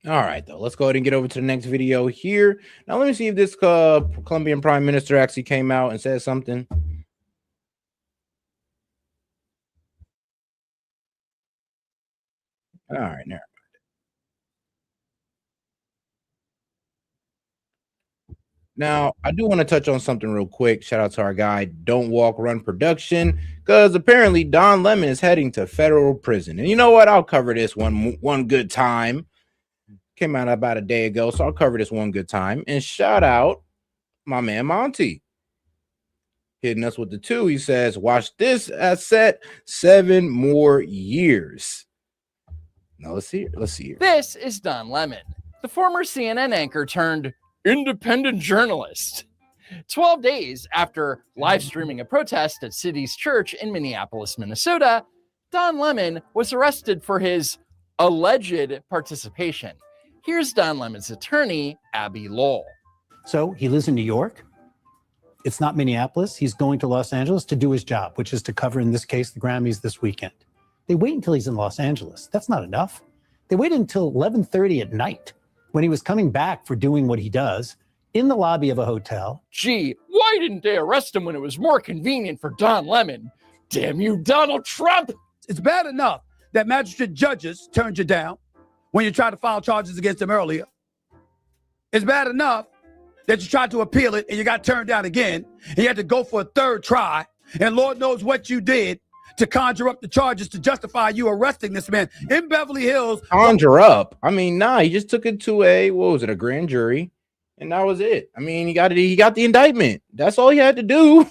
All right, though. Let's go ahead and get over to the next video here. Now, let me see if this Colombian Prime Minister actually came out and said something. All right, now. Now, I do want to touch on something real quick. Shout out to our guy, Don't Walk, Run Production, because apparently Don Lemon is heading to federal prison. And you know what? I'll cover this one good time. Came out about a day ago, so I'll cover this one good time. And shout out my man Monty. Hitting us with the 2. He says, watch this S.E.T. 7 more years. Now, let's see here. This is Don Lemon, the former CNN anchor turned independent journalist. 12 days after live streaming a protest at City's Church in Minneapolis, Minnesota, Don Lemon was arrested for his alleged participation. Here's Don Lemon's attorney, Abby Lowell. So he lives in New York. It's not Minneapolis. He's going to Los Angeles to do his job, which is to cover, in this case, the Grammys this weekend. They wait until he's in Los Angeles. That's not enough. They waited until 11:30 at night when he was coming back for doing what he does in the lobby of a hotel. Gee, why didn't they arrest him when it was more convenient for Don Lemon? Damn you, Donald Trump! It's bad enough that magistrate judges turned you down when you tried to file charges against them earlier. It's bad enough that you tried to appeal it and you got turned down again, and you had to go for a third try, and Lord knows what you did to conjure up the charges to justify you arresting this man in Beverly Hills. Conjure up? I mean, nah, he just took it to a grand jury, and that was it. I mean, he got the indictment. That's all he had to do.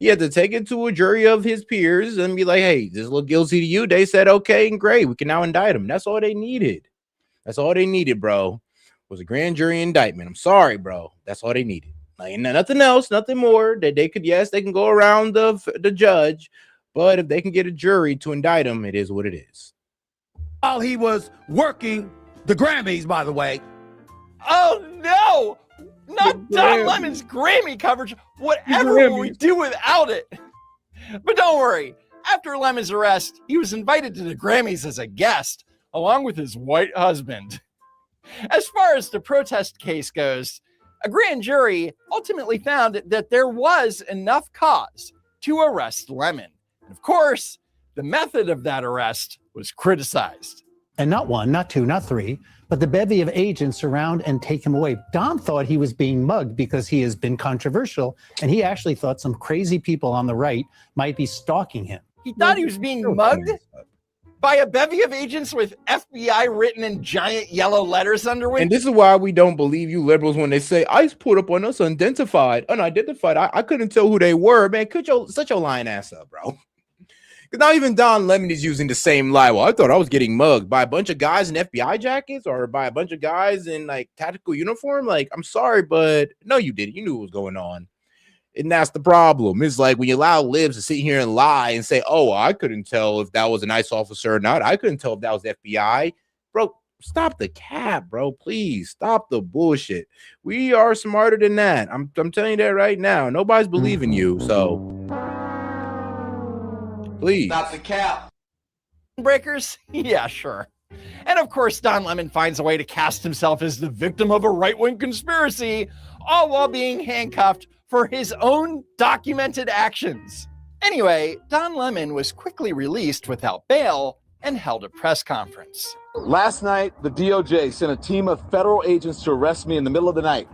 He had to take it to a jury of his peers and be like, hey, this look guilty to you. They said, okay, and great. We can now indict him. That's all they needed. That's all they needed, bro, was a grand jury indictment. I'm sorry, bro. That's all they needed. Like, nothing else, nothing more. That they could, yes, they can go around the judge, but if they can get a jury to indict him, it is what it is. While he was working the Grammys, by the way. Oh no! Not Don Lemon's Grammy coverage. Whatever will we do without it? But don't worry. After Lemon's arrest, he was invited to the Grammys as a guest, along with his white husband. As far as the protest case goes, a grand jury ultimately found that there was enough cause to arrest Lemon. And of course, the method of that arrest was criticized. And not one, not two, not three, but the bevy of agents surround and take him away. Don thought he was being mugged because he has been controversial, and he actually thought some crazy people on the right might be stalking him. He thought he was being mugged by a bevy of agents with FBI written in giant yellow letters under it. And this is why we don't believe you liberals when they say ICE put up on us unidentified. I couldn't tell who they were, man. Shut your lying ass up, bro. Because not even Don Lemon is using the same lie. Well, I thought I was getting mugged by a bunch of guys in FBI jackets or by a bunch of guys in like tactical uniform. Like, I'm sorry, but no, you didn't. You knew what was going on. And that's the problem. It's like when you allow libs to sit here and lie and say, oh, I couldn't tell if that was an ICE officer or not. I couldn't tell if that was FBI. Bro, stop the cap, bro. Please stop the bullshit. We are smarter than that. I'm telling you that right now. Nobody's believing you. So please. Stop the cap. Breakers? Yeah, sure. And of course, Don Lemon finds a way to cast himself as the victim of a right-wing conspiracy, all while being handcuffed for his own documented actions. Anyway, Don Lemon was quickly released without bail and held a press conference. Last night, the DOJ sent a team of federal agents to arrest me in the middle of the night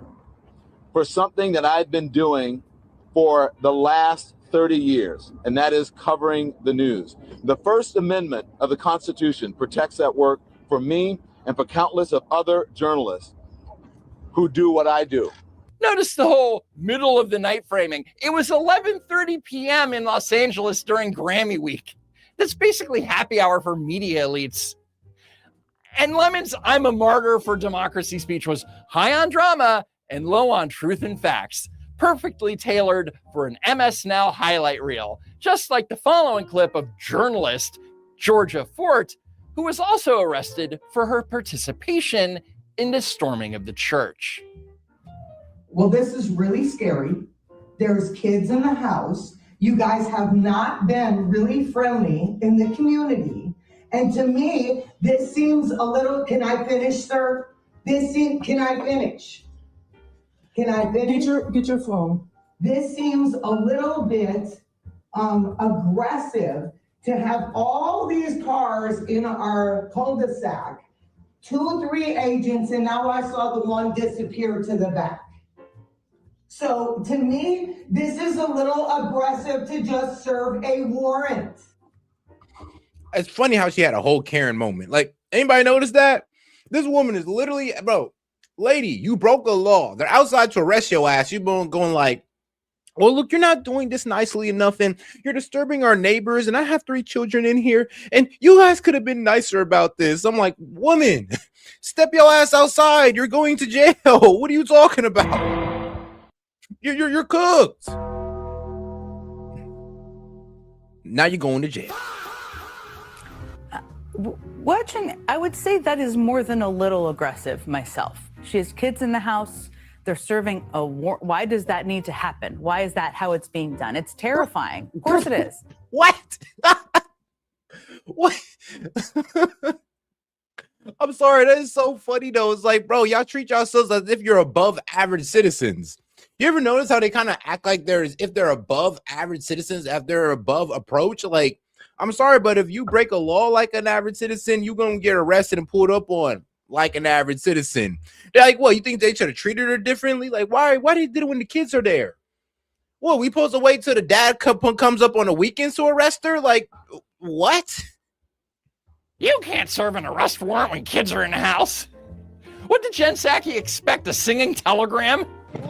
for something that I've been doing for the last 30 years, and that is covering the news. The First Amendment of the Constitution protects that work for me and for countless of other journalists who do what I do. Notice the whole middle of the night framing. It was 11:30 p.m. in Los Angeles during Grammy week. That's basically happy hour for media elites. And Lemon's I'm a martyr for democracy speech was high on drama and low on truth and facts, perfectly tailored for an MS Now highlight reel, just like the following clip of journalist Georgia Fort, who was also arrested for her participation in the storming of the church. Well, this is really scary. There's kids in the house. You guys have not been really friendly in the community. And to me, this seems a little, can I finish, sir? Can I finish? Can I finish? Get your phone. This seems a little bit aggressive to have all these cars in our cul-de-sac, 2, 3 agents, and now I saw the one disappear to the back. So to me, this is a little aggressive to just serve a warrant. It's funny how she had a whole Karen moment. Like, anybody notice that? This woman is literally, bro, lady, you broke a law. They're outside to arrest your ass. You've been going like, well, look, you're not doing this nicely enough, and you're disturbing our neighbors, and I have 3 children in here, and you guys could have been nicer about this. I'm like, woman, step your ass outside. You're going to jail. What are you talking about? You're cooked. Now you're going to jail. Watching, I would say that is more than a little aggressive myself. She has kids in the house. They're serving a war. Why does that need to happen? Why is that how it's being done? It's terrifying. Of course it is. What? What? I'm sorry. That is so funny, though. It's like, bro, y'all treat yourselves as if you're above average citizens. You ever notice how they kind of act like if they're above average citizens, if they're above approach? Like, I'm sorry, but if you break a law like an average citizen, you're going to get arrested and pulled up on like an average citizen. They're like, well, you think they should have treated her differently? Like, why they did it when the kids are there? Well, we supposed to wait till the dad comes up on the weekends to arrest her? Like, what? You can't serve an arrest warrant when kids are in the house. What did Jen Psaki expect, a singing telegram?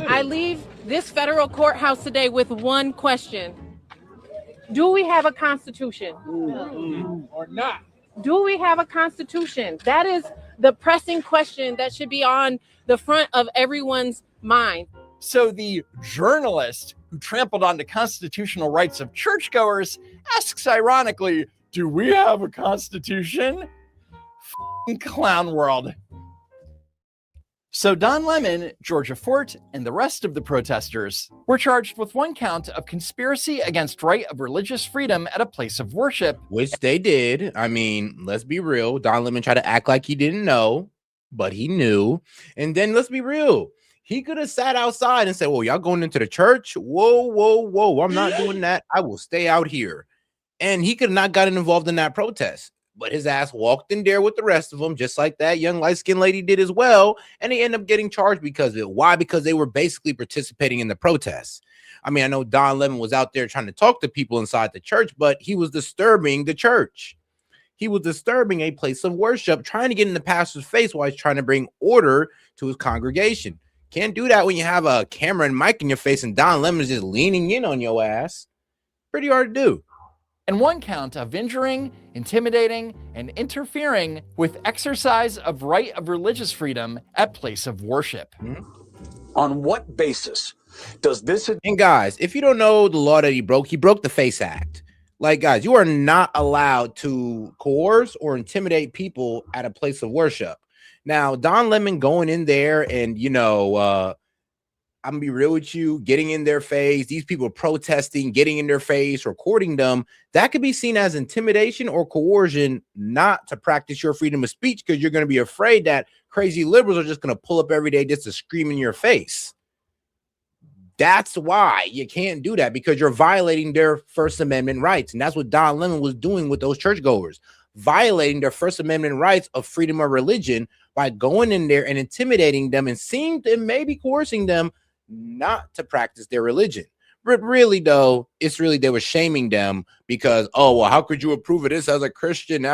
I leave this federal courthouse today with one question. Do we have a constitution? Or not. Do we have a constitution? That is the pressing question that should be on the front of everyone's mind. So the journalist who trampled on the constitutional rights of churchgoers asks ironically, do we have a constitution? F***ing clown world. So Don Lemon, Georgia Fort, and the rest of the protesters were charged with 1 count of conspiracy against right of religious freedom at a place of worship. Which they did. I mean, let's be real. Don Lemon tried to act like he didn't know, but he knew. And then let's be real. He could have sat outside and said, well, y'all going into the church? Whoa, whoa, whoa. I'm not doing that. I will stay out here. And he could have not gotten involved in that protest. But his ass walked in there with the rest of them, just like that young light-skinned lady did as well. And they end up getting charged because of it. Why? Because they were basically participating in the protests. I mean, I know Don Lemon was out there trying to talk to people inside the church, but he was disturbing the church. He was disturbing a place of worship, trying to get in the pastor's face while he's trying to bring order to his congregation. Can't do that when you have a camera and mic in your face and Don Lemon is just leaning in on your ass. Pretty hard to do. And 1 count of injuring, intimidating, and interfering with exercise of right of religious freedom at place of worship. On what basis does this... And guys, if you don't know the law that he broke the FACE Act. Like, guys, you are not allowed to coerce or intimidate people at a place of worship. Now, Don Lemon going in there and, I'm gonna be real with you, getting in their face, these people protesting, getting in their face, recording them, that could be seen as intimidation or coercion not to practice your freedom of speech because you're going to be afraid that crazy liberals are just going to pull up every day just to scream in your face. That's why you can't do that, because you're violating their First Amendment rights. And that's what Don Lemon was doing with those churchgoers, violating their First Amendment rights of freedom of religion by going in there and intimidating them and maybe coercing them not to practice their religion. But really, though, it's really they were shaming them because, oh, well, how could you approve of this as a Christian?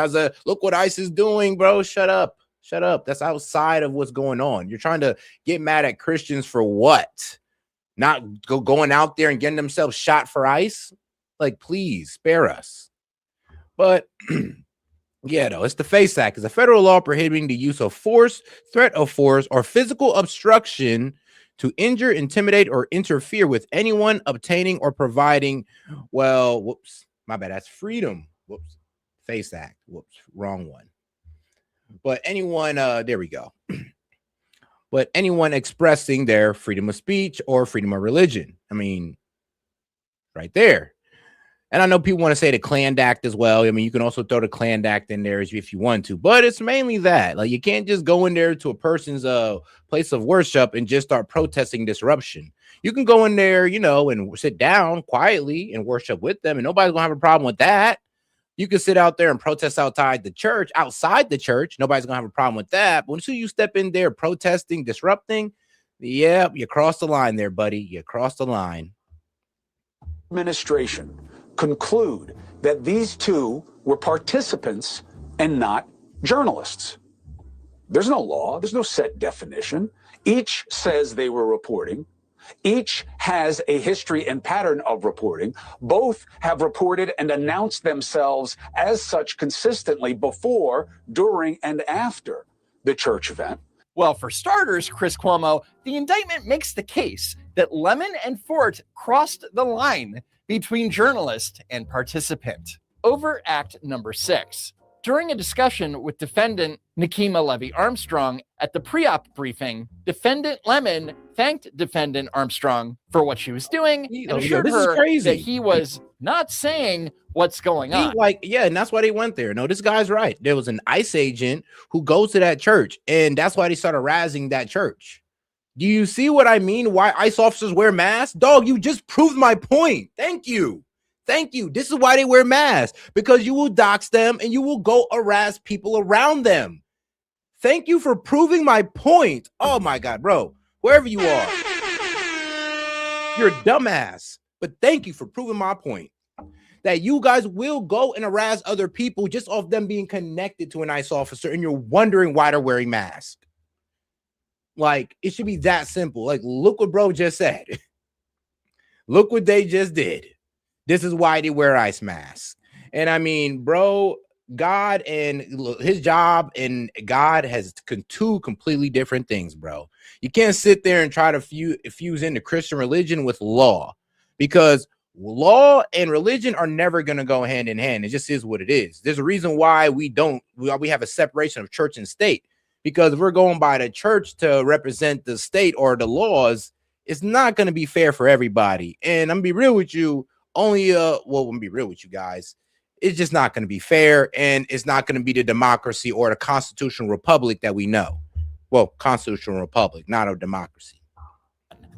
Look what ICE is doing, bro. Shut up. Shut up. That's outside of what's going on. You're trying to get mad at Christians for what? Not going out there and getting themselves shot for ICE? Like, please spare us. But yeah, though, it's the FACE Act. It's a federal law prohibiting the use of force, threat of force, or physical obstruction to injure, intimidate, or interfere with anyone obtaining or providing, well, whoops, my bad, that's freedom. Whoops, FACE Act. Whoops, wrong one. But anyone, there we go. But anyone expressing their freedom of speech or freedom of religion. I mean, right there. And I know people want to say the Klan Act as well. I mean, you can also throw the Klan Act in there if you want to, but it's mainly that. Like, you can't just go in there to a person's place of worship and just start protesting disruption. You can go in there, and sit down quietly and worship with them, and nobody's gonna have a problem with that. You can sit out there and protest outside the church. Nobody's gonna have a problem with that. But once you step in there protesting, disrupting, yeah, you crossed the line there, buddy. You crossed the line. Administration conclude that these two were participants and not journalists. There's no law. There's no set definition. Each says they were reporting. Each has a history and pattern of reporting. Both have reported and announced themselves as such consistently before, during, and after the church event. Well, for starters, Chris Cuomo, the indictment makes the case that Lemon and Fort crossed the line between journalist and participant. Over Act number 6. During a discussion with defendant Nikema Levy-Armstrong at the pre-op briefing, defendant Lemon thanked defendant Armstrong for what she was doing and assured her that he was not saying what's going on. And that's why they went there. No, this guy's right. There was an ICE agent who goes to that church, and that's why they started razzing that church. Do you see what I mean? Why ICE officers wear masks? Dog, you just proved my point. Thank you. Thank you. This is why they wear masks, because you will dox them and you will go harass people around them. Thank you for proving my point. Oh my God, bro, wherever you are, you're a dumbass, but thank you for proving my point that you guys will go and harass other people just off them being connected to an ICE officer, and you're wondering why they're wearing masks. Like, it should be that simple. Like, look what bro just said. Look what they just did. This is why they wear ice masks. And I mean, bro, God and his job and God has two completely different things, bro. You can't sit there and try to fuse into Christian religion with law, because law and religion are never going to go hand in hand. It just is what it is. There's a reason why we have a separation of church and state, because if we're going by the church to represent the state or the laws, it's not going to be fair for everybody. And I'm gonna be real with you, I'm gonna be real with you guys. It's just not going to be fair, and it's not going to be the democracy or the constitutional republic that we know. Well, constitutional republic, not a democracy.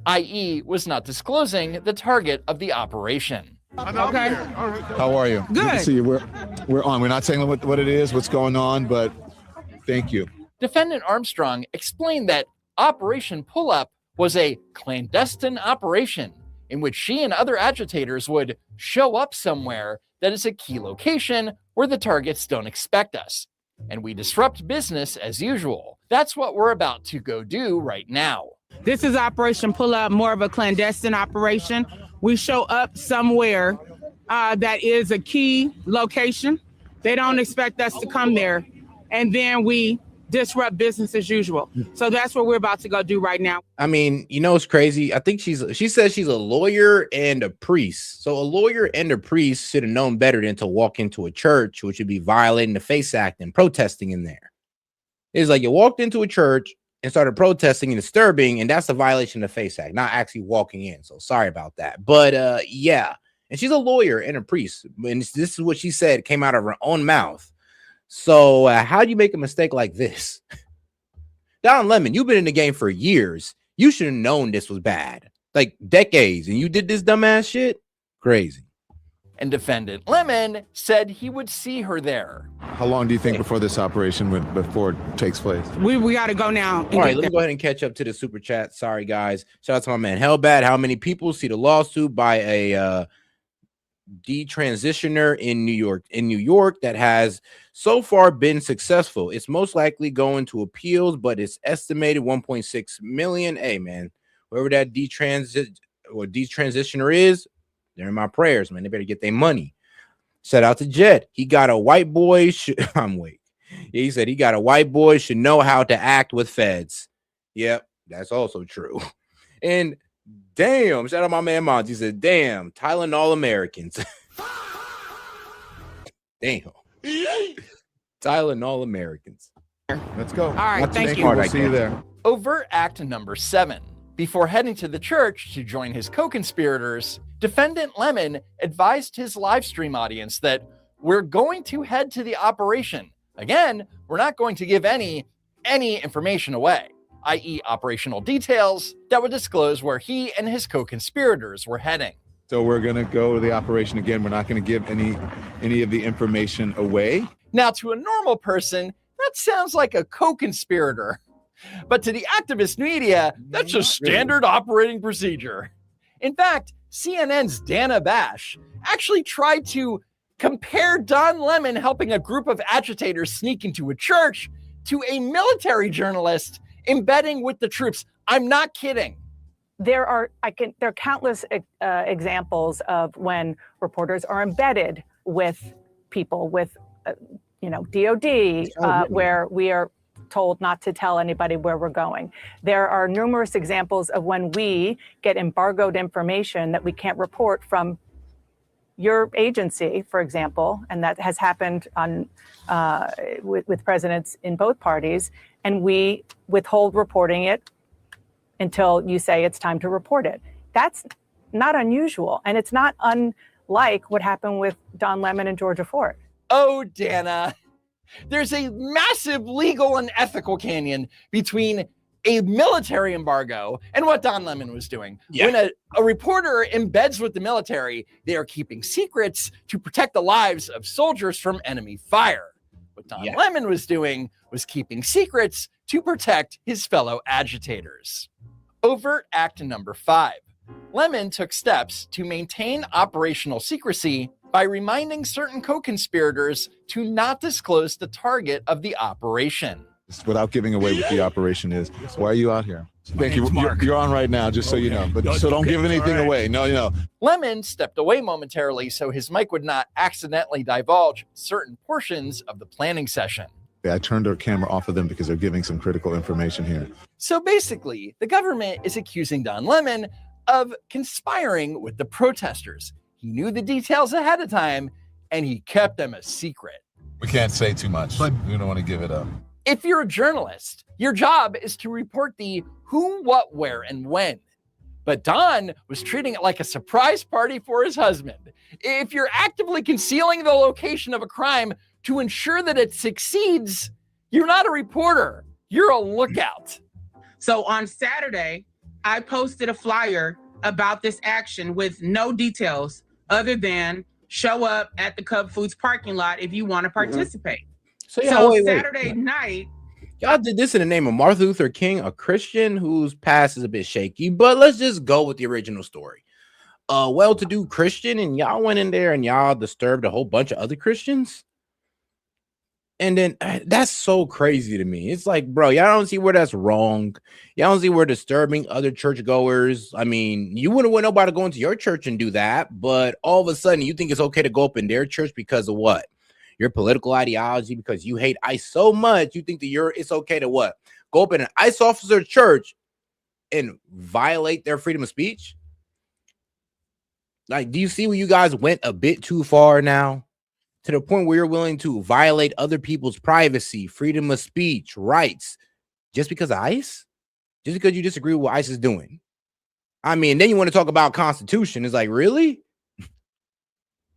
i.e. was not disclosing the target of the operation. Okay. How are you? Good to see you. We're on. We're not saying what it is, what's going on, but thank you. Defendant Armstrong explained that Operation Pull-Up was a clandestine operation in which she and other agitators would show up somewhere that is a key location where the targets don't expect us, and we disrupt business as usual. That's what we're about to go do right now. This is Operation Pull Up, more of a clandestine operation. We show up somewhere that is a key location. They don't expect us to come there, and then we disrupt business as usual. So that's what we're about to go do right now. I mean, you know, it's crazy. I think she says she's a lawyer and a priest. So a lawyer and a priest should have known better than to walk into a church, which would be violating the FACE Act and protesting in there. It's like you walked into a church and started protesting and disturbing, and that's a violation of the FACE Act, not actually walking in. So sorry about that. But yeah, and she's a lawyer and a priest, and this is what she said, came out of her own mouth. So how do you make a mistake like this? Don Lemon, you've been in the game for years. You should have known this was bad, like decades, and you did this dumbass shit? Crazy. And Defendant Lemon said he would see her there. How long do you think before this operation before it takes place? We got to go now. All right, let me go ahead and catch up to the super chat. Sorry, guys. Shout out to my man Hellbad. How many people see the lawsuit by a detransitioner in New York that has so far been successful? It's most likely going to appeals, but it's estimated 1.6 million. Hey man, whoever that detransitioner is, they're in my prayers, man. They better get their money. Shout out to Jet. He got a white boy. He said he got a white boy should know how to act with feds. Yep, that's also true. And damn, shout out my man Mons. He said, damn, Tylenol Americans. Damn. Tylenol Americans. Let's go. All right, thank you. We'll see you there. Overt act number 7. Before heading to the church to join his co-conspirators, Defendant Lemon advised his live stream audience that we're going to head to the operation. Again, we're not going to give any information away, i.e. operational details that would disclose where he and his co-conspirators were heading. So we're going to go to the operation again. We're not going to give any of the information away. Now, to a normal person, that sounds like a co-conspirator. But to the activist media, that's just standard operating procedure. In fact, CNN's Dana Bash actually tried to compare Don Lemon helping a group of agitators sneak into a church to a military journalist embedding with the troops. I'm not kidding. There are countless examples of when reporters are embedded with people with, DOD, where we are told not to tell anybody where we're going. There are numerous examples of when we get embargoed information that we can't report from your agency, for example, and that has happened on with presidents in both parties, and we withhold reporting it until you say it's time to report it. That's not unusual, and it's not unlike what happened with Don Lemon and Georgia Ford. Oh, Dana, there's a massive legal and ethical canyon between a military embargo and what Don Lemon was doing. Yeah. When a reporter embeds with the military, they are keeping secrets to protect the lives of soldiers from enemy fire. What Don Lemon was doing was keeping secrets to protect his fellow agitators. Overt act number 5. Lemon took steps to maintain operational secrecy by reminding certain co-conspirators to not disclose the target of the operation. without giving away what the operation is. Why are you out here? Thank you. You're on right now, just so you know. But so don't give anything away. No. Lemon stepped away momentarily so his mic would not accidentally divulge certain portions of the planning session. I turned our camera off of them because they're giving some critical information here. So basically, the government is accusing Don Lemon of conspiring with the protesters. He knew the details ahead of time, and he kept them a secret. We can't say too much. We don't want to give it up. If you're a journalist, your job is to report the who, what, where, and when. But Don was treating it like a surprise party for his husband. If you're actively concealing the location of a crime to ensure that it succeeds, you're not a reporter, you're a lookout. So on Saturday, I posted a flyer about this action with no details other than show up at the Cub Foods parking lot if you want to participate. So wait. Saturday night, Y'all did this in the name of Martin Luther King, a Christian whose past is a bit shaky, but let's just go with the original story. A well-to-do Christian, and y'all went in there and y'all disturbed a whole bunch of other Christians. And then that's so crazy to me. It's like, bro, y'all don't see where that's wrong. Y'all don't see where disturbing other churchgoers. I mean, you wouldn't want nobody to go into your church and do that, but all of a sudden you think it's okay to go up in their church because of what? Your political ideology, because you hate ICE so much, you think that it's okay to what? Go up in an ICE officer church and violate their freedom of speech? Like, do you see where you guys went a bit too far now? To the point where you're willing to violate other people's privacy, freedom of speech, rights, just because of ICE? Just because you disagree with what ICE is doing? I mean, then you want to talk about Constitution. It's like, really?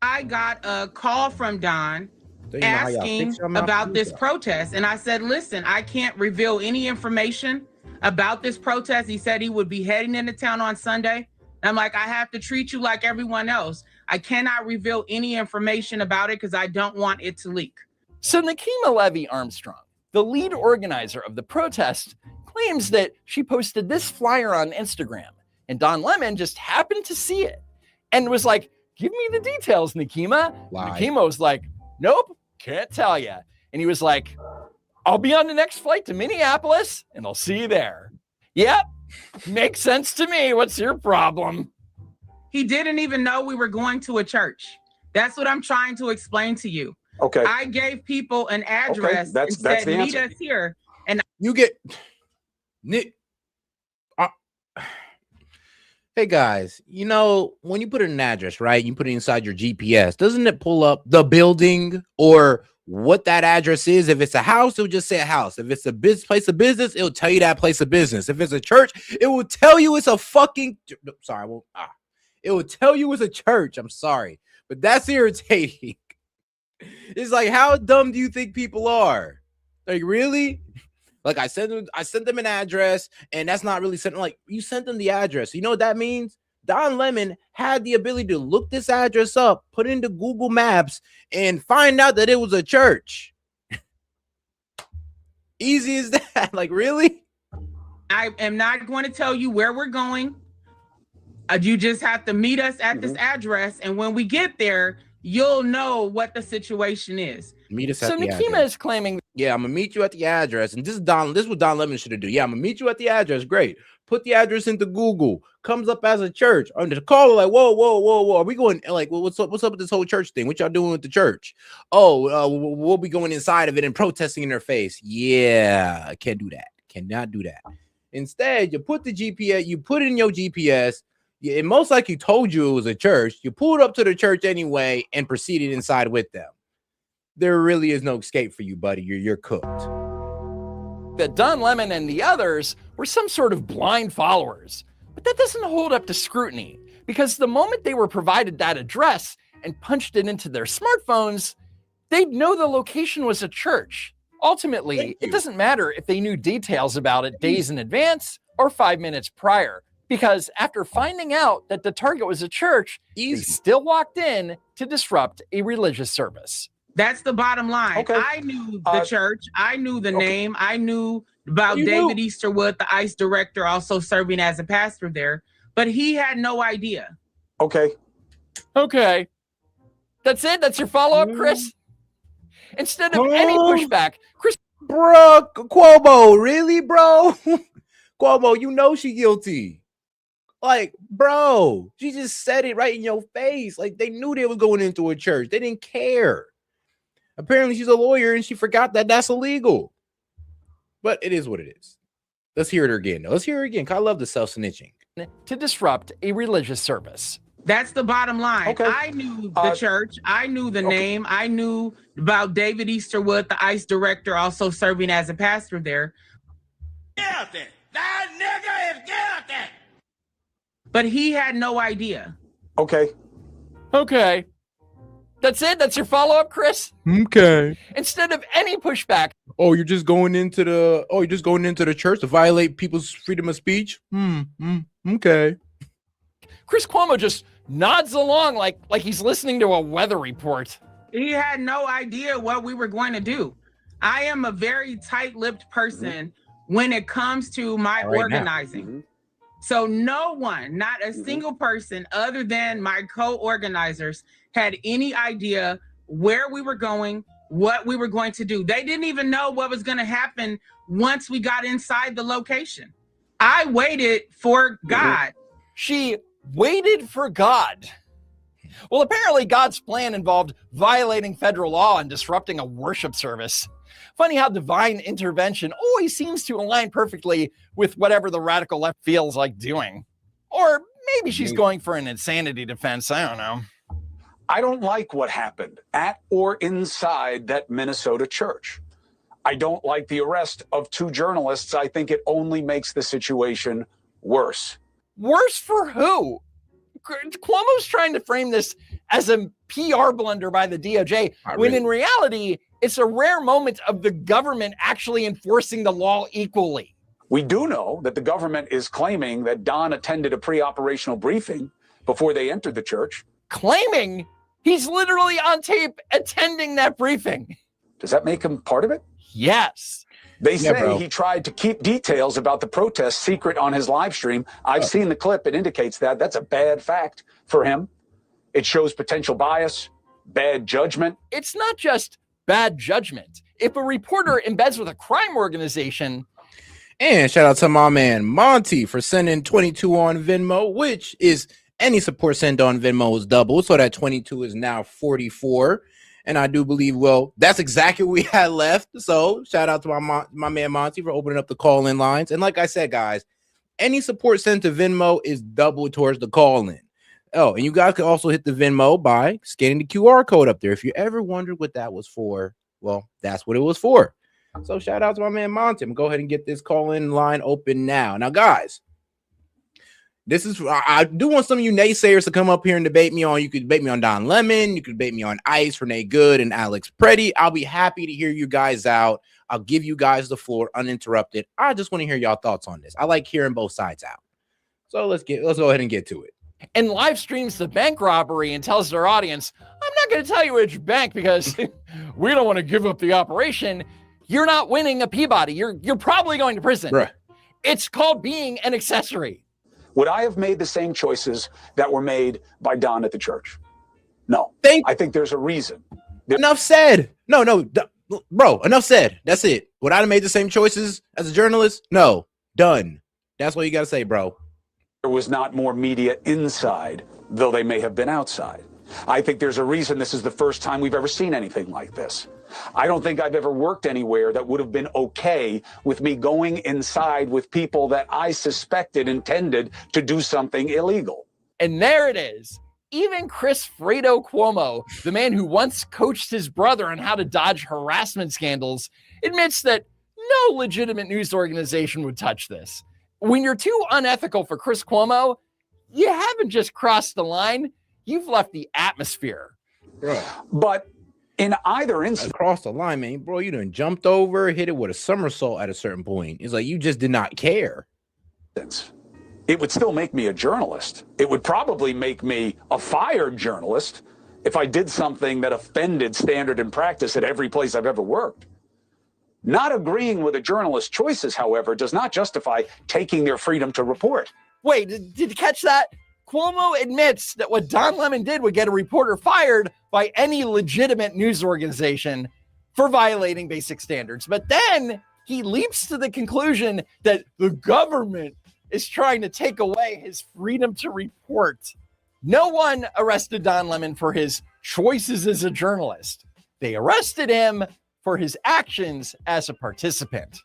I got a call from Don asking about this protest. And I said, listen, I can't reveal any information about this protest. He said he would be heading into town on Sunday. I'm like, I have to treat you like everyone else. I cannot reveal any information about it because I don't want it to leak. So Nikema Levy Armstrong, the lead organizer of the protest, claims that she posted this flyer on Instagram, and Don Lemon just happened to see it and was like, give me the details, Nikema. Nikema was like, nope, can't tell you. And he was like, I'll be on the next flight to Minneapolis and I'll see you there. Yep, makes sense to me. What's your problem? He didn't even know we were going to a church. That's what I'm trying to explain to you. Okay. I gave people an address and said, meet us here. And you get hey guys, you know, when you put in an address, right, you put it inside your GPS, doesn't it pull up the building or what that address is? If it's a house, it will just say a house. If it's a place of business, it'll tell you that place of business. If it's a church, it will tell you it's a fucking it will tell you it's a church. I'm sorry, but that's irritating. It's like, how dumb do you think people are? Like, really? Like, I sent them an address, and that's not really something. Like, you sent them the address. You know what that means? Don Lemon had the ability to look this address up, put it into Google Maps, and find out that it was a church. Easy as that. Like, really? I am not going to tell you where we're going. You just have to meet us at this address, and when we get there, you'll know what the situation is. Meet us at So the Nikema address. is claiming, yeah, I'm gonna meet you at the address, and this is what Don Lemon should have do. Yeah, I'm gonna meet you at the address. Great. Put the address into Google. Comes up as a church. On the caller, like, whoa. Are we going? Like, well, what's up with this whole church thing? What y'all doing with the church? Oh, we'll be going inside of it and protesting in their face. Yeah, I can't do that. Cannot do that. Instead, you put the GPS. You put it in your GPS. It most likely told you it was a church. You pulled up to the church anyway and proceeded inside with them. There really is no escape for you, buddy. You're cooked. that Don Lemon and the others were some sort of blind followers. But that doesn't hold up to scrutiny, because the moment they were provided that address and punched it into their smartphones, they'd know the location was a church. Ultimately, it doesn't matter if they knew details about it days in advance or 5 minutes prior, because after finding out that the target was a church, they still walked in to disrupt a religious service. That's the bottom line. Okay. I knew the church. I knew the name. I knew about David Easterwood, the ICE director, also serving as a pastor there, but he had no idea. Okay. Okay. That's it? That's your follow-up, Chris? Instead of any pushback, Chris Bro, Cuomo, really, bro? Cuomo, you know she guilty. Like, bro, she just said it right in your face. Like, they knew they was going into a church. They didn't care. Apparently, she's a lawyer and she forgot that that's illegal. But it is what it is. Let's hear it again. Let's hear it again. I love the self-snitching. To disrupt a religious service. That's the bottom line. Okay. I knew the church. I knew the name. I knew about David Easterwood, the ICE director, also serving as a pastor there. Guilty. That nigga is guilty. But he had no idea. Okay. Okay. That's it? That's your follow-up, Chris? Okay. Instead of any pushback. Oh, you're just going into the church to violate people's freedom of speech? Okay. Chris Cuomo just nods along like he's listening to a weather report. He had no idea what we were going to do. I am a very tight-lipped person when it comes to my organizing. So no one, not a single person other than my co-organizers had any idea where we were going, what we were going to do. They didn't even know what was going to happen once we got inside the location. I waited for God. She waited for God. Well, apparently God's plan involved violating federal law and disrupting a worship service. Funny how divine intervention always seems to align perfectly with whatever the radical left feels like doing. Or maybe she's going for an insanity defense. I don't know. I don't like what happened at or inside that Minnesota church. I don't like the arrest of 2 journalists. I think it only makes the situation worse. Worse for who? Cuomo's trying to frame this as a PR blunder by the DOJ, when in reality, it's a rare moment of the government actually enforcing the law equally. We do know that the government is claiming that Don attended a pre-operational briefing before they entered the church. Claiming? He's literally on tape attending that briefing. Does that make him part of it? Yes. They say he tried to keep details about the protest secret on his live stream. I've seen the clip. It indicates that. That's a bad fact for him. It shows potential bias, bad judgment. It's not just bad judgment. If a reporter embeds with a crime organization. And shout out to my man Monty for sending 22 on Venmo, which is any support sent on Venmo is double. So that 22 is now 44. And I do believe, well, that's exactly what we had left. So shout out to my man Monty for opening up the call-in lines. And like I said, guys, any support sent to Venmo is double towards the call-in. Oh, and you guys can also hit the Venmo by scanning the QR code up there. If you ever wondered what that was for, well, that's what it was for. So shout out to my man Monty. I'm gonna go ahead and get this call-in line open now. Now, guys, this is, I do want some of you naysayers to come up here and debate me on. You could debate me on Don Lemon. You could debate me on Ice, Renee Good, and Alex Preddy. I'll be happy to hear you guys out. I'll give you guys the floor uninterrupted. I just want to hear y'all thoughts on this. I like hearing both sides out. So let's go ahead and get to it. And live streams the bank robbery and tells their audience, I'm not going to tell you which bank because we don't want to give up the operation. You're not winning a Peabody. You're probably going to prison. Right. It's called being an accessory. Would I have made the same choices that were made by Don at the church? No. I think there's a reason. Enough said. No, bro, enough said. That's it. Would I have made the same choices as a journalist? No. Done. That's what you got to say, bro. There was not more media inside, though they may have been outside. I think there's a reason this is the first time we've ever seen anything like this. I don't think I've ever worked anywhere that would have been okay with me going inside with people that I suspected intended to do something illegal. And there it is. Even Chris Fredo Cuomo, the man who once coached his brother on how to dodge harassment scandals, admits that no legitimate news organization would touch this. When you're too unethical for Chris Cuomo, you haven't just crossed the line, you've left the atmosphere. Bro. But in either instance, across the line, man, bro, you done jumped over, hit it with a somersault at a certain point. It's like you just did not care. It would still make me a journalist. It would probably make me a fired journalist if I did something that offended standard and practice at every place I've ever worked. Not agreeing with a journalist's choices, however, does not justify taking their freedom to report. Wait, did you catch that? Cuomo admits that what Don Lemon did would get a reporter fired by any legitimate news organization. for violating basic standards. But then he leaps to the conclusion that the government is trying to take away his freedom to report. No one arrested Don Lemon for his choices as a journalist. They arrested him for his actions as a participant.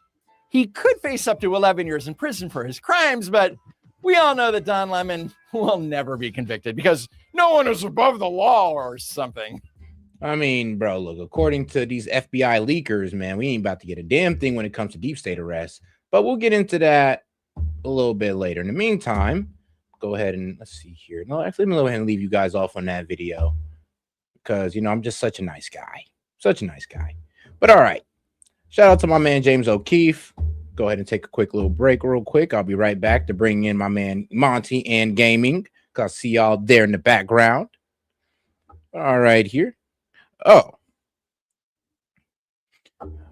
He could face up to 11 years in prison for his crimes, but we all know that Don Lemon will never be convicted because no one is above the law or something. I mean, bro, look, according to these FBI leakers, man, we ain't about to get a damn thing when it comes to deep state arrests, but we'll get into that a little bit later. In the meantime, go ahead and let's see here. No, actually, let me go ahead and leave you guys off on that video because, you know, I'm just such a nice guy. Such a nice guy. But all right. Shout out to my man, James O'Keefe. Go ahead and take a quick little break real quick. I'll be right back to bring in my man, Monty and Gaming. I'll see y'all there in the background. All right, here. Oh,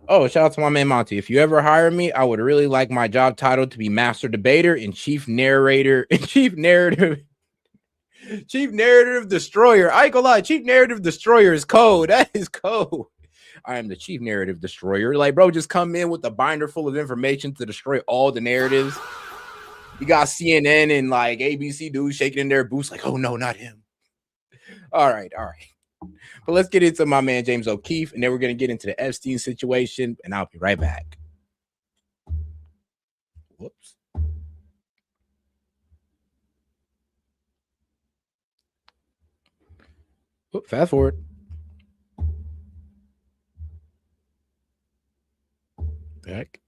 shout out to my man, Monty. If you ever hire me, I would really like my job title to be Master Debater and Chief Narrator and Chief Narrative Destroyer. I ain't gonna lie, Chief Narrative Destroyer is code. That is code. I am the Chief Narrative Destroyer. Like, bro, just come in with a binder full of information to destroy all the narratives. You got CNN and like ABC dudes shaking in their boots like, oh no, not him. All right. But let's get into my man, James O'Keefe, and then we're going to get into the Epstein situation, and I'll be right back. Whoops. Fast forward. Back.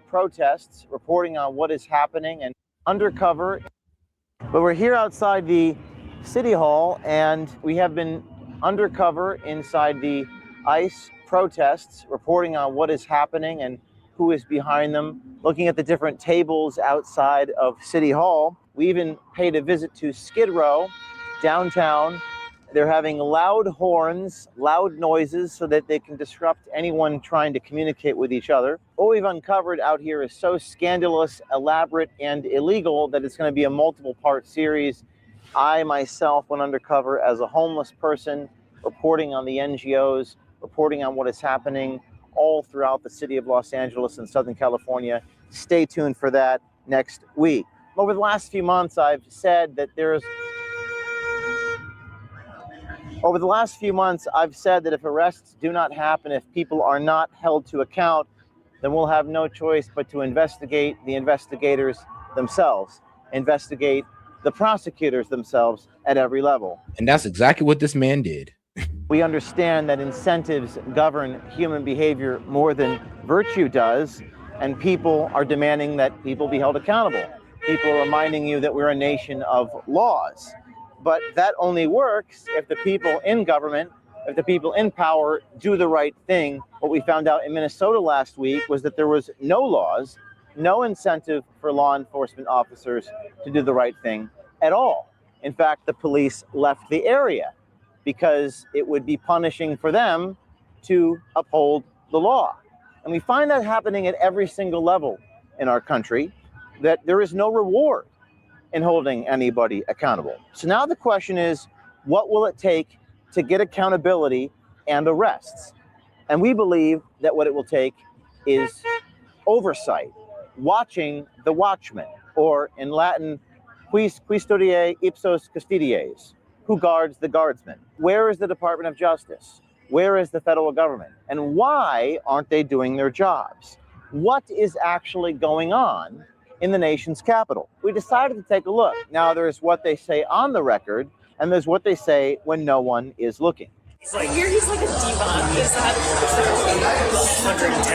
Protests reporting on what is happening and undercover. But we're here outside the City Hall, and we have been undercover inside the ICE protests, reporting on what is happening and who is behind them, looking at the different tables outside of City Hall. We even paid a visit to Skid Row downtown. They're having loud horns, loud noises so that they can disrupt anyone trying to communicate with each other. What we've uncovered out here is so scandalous, elaborate, and illegal that it's going to be a multiple-part series. I myself went undercover as a homeless person, reporting on the NGOs, reporting on what is happening all throughout the city of Los Angeles and Southern California. Stay tuned for that next week. Over the last few months, I've said that if arrests do not happen, if people are not held to account, then we'll have no choice but to investigate the investigators themselves, investigate the prosecutors themselves at every level. And that's exactly what this man did. We understand that incentives govern human behavior more than virtue does, and people are demanding that people be held accountable. People are reminding you that we're a nation of laws. But that only works if the people in government, if the people in power do the right thing. What we found out in Minnesota last week was that there was no laws, no incentive for law enforcement officers to do the right thing at all. In fact, the police left the area because it would be punishing for them to uphold the law. And we find that happening at every single level in our country, that there is no reward in holding anybody accountable. So now the question is, what will it take to get accountability and arrests? And we believe that what it will take is oversight, watching the watchman, or in Latin, quis custodiae ipsos custodes, who guards the guardsman? Where is the Department of Justice? Where is the federal government? And why aren't they doing their jobs? What is actually going on in the nation's capital? We decided to take a look. Now, there's what they say on the record, and there's what they say when no one is looking. He's like a diva. Is that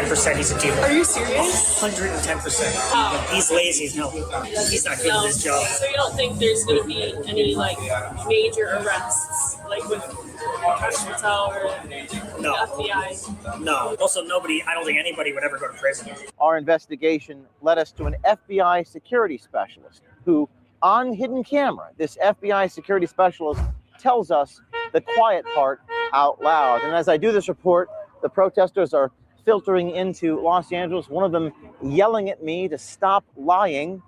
110% he's a diva. Are you serious? 110%. He's lazy. No, he's not good at his job. So you don't think there's going to be any like major arrests, like with Cash Patel or the FBI? No. Also, I don't think anybody would ever go to prison. Our investigation led us to an FBI security specialist who, on hidden camera, this FBI security specialist tells us the quiet part out loud. And as I do this report, the protesters are filtering into Los Angeles, one of them yelling at me to stop lying.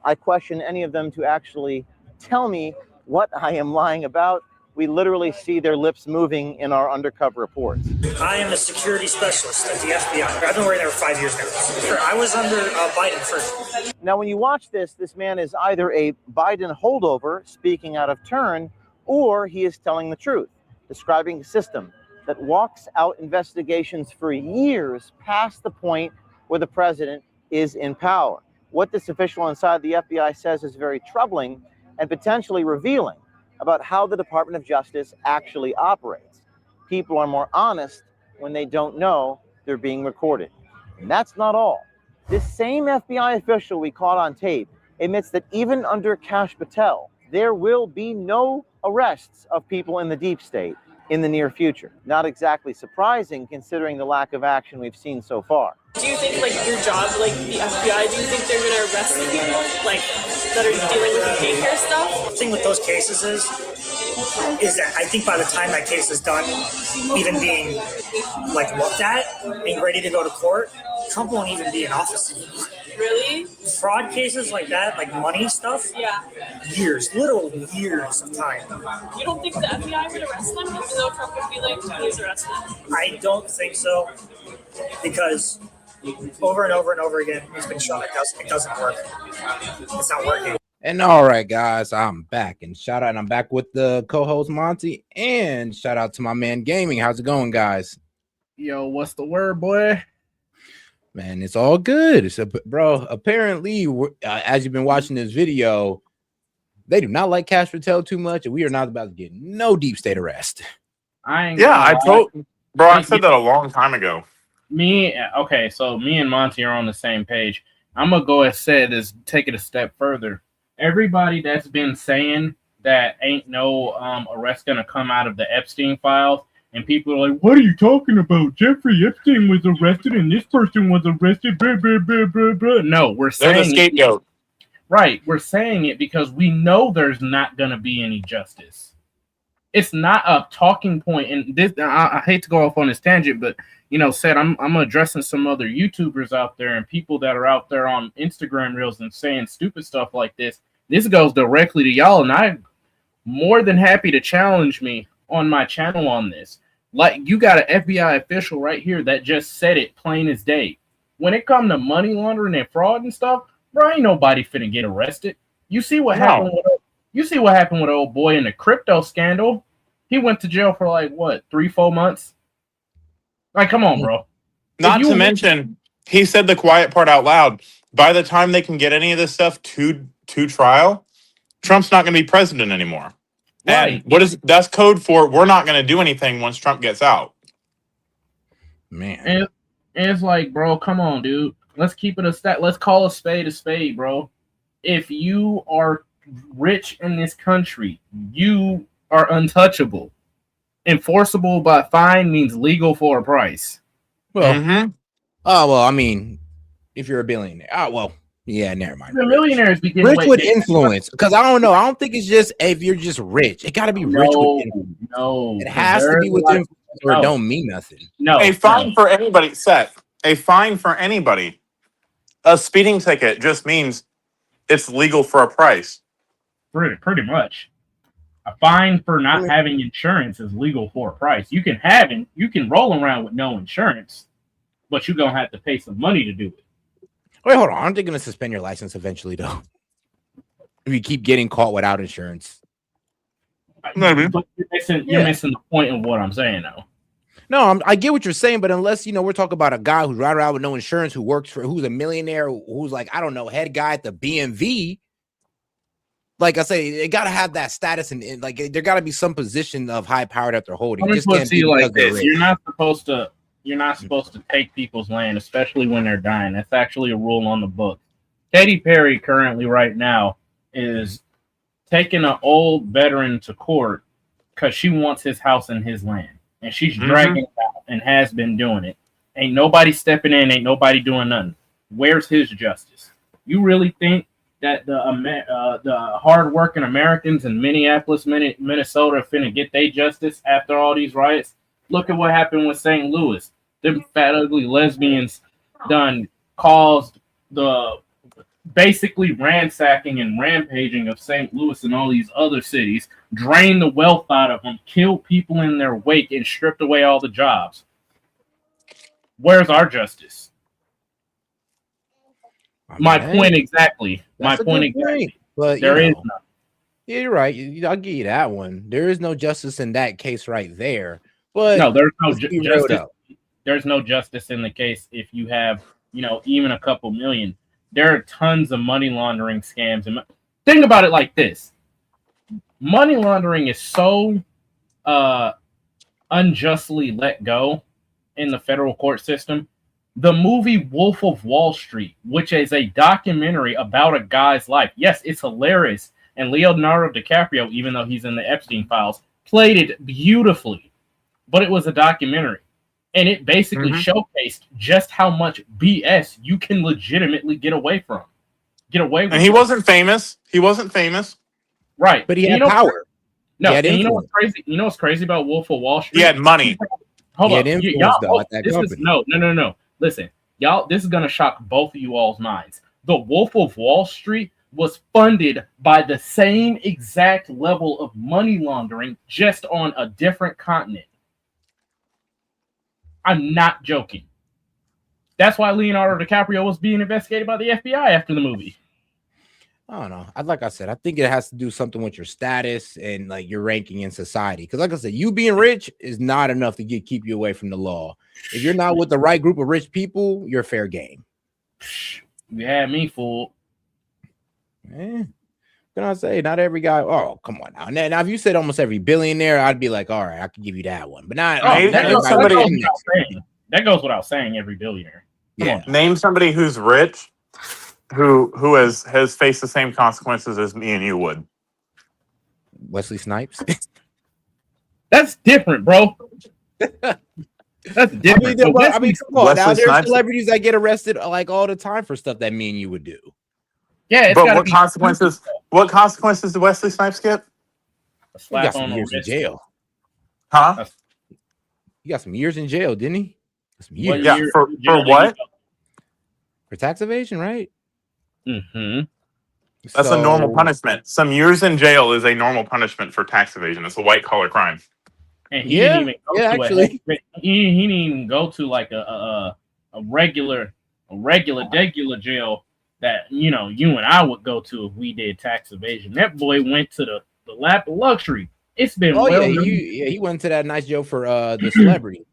I question any of them to actually tell me what I am lying about. We literally see their lips moving in our undercover reports. I am a security specialist at the FBI. I've been working there for 5 years now. I was under Biden first. Now, when you watch this man is either a Biden holdover speaking out of turn, or he is telling the truth, describing a system that walks out investigations for years past the point where the president is in power. What this official inside the FBI says is very troubling and potentially revealing about how the Department of Justice actually operates. People are more honest when they don't know they're being recorded. And that's not all. This same FBI official we caught on tape admits that even under Kash Patel, there will be no arrests of people in the deep state in the near future. Not exactly surprising considering the lack of action we've seen so far. Do you think, like, your job, like the FBI, do you think they're going to arrest the people, like, that are dealing with the daycare stuff? The thing with those cases is that I think by the time that case is done, even being, like, looked at, being ready to go to court, Trump won't even be in office anymore. Really? Fraud cases like that, like money stuff, Yeah. years, literal years of time. You don't think the FBI would arrest them, even though Trump would be like, please arrest them? I don't think so, because over and over and over again, it's been shown it doesn't work. It's not working. And all right, guys, I'm back. And shout out, and I'm back with the co-host Monty. And shout out to my man Gaming. How's it going, guys? Yo, what's the word, boy? Man, it's all good. So, bro, apparently, as you've been watching this video, they do not like Kash Patel too much, and we are not about to get no deep state arrest. I said that a long time ago. So me and Monty are on the same page. I'm gonna go ahead and take it a step further. Everybody that's been saying that ain't no arrest gonna come out of the Epstein files, and people are like, "What are you talking about? Jeffrey Epstein was arrested, and this person was arrested." Blah, blah, blah, blah, blah. No, we're saying They're the scapegoat. Right, we're saying it because we know there's not gonna be any justice. It's not a talking point, and this I hate to go off on this tangent, but said I'm addressing some other YouTubers out there and people that are out there on Instagram reels and saying stupid stuff like this. This goes directly to y'all, and I'm more than happy to challenge me on my channel on this. Like, you got an FBI official right here that just said it plain as day. When it come to money laundering and fraud and stuff, bro, ain't nobody finna get arrested. You see what happened with old boy in the crypto scandal. He went to jail for 3-4 months. Like, come on, bro. Not to mention, he said the quiet part out loud. By the time they can get any of this stuff to trial, Trump's not going to be president anymore. Right. And that's code for we're not going to do anything once Trump gets out. Man. And it's like, bro, come on, dude. Let's keep it a stat. Let's call a spade, bro. If you are rich in this country, you are untouchable. Enforceable by fine means legal for a price. Well, I mean, if you're a billionaire, yeah, never mind. The millionaires begin rich with influence, because I don't know. I don't think it's just if you're just rich. It got to be rich with influence. No, it has to be with influence, or it don't mean nothing. No, a fine for anybody. A fine for anybody. A speeding ticket just means it's legal for a price. Pretty much. A fine for not having insurance is legal for a price. You can roll around with no insurance, but you're gonna have to pay some money to do it. Wait, hold on. Aren't they gonna suspend your license eventually, though? If you keep getting caught without insurance. Maybe. But you're missing the point of what I'm saying, though. No, I get what you're saying, but unless we're talking about a guy who's riding around with no insurance, who's a millionaire, who's head guy at the BMV. Like I say, they gotta have that status, and there gotta be some position of high power that they're holding. Just can't be like this. You're not supposed to take people's land, especially when they're dying. That's actually a rule on the book. Katy Perry currently right now is taking an old veteran to court because she wants his house and his land, and she's dragging it out and has been doing it. Ain't nobody stepping in. Ain't nobody doing nothing. Where's his justice? You really think that the hard-working Americans in Minneapolis, Minnesota, are finna get their justice after all these riots? Look at what happened with St. Louis. Them fat, ugly lesbians done caused the basically ransacking and rampaging of St. Louis and all these other cities, drained the wealth out of them, killed people in their wake, and stripped away all the jobs. Where's our justice? My point exactly. My point exactly. But there is none. Yeah, you're right. I'll give you that one. There is no justice in that case right there. But no, there's no justice. There's no justice in the case if you have, even a couple million. There are tons of money laundering scams. And think about it like this. Money laundering is so unjustly let go in the federal court system. The movie Wolf of Wall Street, which is a documentary about a guy's life. Yes, it's hilarious. And Leonardo DiCaprio, even though he's in the Epstein files, played it beautifully. But it was a documentary. And it basically showcased just how much BS you can legitimately get away from. And he wasn't famous. He wasn't famous. Right. But he had power. No, and you know what's crazy? You know what's crazy about Wolf of Wall Street? He had money. Hold on. Y'all, no. Listen, y'all, this is going to shock both of you all's minds. The Wolf of Wall Street was funded by the same exact level of money laundering, just on a different continent. I'm not joking. That's why Leonardo DiCaprio was being investigated by the FBI after the movie. I don't know. Like I said, I think it has to do something with your status and like your ranking in society. Because like I said, you being rich is not enough to keep you away from the law. If you're not with the right group of rich people, you're fair game. You had me fooled. Can I say not every guy? Oh, come on now. Now, if you said almost every billionaire, I'd be like, all right, I could give you that one. But not. That goes without saying. Every billionaire. Name somebody who's rich, who has faced the same consequences as me and you would. Wesley Snipes. That's different, bro. That's different. Come on. Now there's celebrities that get arrested like all the time for stuff that me and you would do. Yeah, but what consequences? What consequences did Wesley Snipes get? He got some years in jail. Huh? He got some years in jail, didn't he? Some years. Yeah, for what? For tax evasion, right? Mm-hmm. That's a normal punishment. Some years in jail is a normal punishment for tax evasion. It's a white collar crime. And he didn't even go he didn't even go to like a regular jail that you and I would go to if we did tax evasion. That boy went to the lap of luxury. It's been he went to that nice jail for the celebrity.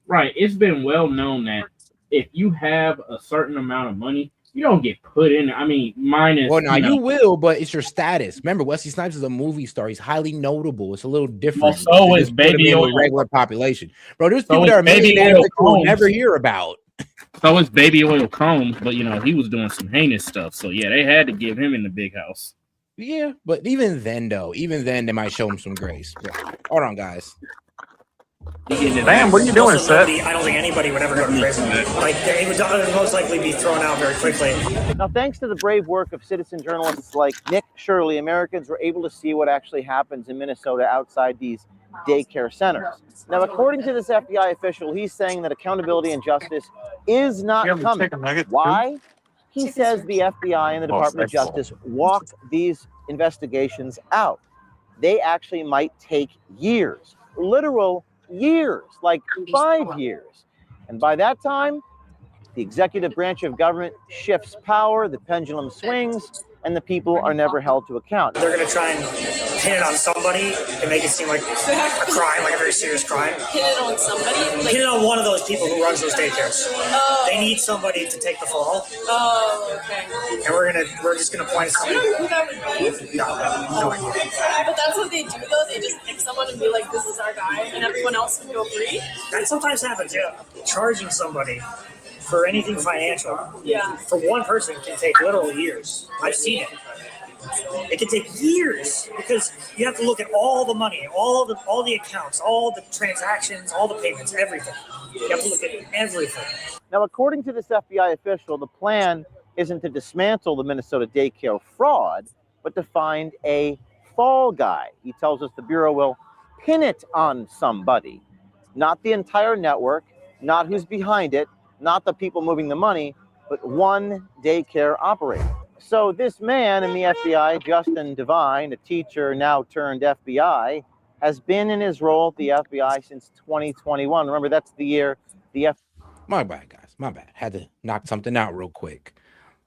Right. It's been well known that if you have a certain amount of money, you don't get put in. I mean, mine is. Well, now you will, but it's your status. Remember, Wesley Snipes is a movie star. He's highly notable. It's a little different. Well, so is Baby Oil. Regular population, bro. There's people that are millionaires that you'll never hear about. So is Baby Oil Combs, but he was doing some heinous stuff. So yeah, they had to give him in the big house. Yeah, but even then, they might show him some grace. Hold on, guys. Man, what are you doing, Seth? I don't think anybody would ever go to prison. Like, they would most likely be thrown out very quickly. Now, thanks to the brave work of citizen journalists like Nick Shirley, Americans were able to see what actually happens in Minnesota outside these daycare centers. Now, according to this FBI official, he's saying that accountability and justice is not coming. Why? He says the FBI and the Department of Justice walked these investigations out. They actually might take years, literal years, like 5 years. And by that time, the executive branch of government shifts power, the pendulum swings, and the people are never held to account. They're going to try and pin it on somebody and make it seem like a crime, like a very serious crime. Pin it on somebody? Pin it on one of those people who runs those daycares. Oh. They need somebody to take the fall. Oh, okay. And we're just gonna point at somebody. Do you know who that would be? No idea. But that's what they do, though. They just pick someone and be like, "This is our guy," and everyone else can go free. That sometimes happens. Yeah, charging somebody for anything financial, for one person can take literally years. I've seen it. It can take years because you have to look at all the money, all the accounts, all the transactions, all the payments, everything. You have to look at everything. Now, according to this FBI official, the plan isn't to dismantle the Minnesota daycare fraud, but to find a fall guy. He tells us the Bureau will pin it on somebody, not the entire network, not who's behind it, not the people moving the money, but one daycare operator. So this man in the FBI, Justin Devine, a teacher now turned FBI, has been in his role at the FBI since 2021. Remember, that's the year the My bad, guys. My bad. Had to knock something out real quick.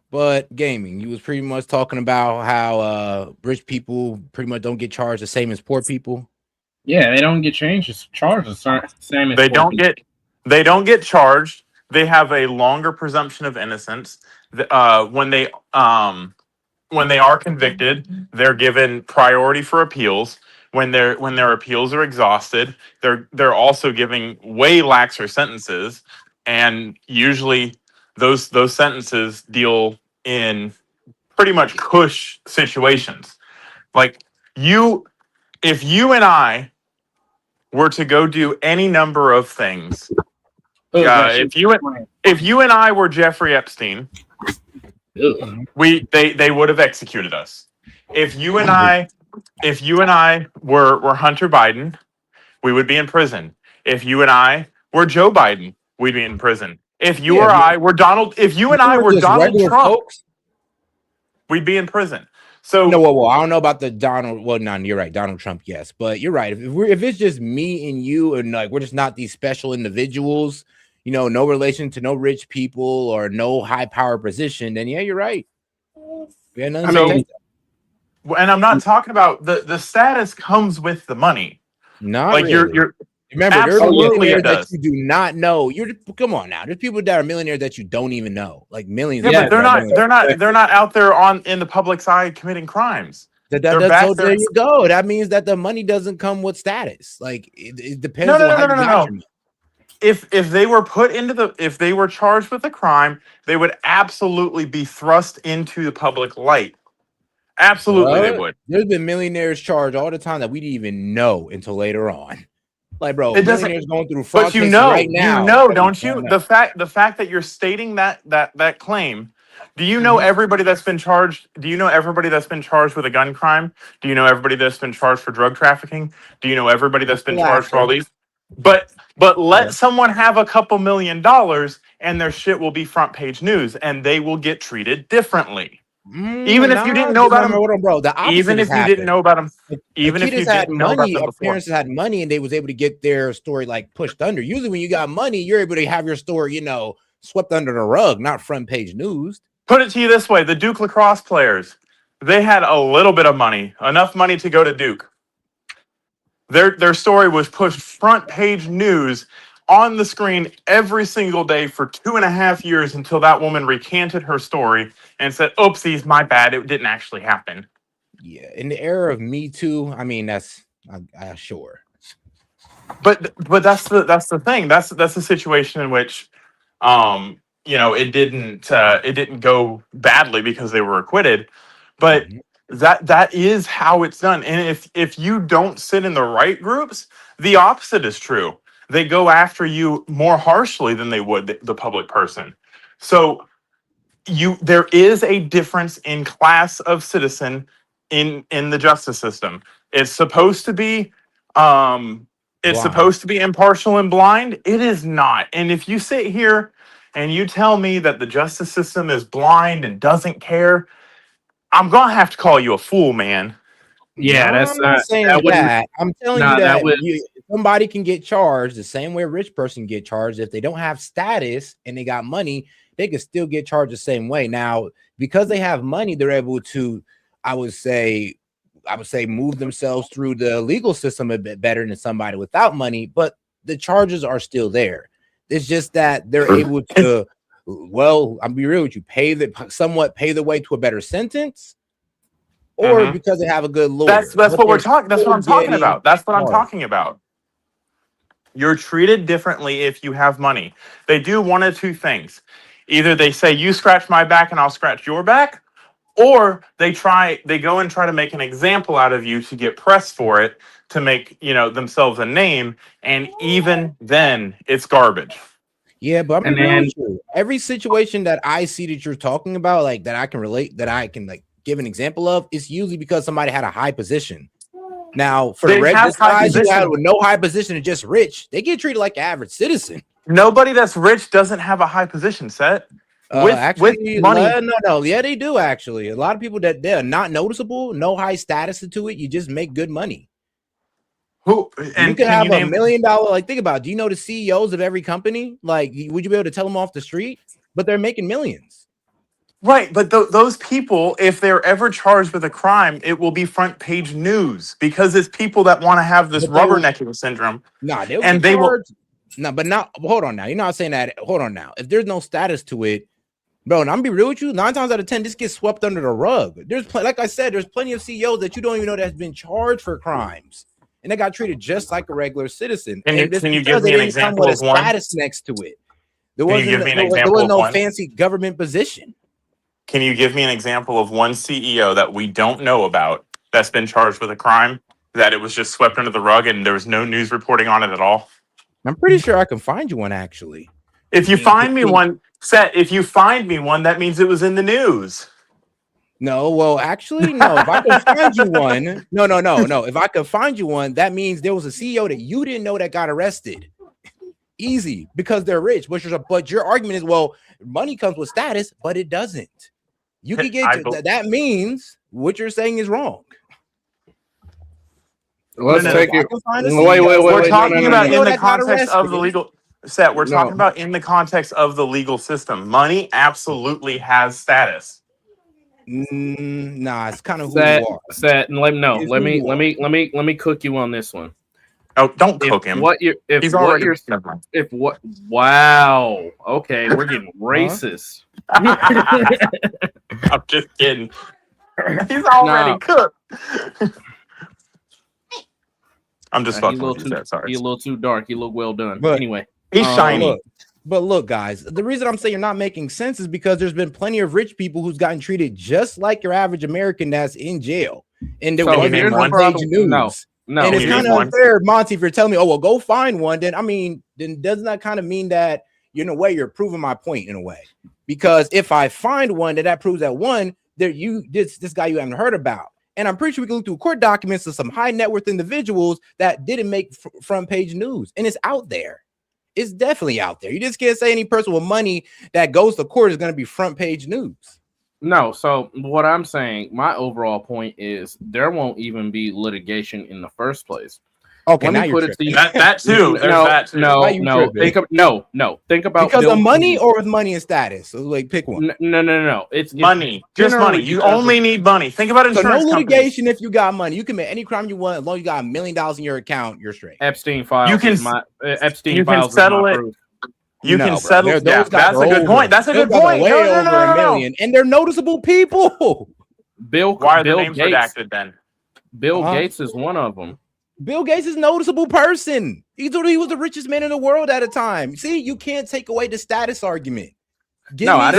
But gaming, you was pretty much talking about how rich people pretty much don't get charged the same as poor people. Yeah, they don't get charged the same as They poor don't people. get charged. They have a longer presumption of innocence. When they are convicted, they're given priority for appeals. When their appeals are exhausted, they're also giving way laxer sentences, and usually those sentences deal in pretty much cush situations. Like if you and I were to go do any number of things, if you and I were Jeffrey Epstein, they would have executed us. If you and I were Hunter Biden, we would be in prison. If you and I were Joe Biden, we'd be in prison. If you or I were Donald, if you and I were Donald Trump, folks, we'd be in prison. So no, well, I don't know about the Donald. Well, no, you're right, Donald Trump, yes, but you're right. If it's just me and you, and like we're just not these special individuals, no relation to no rich people or no high power position, then yeah, you're right. Yeah, and I'm not talking about the status comes with the money. Not like really. you're remember, absolutely there's it does. that you do not know. Come on now. There's people that are millionaires that you don't even know, like millions. Yeah, but they're not out there in the public's eye committing crimes. So there you go. That means that the money doesn't come with status. Like it depends on how you got your money. If they were if they were charged with a crime, they would absolutely be thrust into the public light. Absolutely, they would. There's been millionaires charged all the time that we didn't even know until later on. Like, bro, millionaires going through fraud cases right now. Don't you? The fact that you're stating that claim. Do you know everybody that's been charged? Do you know everybody that's been charged with a gun crime? Do you know everybody that's been charged for drug trafficking? Do you know everybody that's been charged for all these? But let someone have a couple $1 million and their shit will be front page news and they will get treated differently. Even if you didn't know about them, bro. Even if you didn't know about them, even if you didn't know about them before. Parents had money and they was able to get their story like pushed under. Usually, when you got money, you're able to have your story, swept under the rug, not front page news. Put it to you this way: the Duke lacrosse players, they had a little bit of money, enough money to go to Duke. Their story was pushed front page news on the screen every single day for 2.5 years until that woman recanted her story and said, "Oopsies, my bad. It didn't actually happen." Yeah, in the era of Me Too, I mean that's sure. But that's the thing. That's the situation in which, it didn't go badly because they were acquitted, but that is how it's done. And if you don't sit in the right groups, the opposite is true. They go after you more harshly than they would the public person. So there is a difference in class of citizen in the justice system. It's supposed to be impartial and blind. It is not. And if you sit here and you tell me that the justice system is blind and doesn't care, I'm gonna have to call you a fool, man. Yeah, I'm not saying that. I'm telling you that somebody can get charged the same way a rich person get charged. If they don't have status and they got money, they can still get charged the same way. Now, because they have money, they're able to, I would say, move themselves through the legal system a bit better than somebody without money, but the charges are still there. It's just that they're able to, well, I'll be real with you, pay the way to a better sentence, or because they have a good lawyer. That's what we're talking. That's what I'm talking about. That's what I'm talking about. You're treated differently if you have money. They do one of two things. Either they say, you scratch my back and I'll scratch your back, or they go and try to make an example out of you to get press for it, to make themselves a name, and even then it's garbage. Yeah, but every situation that I see that you're talking about, like that I can relate, that I can like give an example of, is usually because somebody had a high position. Now, for the guys who had with no high position and just rich, they get treated like an average citizen. Nobody that's rich doesn't have a high position, Set. with money. No. Yeah, they do actually. A lot of people that they're not noticeable, no high status to it. You just make good money. Who and you could can have you name $1 million. Like, think about it. Do you know the CEOs of every company? Like, would you be able to tell them off the street? But they're making millions. Right, but those people, if they're ever charged with a crime, it will be front page news because it's people that want to have this rubbernecking syndrome. Nah, they'll and get they will. charged. No, but not. Hold on now. You're not saying that. Hold on now. If there's no status to it, bro, and I'm gonna be real with you. 9 times out of 10, this gets swept under the rug. There's like I said, there's plenty of CEOs that you don't even know that has been charged for crimes, and they got treated just like a regular citizen. Can you give me an example with of a one? status next to it? There Can you give me an example was of no one? fancy government position. Can you give me an example of one CEO that we don't know about that's been charged with a crime that it was just swept under the rug and there was no news reporting on it at all? I'm pretty sure I can find you one actually. If you find me one, if you find me one, that means it was in the news. No, well, actually, no. If I can find you one, no. If I could find you one, that means there was a CEO that you didn't know that got arrested. Easy, because they're rich. But your argument is, well, money comes with status, but it doesn't. You can get that means what you're saying is wrong. Let's take it. Wait. We're talking about in the context of the legal set. We're talking about in the context of the legal system. Money absolutely has status. Nah, it's kind of who Set, you are. Set, and let me cook you on this one. Oh, don't cook him. Wow. Okay, we're getting racist. I'm just kidding. He's already cooked. I'm just fucking with you. Sorry. He's a little too dark. He look well done. But anyway, he's shiny. Look, guys, the reason I'm saying you're not making sense is because there's been plenty of rich people who's gotten treated just like your average American that's in jail. And there was front-page news. No, and it's kind of unfair, Monty, if you're telling me, oh, well, go find one, then doesn't that kind of mean that in a way you're proving my point in a way? Because if I find one, that proves that one, this guy you haven't heard about. And I'm pretty sure we can look through court documents of some high net worth individuals that didn't make front page news. And it's out there. It's definitely out there. You just can't say any person with money that goes to court is going to be front page news. No, so what I'm saying, my overall point is there won't even be litigation in the first place. Okay, let me put it to you. That too. No. Think about because of money or with money and status. So like, pick one. No. It's money. Just money. You only need money. Think about insurance. So no litigation if you got money. You can make any crime you want as long as you got $1 million in your account. You're straight. Epstein files. You can settle it. You can settle. Yeah, that's a good point. That's a good point. Way over $1 million, and they're noticeable people. Why are the names redacted then? Bill Gates is one of them. Bill Gates is a noticeable person. He was the richest man in the world at a time. See, you can't take away the status argument. I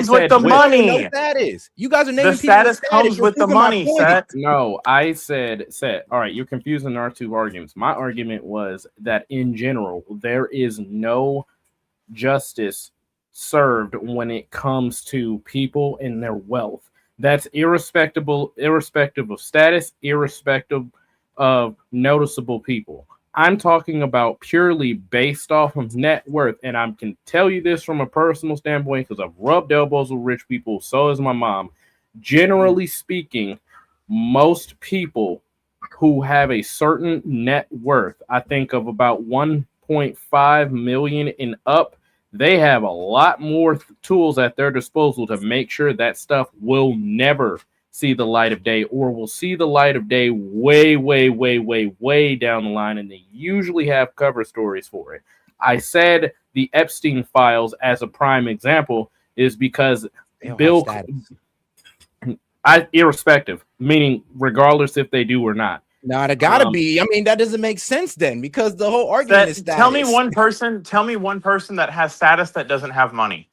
said the money. No status. You guys are naming the status comes with the money. Set. No, I said. All right, you're confusing our two arguments. My argument was that in general, there is no justice served when it comes to people and their wealth. That's irrespective of status, irrespective of noticeable people. I'm talking about purely based off of net worth, and I can tell you this from a personal standpoint because I've rubbed elbows with rich people. So is my mom. Generally speaking, most people who have a certain net worth, I think of about 1.5 million and up, they have a lot more tools at their disposal to make sure that stuff will never see the light of day, or will see the light of day way down the line, and they usually have cover stories for it. I said the Epstein files as a prime example is because Bill, irrespective, meaning regardless if they do or not. No, it gotta be. I mean, that doesn't make sense then, because the whole argument is status. Tell me one person that has status that doesn't have money.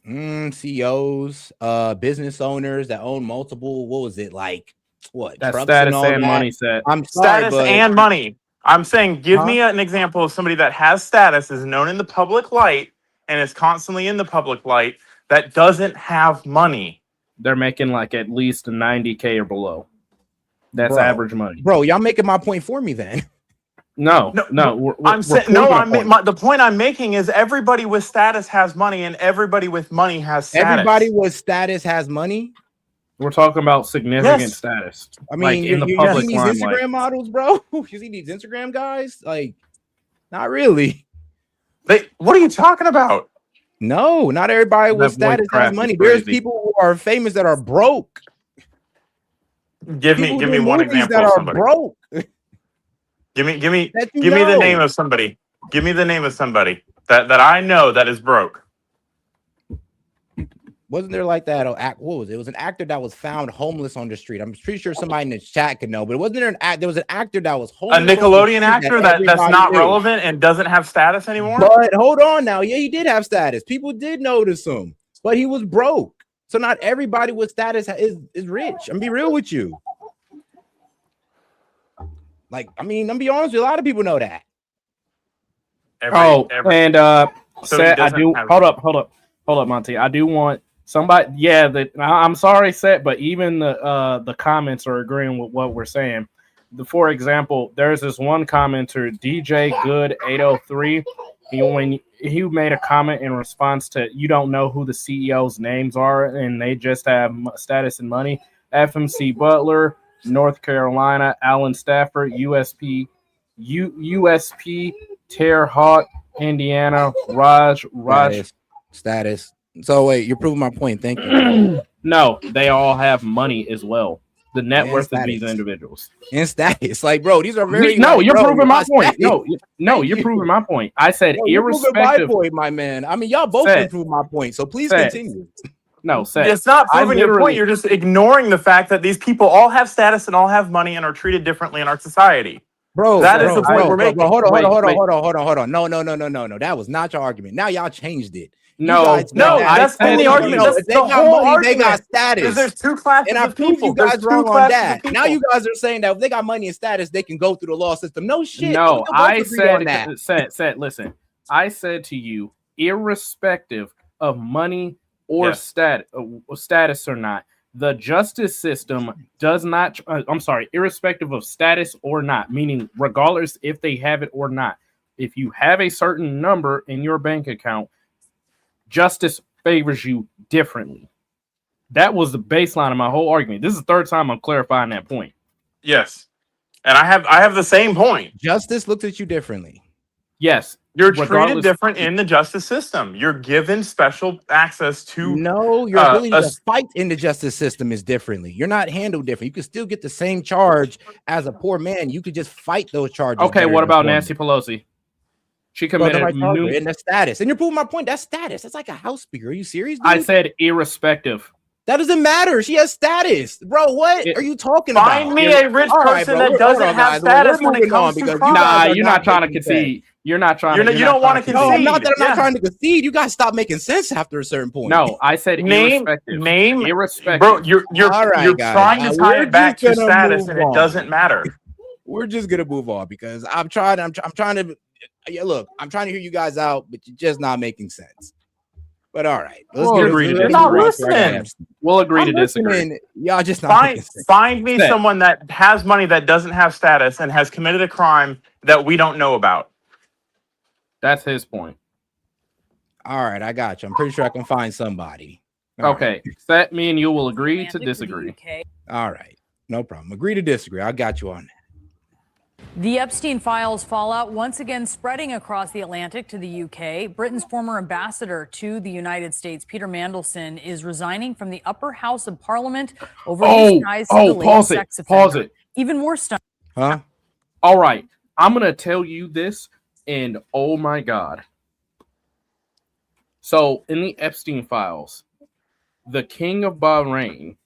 CEOs, business owners that own multiple. What was it like? What? That's status and money. Set. I'm sorry, status and money. I'm saying, give me an example of somebody that has status, is known in the public light, and is constantly in the public light that doesn't have money. They're making like at least 90K or below. That's average money. Bro, y'all making my point for me then. No. The point I'm making is everybody with status has money, and everybody with money has status. Everybody with status has money. We're talking about significant status. I mean, like in the public these limelight. Instagram models, bro. You see these Instagram guys? Like, not really. What are you talking about? No, not everybody with status has money. There's people who are famous that are broke. Give me one example that of are somebody. broke. Give me the name of somebody. Give me the name of somebody that I know that is broke. Wasn't there like that? What was it? It was an actor that was found homeless on the street. I'm pretty sure somebody in the chat could know, but wasn't there there was an actor that was homeless? A Nickelodeon actor that's not relevant and doesn't have status anymore? But hold on now. Yeah, he did have status. People did notice him, but he was broke. So not everybody with status is rich. I'm be real with you. Like, I mean, I'm be honest with you, a lot of people know that. Hold up, Monty. I do want somebody. Yeah, I'm sorry, Seth, but even the comments are agreeing with what we're saying. For example, there's this one commenter, DJ Good 803. When he made a comment in response to you don't know who the CEOs' names are and they just have status and money. FMC Butler, North Carolina, Alan Stafford, USP, Terre Haute, Indiana, Raj. Status. So wait, you're proving my point. Thank you. No, they all have money as well. The net worth of these individuals. And status. Like, bro, these are very you're proving my point. No, you're proving my point. I said irrespective. My point, my man. I mean, y'all both can prove my point. So please continue. No, it's not proving your point. You're just ignoring the fact that these people all have status and all have money and are treated differently in our society. Bro, that is the point we're making. Hold on. No. That was not your argument. Now y'all changed it. That's been the argument. That's the whole argument. They got status. There's two classes and I of people. You guys wrong on that. Now you guys are saying that if they got money and status, they can go through the law system. No shit. No, I said, listen. I said to you, irrespective of money or status or not, the justice system does not. Irrespective of status or not, meaning regardless if they have it or not. If you have a certain number in your bank account, justice favors you differently. That was the baseline of my whole argument. This is the third time I'm clarifying that point. Yes. And I have the same point. Justice looks at you differently. Yes. You're treated different in the justice system. You're given special access to your ability to fight in the justice system is differently. You're not handled different. You can still get the same charge as a poor man. You could just fight those charges. Okay, what about Nancy Pelosi? She committed in the status, and you're proving my point. That's status. That's like a house speaker. Are you serious, dude? I said irrespective. That doesn't matter. She has status, bro. What are you talking about? Find me a rich person that doesn't have status when it comes to crime. Nah, you're not trying to concede. You're not trying. You don't want to concede. No, I'm not trying to concede. You guys stop making sense after a certain point. No, I said irrespective. Irrespective. Bro, you're trying to tie it back to status, and it doesn't matter. We're just gonna move on because I'm trying to. Yeah, look, I'm trying to hear you guys out, but you're just not making sense. But all right, we'll agree to disagree. We'll agree to disagree. Y'all just not find me someone that has money that doesn't have status and has committed a crime that we don't know about. That's his point. All right, I got you. I'm pretty sure I can find somebody. Okay, Seth, me and you will agree to disagree. All right, no problem. Agree to disagree. I got you on that. The Epstein files fallout once again spreading across the Atlantic to the UK. Britain's former ambassador to the United States, Peter Mandelson, is resigning from the upper house of Parliament over his ties to the latest sex offender. Pause it. Even more stunning. Huh? All right. I'm going to tell you this, and oh my God. So, in the Epstein files, the king of Bahrain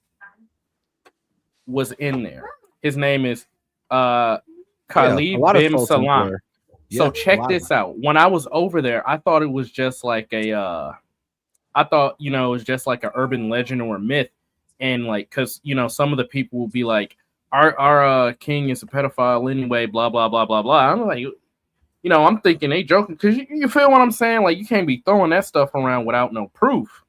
was in there. His name is Khalid bin Salman. So check this out. When I was over there, I thought it was just like it was just like an urban legend or a myth. And like, cause some of the people will be like, our king is a pedophile anyway, blah, blah, blah, blah, blah. I'm like, I'm thinking they joking. Cause you feel what I'm saying? Like you can't be throwing that stuff around without no proof.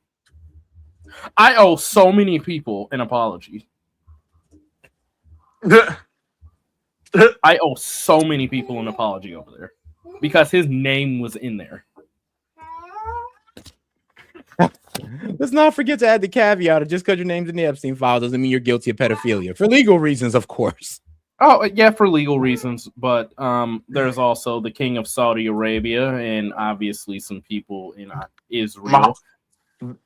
I owe so many people an apology. I owe so many people an apology over there because his name was in there. Let's not forget to add the caveat of just because your name's in the Epstein file doesn't mean you're guilty of pedophilia. For legal reasons, of course. Oh, yeah, for legal reasons. But there's also the King of Saudi Arabia and obviously some people in Israel.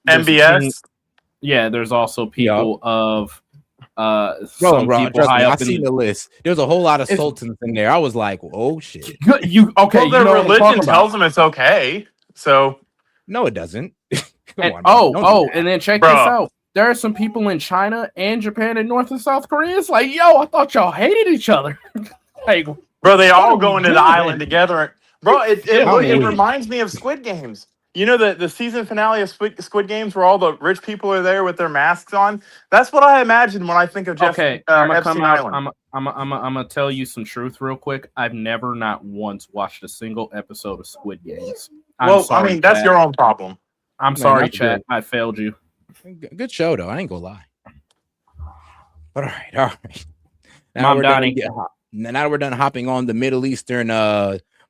MBS. There's also people of Bro, trust me, I've seen the list. There's a whole lot of sultans in there. I was like, oh shit. Well, their religion tells them it's okay. So no, it doesn't. And then check this out. There are some people in China and Japan and North and South Korea. It's like, yo, I thought y'all hated each other. Like, bro, they all go into the island together. Bro, it reminds me of Squid Games. You know the season finale of Squid Games where all the rich people are there with their masks on? That's what I imagine when I think of I'm gonna come out. I'm gonna tell you some truth real quick. I've never not once watched a single episode of Squid Games. I mean, that's your own problem. I'm sorry, chat. I failed you. Good show, though. I ain't gonna lie. But all right. Mom, Donnie. Now we're done hopping on the Middle Eastern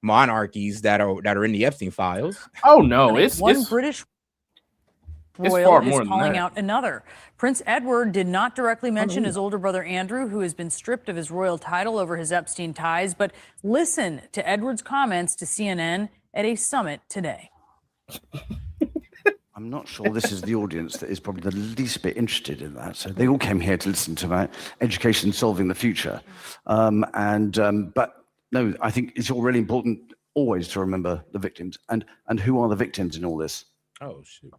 monarchies that are in the Epstein files. Oh no, it's British royal far is more than calling that. out another. Prince Edward did not directly mention his older brother Andrew, who has been stripped of his royal title over his Epstein ties. But listen to Edward's comments to CNN at a summit today. I'm not sure this is the audience that is probably the least bit interested in that. So they all came here to listen to about education solving the future. But no, I think it's all really important always to remember the victims and who are the victims in all this. Oh, shoot.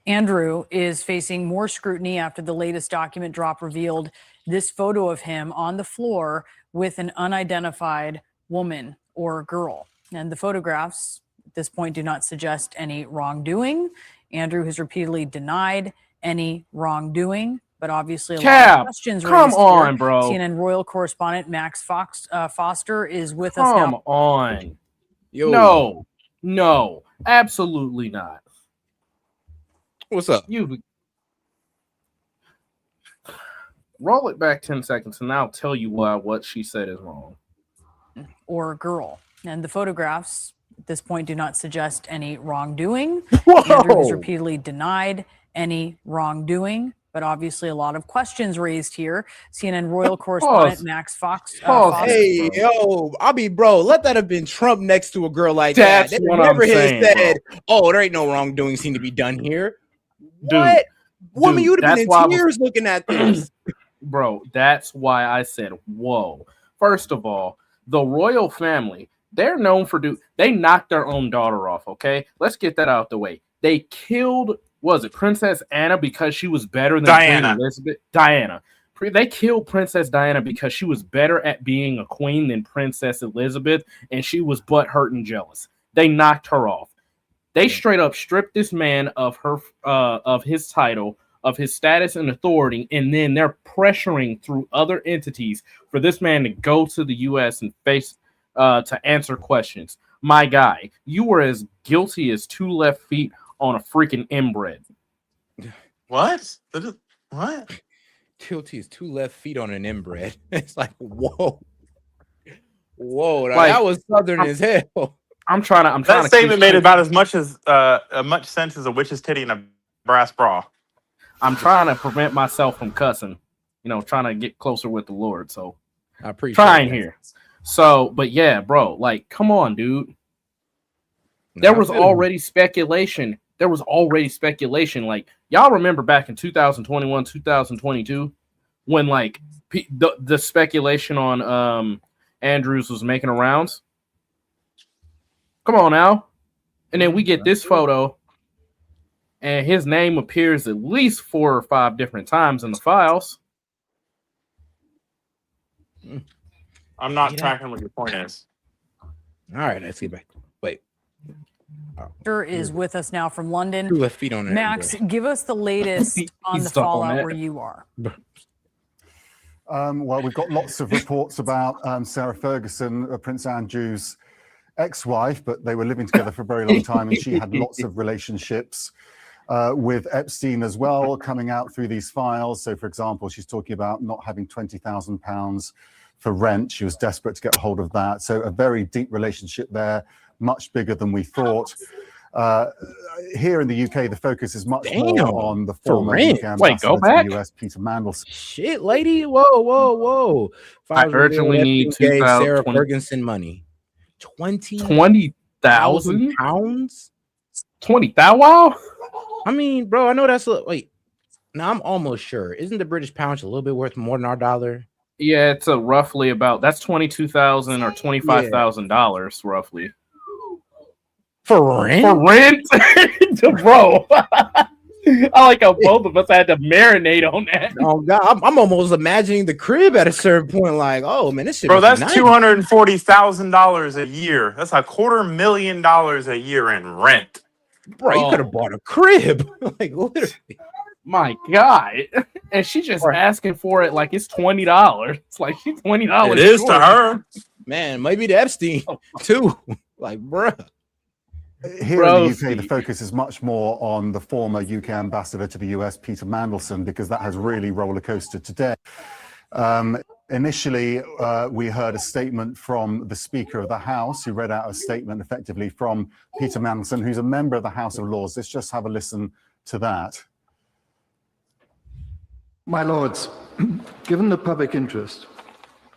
Andrew is facing more scrutiny after the latest document drop revealed this photo of him on the floor with an unidentified woman or girl. And the photographs at this point do not suggest any wrongdoing. Andrew has repeatedly denied any wrongdoing, but obviously a lot of questions raised. Come on, here. bro. CNN royal correspondent Max Foster is with us now. Come on. Yo. No, absolutely not. What's up? You roll it back 10 seconds and I'll tell you why what she said is wrong. Or girl. And the photographs at this point do not suggest any wrongdoing. Whoa. Andrew has repeatedly denied any wrongdoing, but obviously a lot of questions raised here. CNN royal correspondent Max Foster. Hey, yo, bro, let that have been Trump next to a girl like That's that. They what never I'm saying, said, oh, there ain't no wrongdoing seem to be done here. Dude, what? Woman, you'd have that's been why I in was- tears looking at this. Bro, that's why I said, whoa. First of all, the royal family, they're known for they knocked their own daughter off, okay? Let's get that out the way. They killed, Princess Anna because she was better than Diana. Queen Elizabeth? Diana. They killed Princess Diana because she was better at being a queen than Princess Elizabeth, and she was butthurt and jealous. They knocked her off. They straight up stripped this man of his title, of his status and authority, and then they're pressuring through other entities for this man to go to the U.S. and face to answer questions. My guy, you were as guilty as 2 left feet on a freaking inbred. What? What? Guilty as 2 left feet on an inbred. It's like, whoa. Like, that was southern as hell. I'm trying That to statement made about as much sense as a witch's titty in a brass bra. I'm trying to prevent myself from cussing, trying to get closer with the Lord. So I appreciate trying that. here. So, but yeah, bro, like, come on, dude. There was already speculation. Like, y'all remember back in 2021, 2022, when like the speculation on Andrews was making the rounds. Come on now. And then we get this photo, and his name appears at least 4 or 5 different times in the files. I'm not tracking what your point is. All right, let's get back. Wait. Is with us now from London. 2 left feet on it. Max, give us the latest on the stuck on fallout it. where you are. Well, we've got lots of reports about Sarah Ferguson, Prince Andrew's ex-wife, but they were living together for a very long time, and she had lots of relationships with Epstein as well, coming out through these files. So, for example, she's talking about not having £20,000 for rent. She was desperate to get hold of that. So a very deep relationship there, much bigger than we thought. Here in the UK, the focus is much more on the former UK ambassador to the US, Peter Mandelson. Shit, lady. Whoa. I urgently need gave Sarah Ferguson money. 20,000 pounds? 20,000? Wow. I mean, bro, I know that's wait. Now I'm almost sure. Isn't the British pound a little bit worth more than our dollar? Yeah, it's roughly about that's $22,000 or $25,000 roughly. For rent? For rent? Bro. I like how both of us had to marinate on that. Oh God, I'm almost imagining the crib at a certain point. Like, oh man, this shit. Bro, that's nice. $240,000 a year. That's $250,000 a year in rent. Bro, you could have bought a crib. Like literally. My God. And she's just asking for it like it's $20. It's like she's $20. It is to her. Man, maybe to Epstein too. Like, bruh. Here in the UK, the focus is much more on the former UK ambassador to the US, Peter Mandelson, because that has really roller coasted today. Initially, we heard a statement from the Speaker of the House, who read out a statement effectively from Peter Mandelson, who's a member of the House of Lords. Let's just have a listen to that. My Lords, given the public interest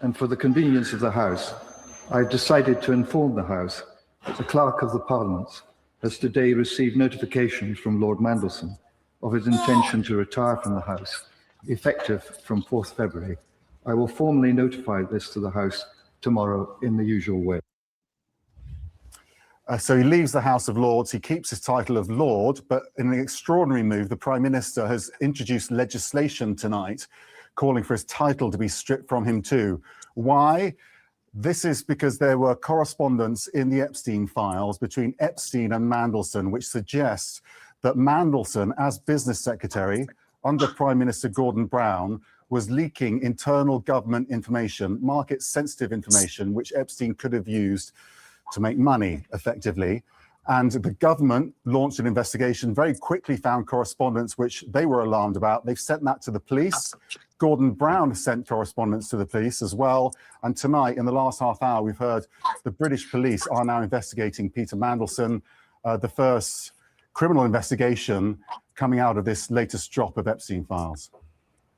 and for the convenience of the House, I've decided to inform the House that the Clerk of the Parliament has today received notifications from Lord Mandelson of his intention to retire from the House, effective from 4th February. I will formally notify this to the House tomorrow in the usual way. So he leaves the House of Lords, he keeps his title of Lord, but in an extraordinary move, the Prime Minister has introduced legislation tonight calling for his title to be stripped from him too. Why? This is because there were correspondence in the Epstein files between Epstein and Mandelson, which suggests that Mandelson, as business secretary under Prime Minister Gordon Brown, was leaking internal government information, market-sensitive information, which Epstein could have used to make money, effectively. And the government launched an investigation, very quickly found correspondence which they were alarmed about. They've sent that to the police. Gordon Brown sent correspondence to the police as well. And tonight, in the last half hour, we've heard the British police are now investigating Peter Mandelson, the first criminal investigation coming out of this latest drop of Epstein files.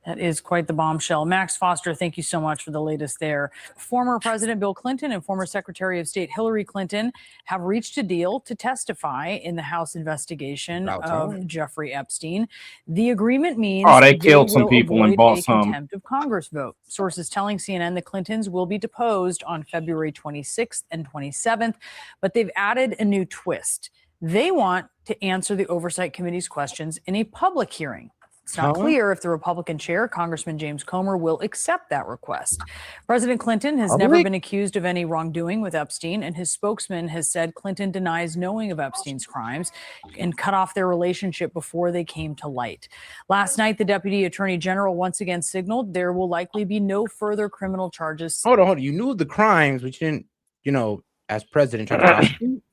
That is quite the bombshell. Max Foster, thank you so much for the latest there. Former President Bill Clinton and former Secretary of State Hillary Clinton have reached a deal to testify in the House investigation of Jeffrey Epstein. The agreement means they killed some people and bought some contempt of Congress vote. Sources telling CNN the Clintons will be deposed on February 26th and 27th, but they've added a new twist. They want to answer the Oversight Committee's questions in a public hearing. It's not clear if the Republican chair, Congressman James Comer, will accept that request. President Clinton has never been accused of any wrongdoing with Epstein, and his spokesman has said Clinton denies knowing of Epstein's crimes and cut off their relationship before they came to light. Last night, the Deputy Attorney General once again signaled there will likely be no further criminal charges. Hold on. You knew the crimes, but you didn't, as president, try to prosecute?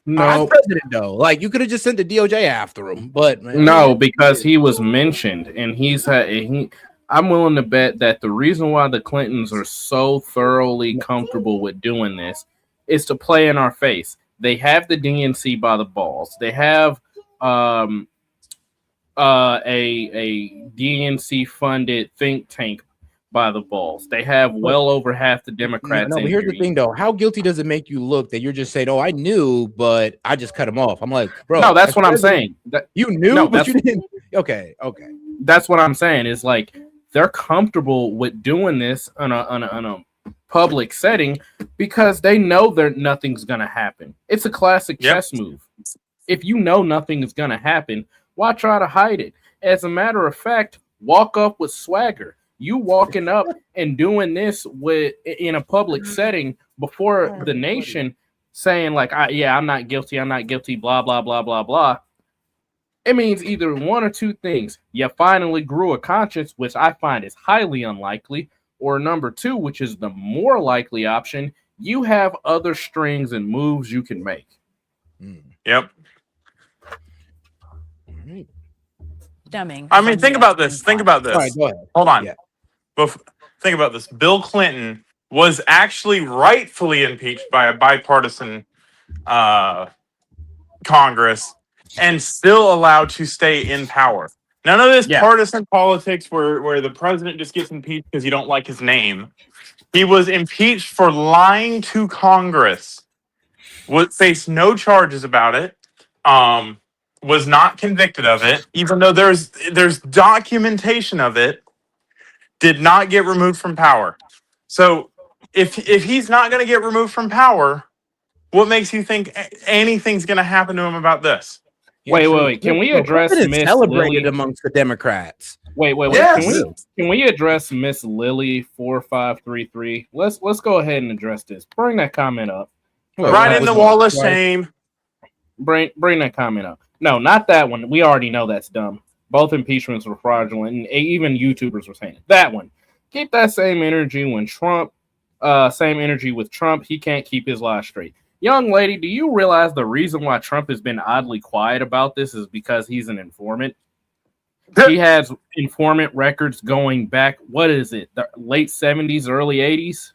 No, as president though, like you could have just sent the DOJ after him, but no, because he was mentioned, and I'm willing to bet that the reason why the Clintons are so thoroughly comfortable with doing this is to play in our face. They have the DNC by the balls. They have a DNC funded think tank by the balls. They have well over half the Democrats. No, but here's the thing, though. How guilty does it make you look that you're just saying, "Oh, I knew, but I just cut him off"? I'm like, bro. No, that's what I'm saying. You knew, but you didn't. Okay. That's what I'm saying. Is like they're comfortable with doing this on a public setting because they know nothing's gonna happen. It's a classic chess move. If you know nothing is gonna happen, why try to hide it? As a matter of fact, walk up with swagger. You walking up and doing this in a public setting before the nation, saying like, I'm not guilty, blah blah blah blah blah. It means either one or two things: you finally grew a conscience, which I find is highly unlikely, or number two, which is the more likely option, you have other strings and moves you can make. Yep. Stemming. I mean, think about this. Think about this. All right, go ahead. Hold on. Yeah. think about this. Bill Clinton was actually rightfully impeached by a bipartisan Congress and still allowed to stay in power. None of this partisan politics where the president just gets impeached because you don't like his name. He was impeached for lying to Congress. Would face no charges about it. Was not convicted of it, even though there's documentation of it. Did not get removed from power. So if he's not going to get removed from power, what makes you think anything's going to happen to him about this? Wait. Can we address Miss celebrated Lily? amongst the Democrats? Wait. Yes. Can we address Miss Lily 4533? Let's go ahead and address this. Bring that comment up. Right in the wall of shame. Bring that comment up. No, not that one. We already know that's dumb. Both impeachments were fraudulent, and even YouTubers were saying it. That one. Keep that same energy when Trump, same energy with Trump. He can't keep his lies straight. Young lady, do you realize the reason why Trump has been oddly quiet about this is because he's an informant? He has informant records going back, what is it, the late 70s, early 80s?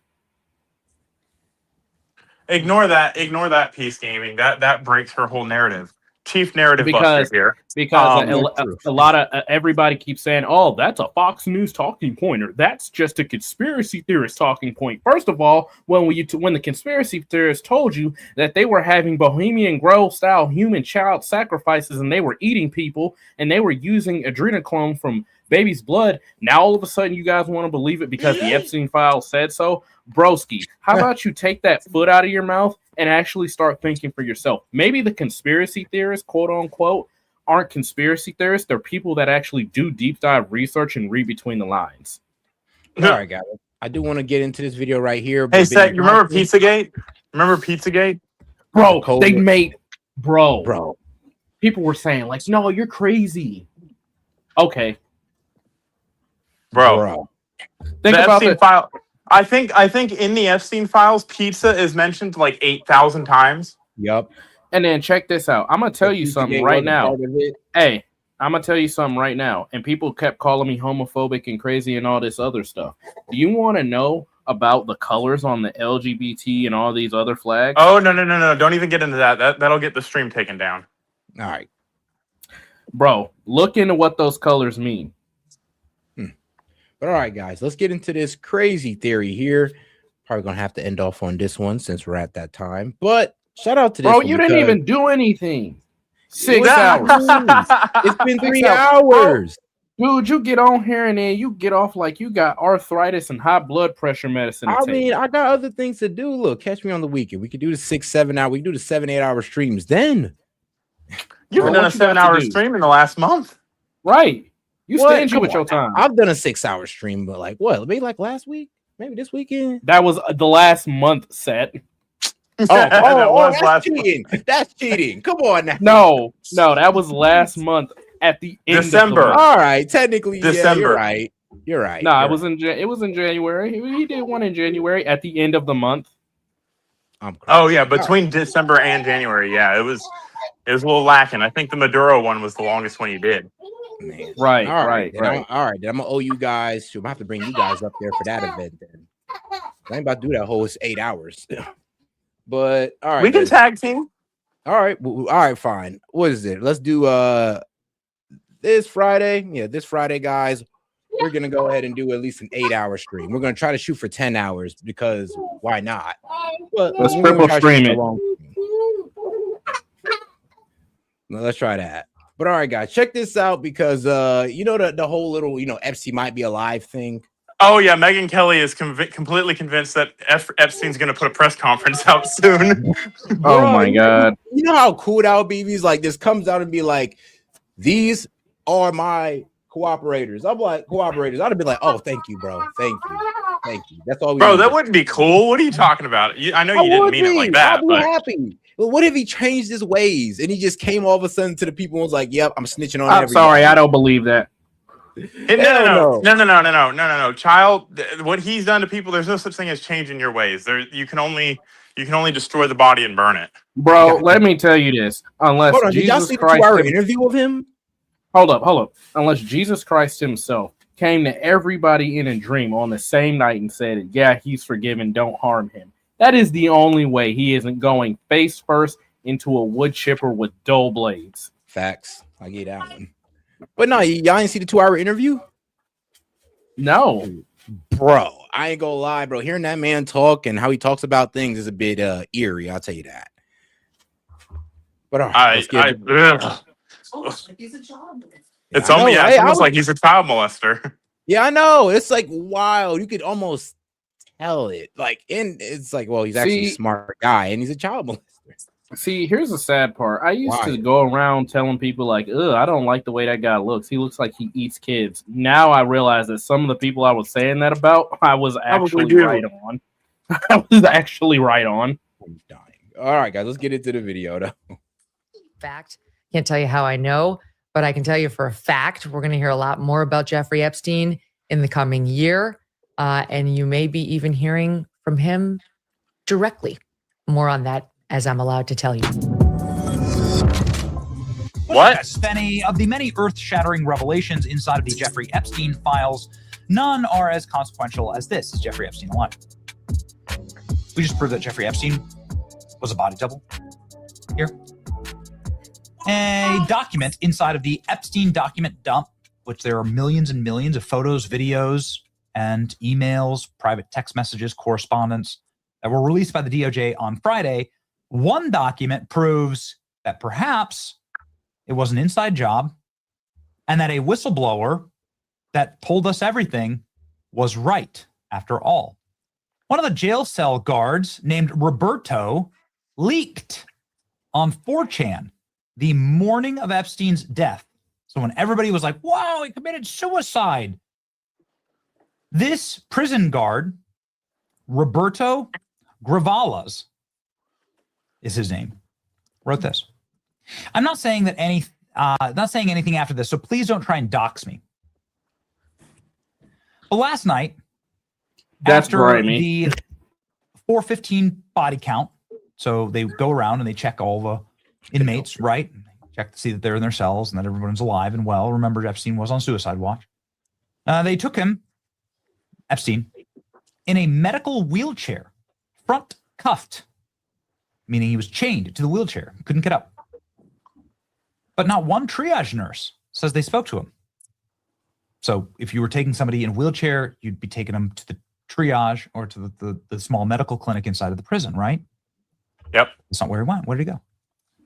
Ignore that piece, gaming. That breaks her whole narrative. Chief narrative buster here. Because a lot of everybody keeps saying, "Oh, that's a Fox News talking point," or "That's just a conspiracy theorist talking point." First of all, when the conspiracy theorists told you that they were having Bohemian Grove style human child sacrifices and they were eating people and they were using adrenochrome from baby's blood, now all of a sudden you guys want to believe it because the Epstein files said so? Broski, how about you take that foot out of your mouth and actually start thinking for yourself? Maybe the conspiracy theorists, quote unquote, aren't conspiracy theorists. They're people that actually do deep dive research and read between the lines. All right, guys. I do want to get into this video right here. Hey, Seth, you remember Pizzagate? Bro, they made... Bro. People were saying, like, no, you're crazy. Okay. Bro. Think about the Epstein file. I think in the Epstein files, pizza is mentioned like 8,000 times. Yep. And then check this out. I'm gonna tell you something right now. Hey, I'm gonna tell you something right now. And people kept calling me homophobic and crazy and all this other stuff. Do you want to know about the colors on the LGBT and all these other flags? Oh, no. Don't even get into that. That'll get the stream taken down. All right. Bro, look into what those colors mean. But all right, guys, let's get into this crazy theory here. Probably going to have to end off on this one since we're at that time. But shout out to this. Bro, you didn't even do anything. 6 hours. It's been 3 hours. Dude, you get on here and then you get off like you got arthritis and high blood pressure medicine. I mean, I got other things to do. Look, catch me on the weekend. We could do the 6-7 hour. We can do the 7-8 hour streams then. You've been done a 7-hour stream in the last month. Right. You stingy with your time. I've done a 6-hour stream, but like what? Maybe like last week? Maybe this weekend? That was the last month set. That's cheating. That's cheating. Come on now. No, that was last month at the end December. Of the month. All right, technically, December. Yeah, you're right. No, it was in January. He did one in January at the end of the month. Oh yeah, between December and January. Yeah, it was a little lacking. I think the Maduro one was the longest one you did. Man. Right. All right. Then I'm gonna owe you guys. I'm gonna have to bring you guys up there for that event. Then I ain't about to do that whole 8 hours. But all right, we can tag team. All right, fine. What is it? Let's do this Friday. Yeah, this Friday, guys. We're gonna go ahead and do at least an 8-hour stream. We're gonna try to shoot for 10 hours because why not? But let's triple stream it. Let's try that. But all right, guys, check this out because you know the whole little Epstein might be alive thing. Oh yeah, Megyn Kelly is completely convinced that Epstein's going to put a press conference out soon. Oh my god! You know how cool that would be? He's like, this comes out and be like, "These are my cooperators." I'm like, cooperators. I'd have been like, "Oh, thank you, bro. Thank you." That's all. Bro, that wouldn't be cool. What are you talking about? I know you didn't mean it like that. I'd be happy. Well, what if he changed his ways and he just came all of a sudden to the people and was like, "Yep, I'm snitching on." I'm sorry, I don't believe that. No. Child, what he's done to people, there's no such thing as changing your ways. You can only destroy the body and burn it. Bro, let me tell you this. Unless Jesus Christ, the 2-hour interview of him. Hold up. Unless Jesus Christ himself came to everybody in a dream on the same night and said, yeah, he's forgiven, don't harm him. That is the only way he isn't going face first into a wood chipper with dull blades. Facts. I get that one. But no, y'all ain't see the 2-hour interview? No. Bro, I ain't gonna lie, bro. Hearing that man talk and how he talks about things is a bit eerie, I'll tell you that. But all right, it's almost like he's a child molester. Yeah, I know. It's like wild. You could almost tell it. Like, and it's like, well, he's actually a smart guy and he's a child molester. See, here's the sad part. I used to go around telling people like, ugh, I don't like the way that guy looks. He looks like he eats kids. Now I realize that some of the people I was saying that about, I was actually right on. I was actually right on. I'm dying. All right, guys, let's get into the video though. Fact. Can't tell you how I know, but I can tell you for a fact, we're going to hear a lot more about Jeffrey Epstein in the coming year. And you may be even hearing from him directly. More on that as I'm allowed to tell you. What? As many of the many earth-shattering revelations inside of the Jeffrey Epstein files, none are as consequential as this. Is Jeffrey Epstein alive? We just proved that Jeffrey Epstein was a body double here. A document inside of the Epstein document dump, which there are millions and millions of photos, videos, and emails, private text messages, correspondence that were released by the DOJ on Friday. One document proves that perhaps it was an inside job and that a whistleblower that told us everything was right after all. One of the jail cell guards named Roberto leaked on 4chan the morning of Epstein's death. So when everybody was like, wow, he committed suicide, this prison guard, Roberto Gravalas is his name, wrote this. I'm not saying that not saying anything after this, so please don't try and dox me. But last night, after the 4:15 body count, so they go around and they check all the inmates, right? Check to see that they're in their cells and that everyone's alive and well. Remember, Epstein was on suicide watch. They took him, Epstein, in a medical wheelchair, front cuffed, meaning he was chained to the wheelchair, couldn't get up. But not one triage nurse says they spoke to him. So if you were taking somebody in a wheelchair, you'd be taking them to the triage or to the small medical clinic inside of the prison, right? Yep. That's not where he went. Where did he go?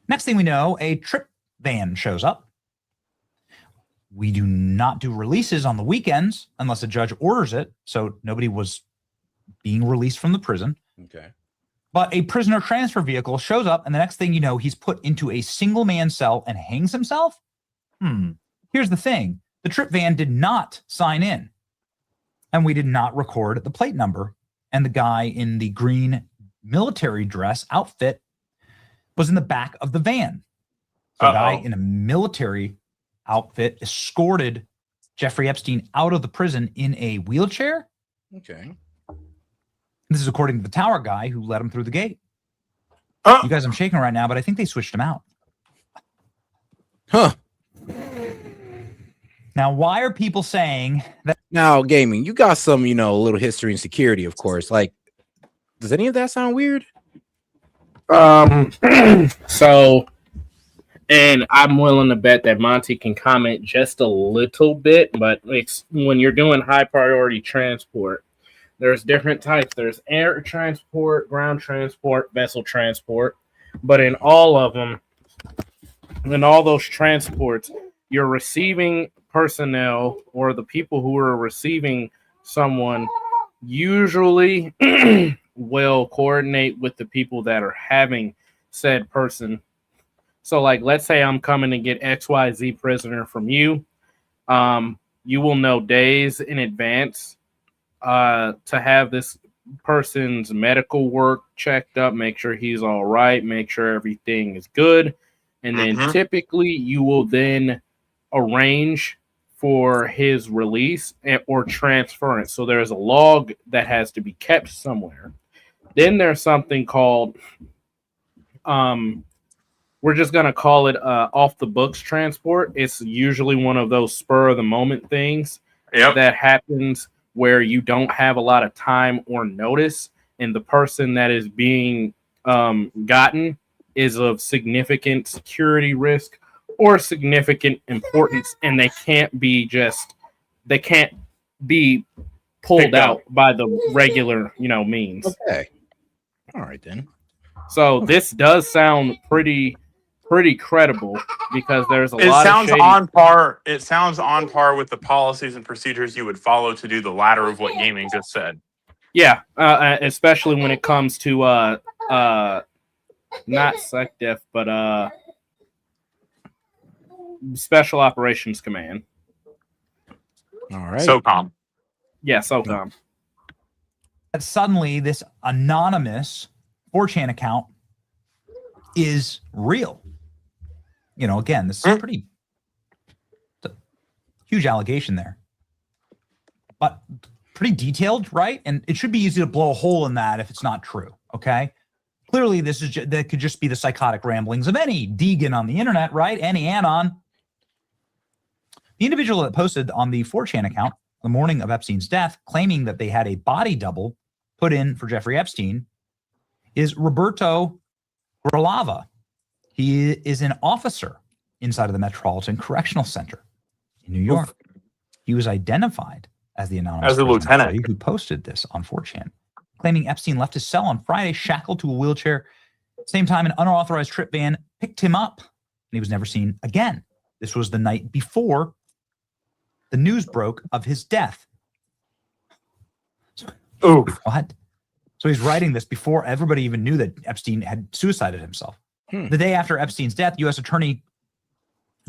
Next thing we know, a trip van shows up. We do not do releases on the weekends unless a judge orders it. So nobody was being released from the prison. Okay. But a prisoner transfer vehicle shows up, and the next thing you know, he's put into a single man cell and hangs himself. Here's the thing. The trip van did not sign in, and we did not record the plate number. And the guy in the green military dress outfit was in the back of the van. So a guy in a military outfit escorted Jeffrey Epstein out of the prison in a wheelchair. Okay. This is according to the tower guy who let him through the gate. You guys, I'm shaking right now, but I think they switched him out. Huh. Now, why are people saying that? Now, gaming, you got some, a little history and security, of course. Like, does any of that sound weird? So, and I'm willing to bet that Monty can comment just a little bit, but it's when you're doing high priority transport, there's different types. There's air transport, ground transport, vessel transport. But in all of them, in all those transports, you're receiving personnel or the people who are receiving someone usually will coordinate with the people that are having said person. So like, let's say I'm coming to get XYZ prisoner from you. You will know days in advance to have this person's medical work checked up, make sure he's all right, make sure everything is good. And then typically you will then arrange for his release or transference. So there's a log that has to be kept somewhere. Then there's something called, we're just going to call it off the books transport. It's usually one of those spur of the moment things. that happens where you don't have a lot of time or notice, and the person that is being gotten is of significant security risk or significant importance, and they can't be pulled Picked up. out by the regular, means. Okay. All right then. So this does sound pretty credible because there's a It lot of sounds shady. on par. It sounds on par with the policies and procedures you would follow to do the latter of what gaming just said. Yeah, especially when it comes to not SecDef, but Special Operations Command. All right. SOCOM. Yeah, SOCOM. That suddenly this anonymous 4chan account is real. Again, this is pretty huge allegation there, but pretty detailed, right? And it should be easy to blow a hole in that if it's not true. Okay, clearly that could just be the psychotic ramblings of any Deegan on the internet, right? Any anon. The individual that posted on the 4chan account the morning of Epstein's death, claiming that they had a body double put in for Jeffrey Epstein, is Roberto Gralava. He is an officer inside of the Metropolitan Correctional Center in New York. He was identified as the anonymous As a lieutenant who posted this on 4chan, claiming Epstein left his cell on Friday shackled to a wheelchair. Same time, an unauthorized trip van picked him up, and he was never seen again. This was the night before the news broke of his death. Oh, what? So he's writing this before everybody even knew that Epstein had suicided himself. The day after Epstein's death, U.S. Attorney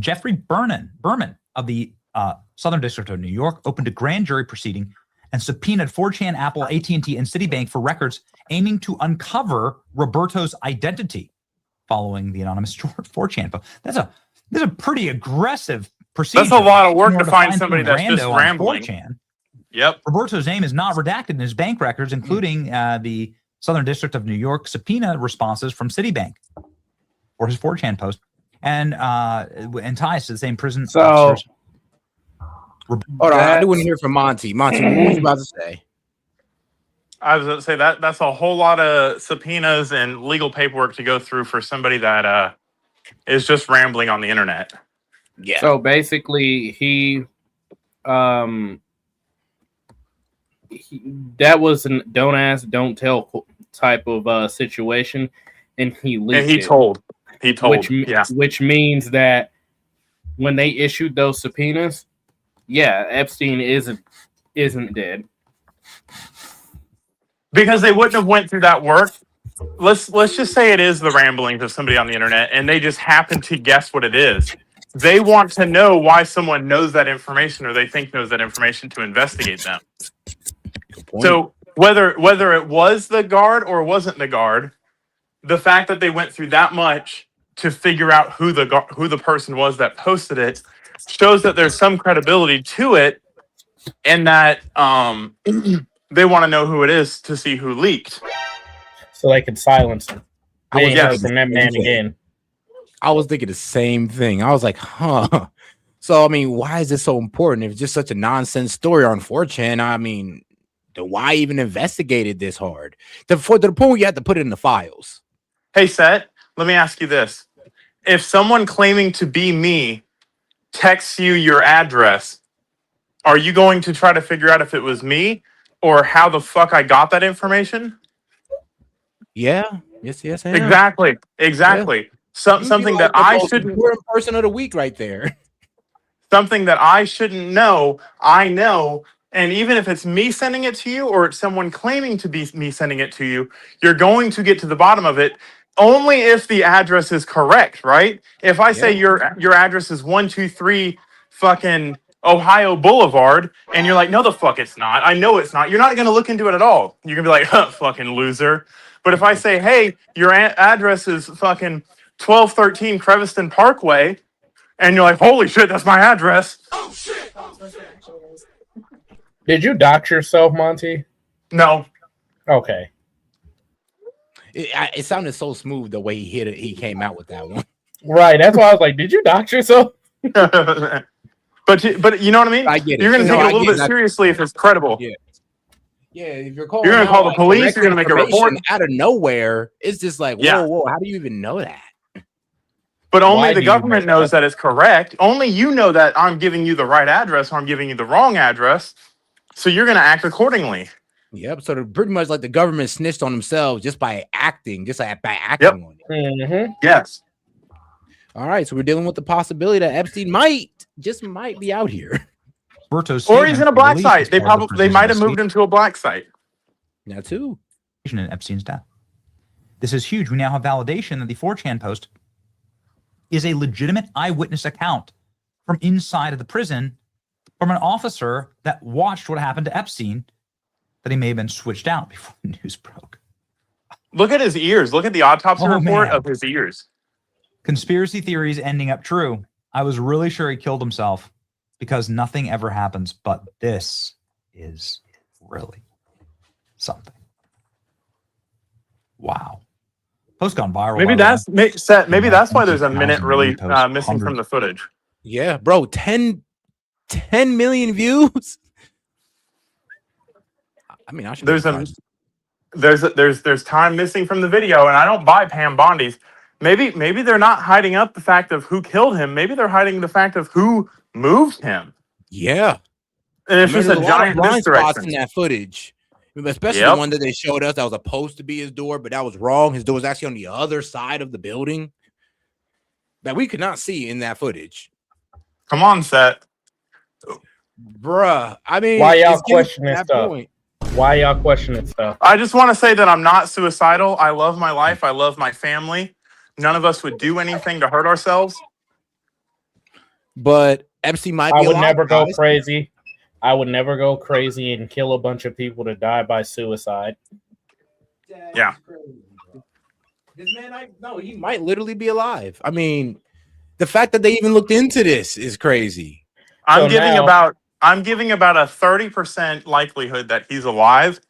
Jeffrey Berman of the Southern District of New York opened a grand jury proceeding and subpoenaed 4chan, Apple, AT&T, and Citibank for records aiming to uncover Roberto's identity following the anonymous 4chan post. That's a pretty aggressive procedure. That's a lot of work to find somebody that's just rambling. 4chan. Yep. Roberto's name is not redacted in his bank records, including the Southern District of New York subpoena responses from Citibank for his 4chan post and ties to the same prison officers. Hold on, I do want to hear from Monty. Monty, what were you about to say? I was going to say that's a whole lot of subpoenas and legal paperwork to go through for somebody that is just rambling on the internet. Yeah. So basically, that was an don't ask, don't tell type of situation, and he leaked and he it. told, which means that when they issued those subpoenas, Epstein isn't dead because they wouldn't have went through that work. Let's just say it is the ramblings of somebody on the internet, and they just happen to guess what it is. They want to know why someone knows that information or they think knows that information to investigate them. So whether it was the guard or wasn't the guard, the fact that they went through that much to figure out who the person was that posted it shows that there's some credibility to it, and that they want to know who it is to see who leaked, so they can silence him. I was heard from that man again. I was thinking the same thing. I was like, huh. So I mean, why is this so important? If it's just such a nonsense story on 4chan, I mean, then why even investigate it this hard? To the point where you have to put it in the files. Hey, Set, let me ask you this. If someone claiming to be me texts you your address, are you going to try to figure out if it was me or how the fuck I got that information? Yeah. Yes, I am. Exactly. Yeah. Something that I shouldn't. Important person of the week right there. Something that I shouldn't know, I know. And even if it's me sending it to you or it's someone claiming to be me sending it to you, you're going to get to the bottom of it only if the address is correct, right? If I say your address is 123 fucking Ohio Boulevard and you're like, no, the fuck it's not. I know it's not. You're not going to look into it at all. You're going to be like, huh, fucking loser. But if I say, hey, your address is fucking 1213 Creviston Parkway, and you're like, holy shit, that's my address. Oh, shit. Did you dox yourself, Monty? No. Okay. It sounded so smooth the way he hit it. He came out with that one. Right. That's why I was like, did you dox yourself? But you know what I mean? I get it. You're going to No, take it I a little get bit it. seriously if it's credible. Yeah. Yeah, if you're calling, You're going to call the out, police. direct You're going to make a report. information out of nowhere. It's just like, Yeah. whoa, how do you even know that? But only Why the do you government know knows that it's correct. Only you know that I'm giving you the right address or I'm giving you the wrong address. So you're going to act accordingly. Yep. So they're pretty much like the government snitched on themselves just by acting on it. Mm-hmm. Yes. All right. So we're dealing with the possibility that Epstein might be out here. Berto's Or he's in a black released as site. They part of the probably might have precision moved him to a black site. Now too. in Epstein's death. This is huge. We now have validation that the 4chan post is a legitimate eyewitness account from inside of the prison from an officer that watched what happened to Epstein, that he may have been switched out before the news broke. Look at his ears. Look at the autopsy report of his ears. Conspiracy theories ending up true. I was really sure he killed himself because nothing ever happens, but this is really something. Wow. Post gone viral. Maybe that's maybe that's why there's a minute really missing from the footage. Yeah, bro, 10 million views. I mean, I should. There's time missing from the video, and I don't buy Pam Bondi's. Maybe they're not hiding up the fact of who killed him. Maybe they're hiding the fact of who moved him. Yeah, and it's just a giant blind spots in misdirection. that footage, especially the one that they showed us that was supposed to be his door, but that was wrong. His door was actually on the other side of the building that we could not see in that footage. Come on, Set. Bruh, I mean, why y'all it's getting to questioning that stuff? point. Why y'all questioning stuff? I just want to say that I'm not suicidal. I love my life. I love my family. None of us would do anything to hurt ourselves. But Epstein might be I would alive, never go guys. crazy. I would never go crazy and kill a bunch of people to die by suicide. Yeah. This man, he might literally be alive. I mean, the fact that they even looked into this is crazy. I'm giving about a 30% likelihood that he's alive.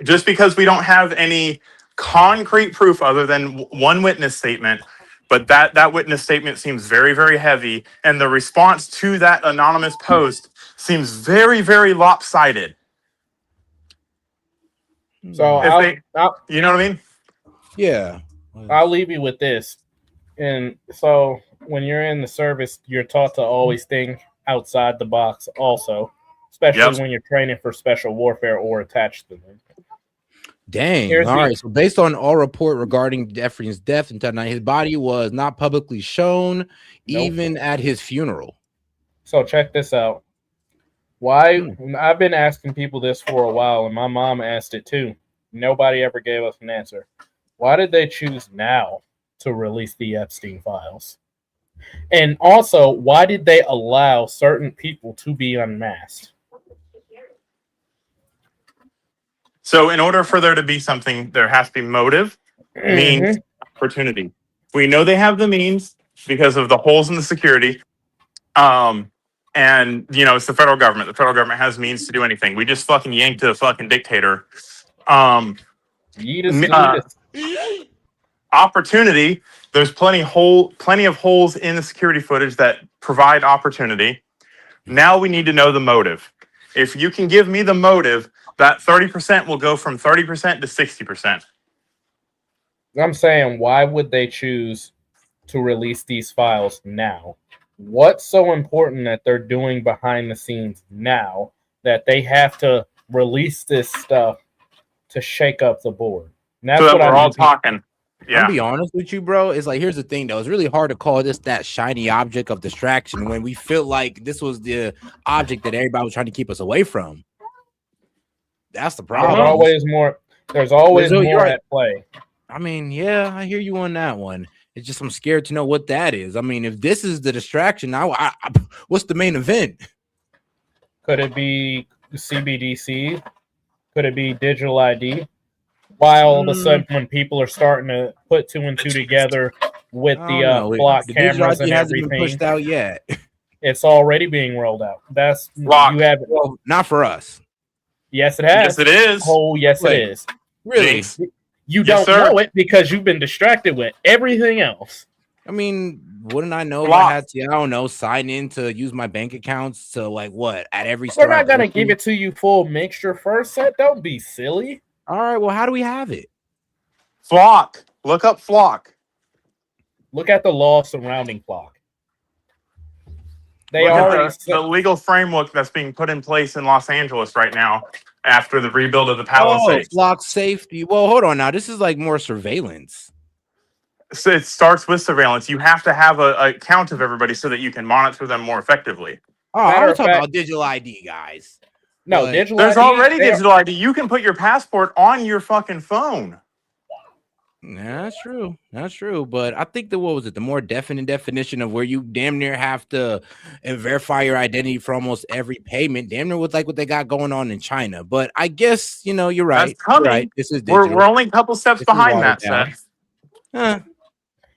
Just because we don't have any concrete proof other than one witness statement, but that witness statement seems very, very heavy, and the response to that anonymous post seems very, very lopsided. So you know what I mean? Yeah. I'll leave you with this. And so when you're in the service, you're taught to always think outside the box also, especially when you're training for special warfare or attached to them. Dang. All right. So based on all report regarding Epstein's death and tonight, his body was not publicly shown, even at his funeral. So check this out. Why I've been asking people this for a while, and my mom asked it too. Nobody ever gave us an answer. Why did they choose now to release the Epstein files? And also, why did they allow certain people to be unmasked? So in order for there to be something, there has to be motive, means, opportunity. We know they have the means because of the holes in the security. And, it's the federal government. The federal government has means to do anything. We just fucking yanked a fucking dictator. Opportunity. There's plenty of holes in the security footage that provide opportunity. Now we need to know the motive. If you can give me the motive, that 30% will go from 30% to 60%. I'm saying, why would they choose to release these files now? What's so important that they're doing behind the scenes now that they have to release this stuff to shake up the board? And that's so that what we're all talking. Yeah. I'll be honest with you, bro. It's like, here's the thing, though. It's really hard to call this that shiny object of distraction when we feel like this was the object that everybody was trying to keep us away from. That's the problem. There's always more at play. I mean, yeah, I hear you on that one. It's just I'm scared to know what that is. I mean, if this is the distraction, what's the main event? Could it be CBDC? Could it be digital ID? Why all of a sudden, when people are starting to put 2 and 2 together with the block cameras and everything, been pushed out yet? It's already being rolled out. That's Block. You have well, not for us. Yes, it has. Yes, it is. Oh, yes, Wait, it is. Really? You don't know it because you've been distracted with everything else. I mean, wouldn't I know if Block. I had to, I don't know, sign in to use my bank accounts to like what at every They're store? I not gonna go give to? it to you full mixture first set. Don't be silly. All right, well, how do we have it? Flock. Look up Flock. Look at the law surrounding Flock. They Look already at the legal framework that's being put in place in Los Angeles right now after the rebuild of the Palisades. Flock safety. Well, hold on now. This is like more surveillance. So it starts with surveillance. You have to have a count of everybody so that you can monitor them more effectively. Oh, I was talking about digital ID, guys. No, But digital There's ID, already digital ID. You can put your passport on your fucking phone. Yeah, that's true. That's true. But I think what was it? The more definite definition of where you damn near have to verify your identity for almost every payment, damn near with like what they got going on in China. But I guess you're right. That's coming. You're right. This is digital. We're only a couple steps This is behind watered that, down. Seth.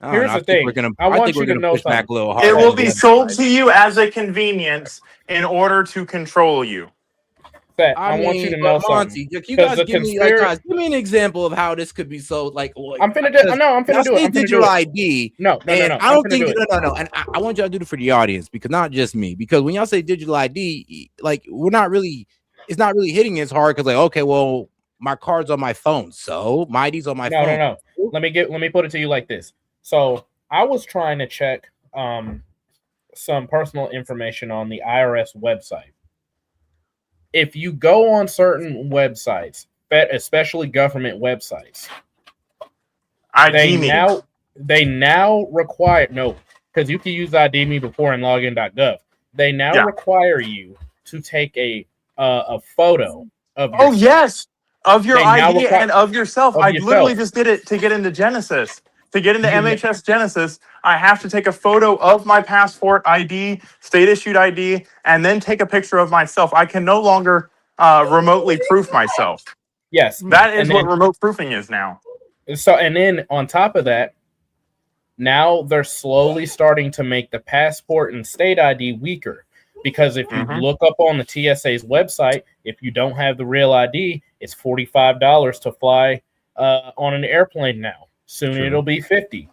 I don't Here's know. the I think thing. we're gonna. I I want think you we're to gonna know push back something. a little harder. It will on be the sold other to you as a convenience in order to control you. I want you to but know Monty, something. you 'Cause guys the give me conspiracy. give me an example of how this could be sold. Like, I'm finna do. No, I'm finna do it. I'm finna digital do it. ID. No. And I I'm don't finna think do it. no. And I want y'all to do it for the audience because not just me. Because when y'all say digital ID, like it's not really hitting as hard because like, okay, well, my card's on my phone, so my ID's on my phone. No. Let me put it to you like this. So I was trying to check some personal information on the IRS website. If you go on certain websites, especially government websites, they now require because you can use ID Me before in login.gov. They now require you to take a photo of yourself. Oh yes, of your They now ID and of yourself. of I yourself. literally just did it to get into Genesis. To get into MHS Genesis, I have to take a photo of my passport ID, state issued ID, and then take a picture of myself. I can no longer remotely proof myself. Yes, that is and what then- remote proofing is now. So, and then on top of that, now they're slowly starting to make the passport and state ID weaker. Because if you look up on the TSA's website, if you don't have the real ID, it's $45 to fly on an airplane now. Soon it'll be $50.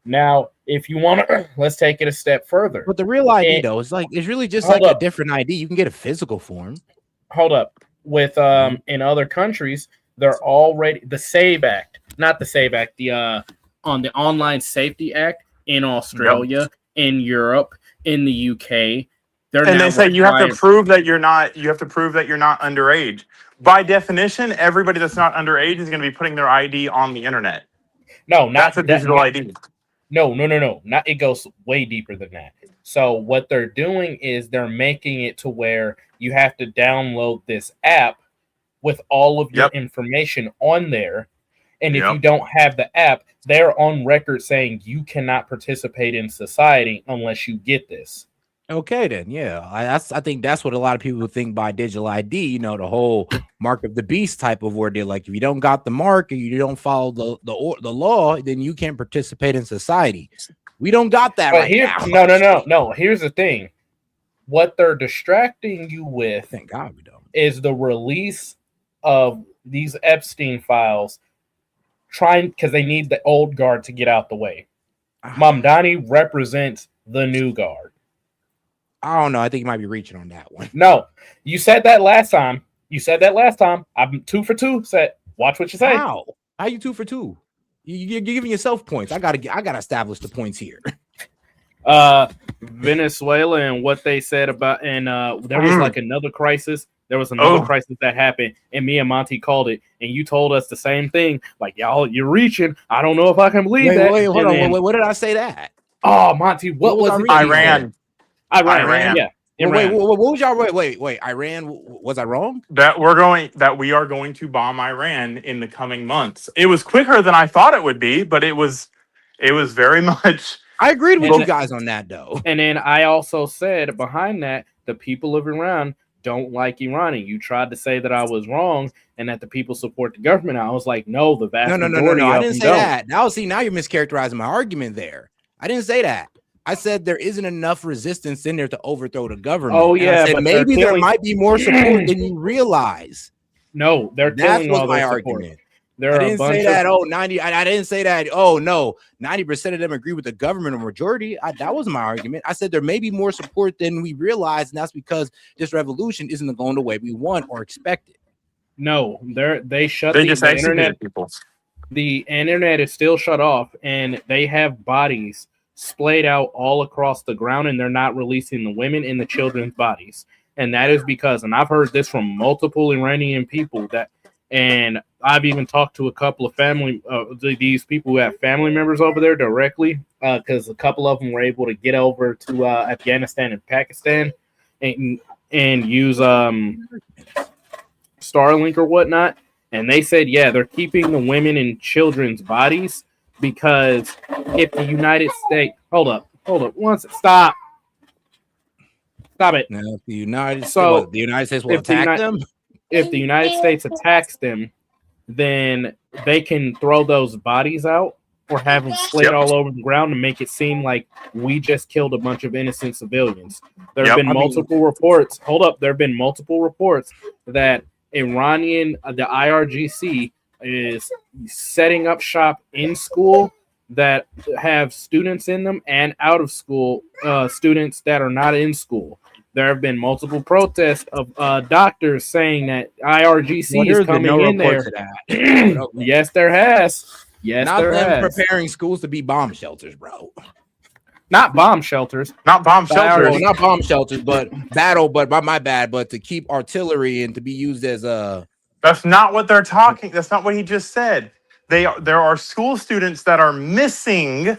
Now, if you want to, let's take it a step further. But the real ID though is like it's really just Hold like up. a different ID. You can get a physical form. Hold up. With in other countries, they're already the SAVE Act, not the SAVE Act, the on the Online Safety Act in Australia, in Europe, in the UK. And they say you have to prove that you're not. You have to prove that you're not underage. By definition, everybody that's not underage is going to be putting their ID on the internet. No, that's a digital ID. No. Not it goes way deeper than that. So what they're doing is they're making it to where you have to download this app with all of your information on there. And if you don't have the app, they're on record saying you cannot participate in society unless you get this. Okay, then, yeah, I think that's what a lot of people think by digital ID. The whole mark of the beast type of ordeal. Like, if you don't got the mark and you don't follow the law, then you can't participate in society. We don't got that right now. No. Here's the thing: what they're distracting you with, thank God we don't, is the release of these Epstein files. Because they need the old guard to get out the way. Mamdani represents the new guard. I don't know. I think you might be reaching on that one. No, you said that last time. I'm 2 for 2. Set. Watch what you say. How you 2 for 2? You're giving yourself points. I gotta establish the points here. Venezuela and what they said about, and there was like another crisis. There was another crisis that happened, and me and Monty called it, and you told us the same thing. Like, y'all, you're reaching. I don't know if I can believe that. Wait, hold on. What did I say that? Oh, Monty, what was it? Iran. Yeah. Wait, what was y'all? Wait. Iran. Was I wrong? That we are going to bomb Iran in the coming months. It was quicker than I thought it would be, but it was very much. I agreed with you guys on that, though. And then I also said behind that, the people of Iran don't like Iran. And you tried to say that I was wrong and that the people support the government. I was like, no, the vast majority of I them didn't say don't. that. Now you're mischaracterizing my argument there. I didn't say that. I said there isn't enough resistance in there to overthrow the government. Oh, yeah. And I said maybe there might be more support than you realize. No, they're That's killing what all my their argument. There I are a didn't bunch say that. of Oh, 90. I didn't say that. Oh, no. 90% of them agree with the government or majority. That was my argument. I said there may be more support than we realize, and that's because this revolution isn't going the way we want or expected. no. They shut They the just internet. executed people. The internet is still shut off, and they have bodies splayed out all across the ground, and they're not releasing the women and the children's bodies. And that is because, and I've heard this from multiple Iranian people and I've even talked to a couple of these people who have family members over there directly, because a couple of them were able to get over to Afghanistan and Pakistan and use Starlink or whatnot. And they said, yeah, they're keeping the women and children's bodies because if the United States, hold up, stop it. Now, if the United States will if the attack them. If the United States attacks them, then they can throw those bodies out or have them splayed all over the ground to make it seem like we just killed a bunch of innocent civilians. There have been multiple reports. Hold up. There have been multiple reports that the IRGC is setting up shop in school that have students in them and out of school students that are not in school. There have been multiple protests of doctors saying that IRGC is coming in there. Yes, there has. Yes, not there them has. preparing schools to be bomb shelters, bro. Not bomb shelters. Not bomb shelters. Not bomb shelters, but battle. But my bad. But to keep artillery and to be used as a. That's not what they're talking. That's not what he just said. There are school students that are missing.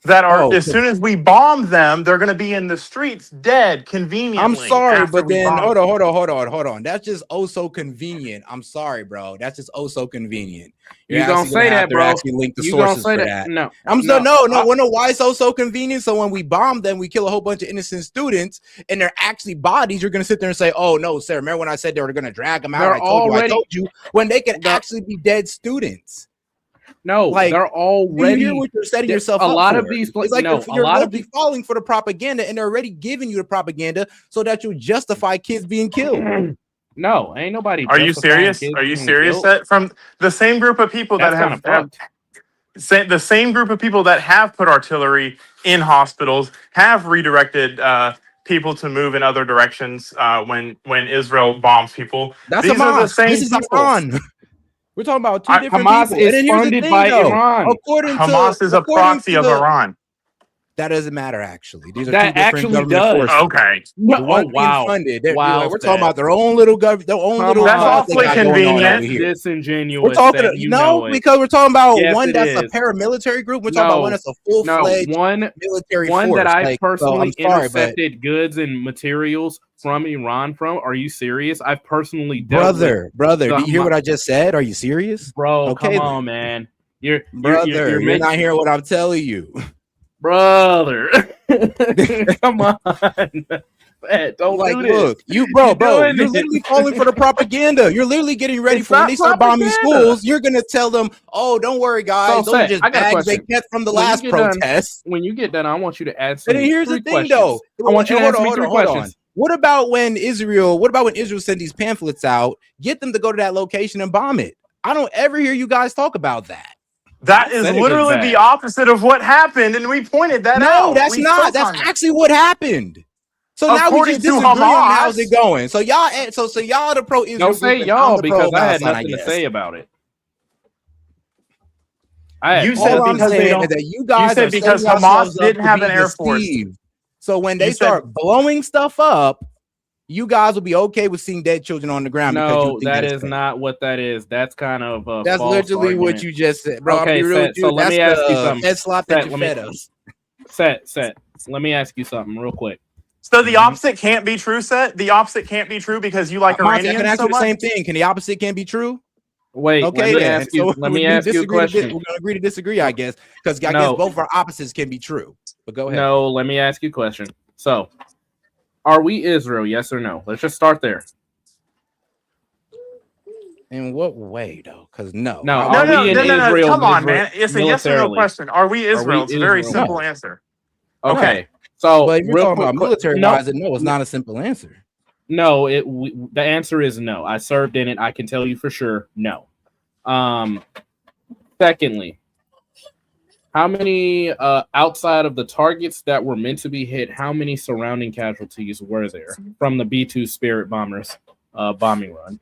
That are as soon as we bomb them, they're going to be in the streets dead conveniently. I'm sorry, but then hold on. That's just so convenient. I'm sorry, bro. That's just so convenient. You gonna say that, bro? Actually link the sources for that. No, why so convenient? So when we bomb them, we kill a whole bunch of innocent students, and they're actually bodies. You're gonna sit there and say, "Oh no, Sarah, remember when I said they were gonna drag them out? I told you when they could actually be dead students." No, they're already. You hear what you're setting yourself up a lot for. of these. It's like you're a lot of falling for the propaganda, and they're already giving you the propaganda so that you justify kids being killed. No, ain't nobody. Are you serious? Are you serious? That from the same group of people that have the same group of people that have put artillery in hospitals have redirected people to move in other directions when Israel bombs people. These are the same This is Iran. We're talking about two different Hamas people. is funded by Iran. Hamas is a proxy of Iran. That doesn't matter, actually. These are that two different actually government does. forces. Okay. The one being funded. We're talking about their own little government. Their own little. That's awfully convenient. Disingenuous. We're talking because we're talking about one that's a paramilitary group. We're talking about one that's a full-fledged military force. One that I personally intercepted goods and materials from Iran from. Are you serious? I've personally brother. Do you hear what I just said? Are you serious, bro? Okay, come on, man. You're not hearing what I'm telling you, brother. Come on. Man, don't do this. Look, you're literally falling for the propaganda. You're literally getting ready for when they start bombing schools. You're gonna tell them, "Oh, don't worry, guys. Those are just bags they kept from the last protest." When you get done, I want you to add some. And here's the thing, though. I want you to answer me 3 questions. What about when Israel sent these pamphlets out? Get them to go to that location and bomb it. I don't ever hear you guys talk about that. That is literally the opposite of what happened, and we pointed that out. No, that's not. That's actually what happened. So now we just disagree on how's it going. So y'all, y'all the pro-Israel. Don't say y'all because I had nothing to say about it. You said because Hamas didn't have an air force. So when they start blowing stuff up, you guys will be okay with seeing dead children on the ground. No, that is not what that is. That's kind of that's literally what you just said, bro. Okay, so let me ask you something. Set. Let me ask you something real quick. So the opposite can't be true, Set? The opposite can't be true because you like Iranians can so the same thing. Can the opposite can't be true? Wait, okay, let me ask you a question. We're gonna agree to disagree, I guess, because I guess both our opposites can be true. But go ahead. No, let me ask you a question. So, are we Israel? Yes or no? Let's just start there. In what way, though? Because no. No. Come on, man. It's a yes or no question. Are we Israel? It's a very simple answer. Okay. So, but you're talking about military-wise, no, it's not a simple answer. No, the answer is no. I served in it. I can tell you for sure, no. Secondly, how many outside of the targets that were meant to be hit, how many surrounding casualties were there from the B-2 Spirit bombers bombing run?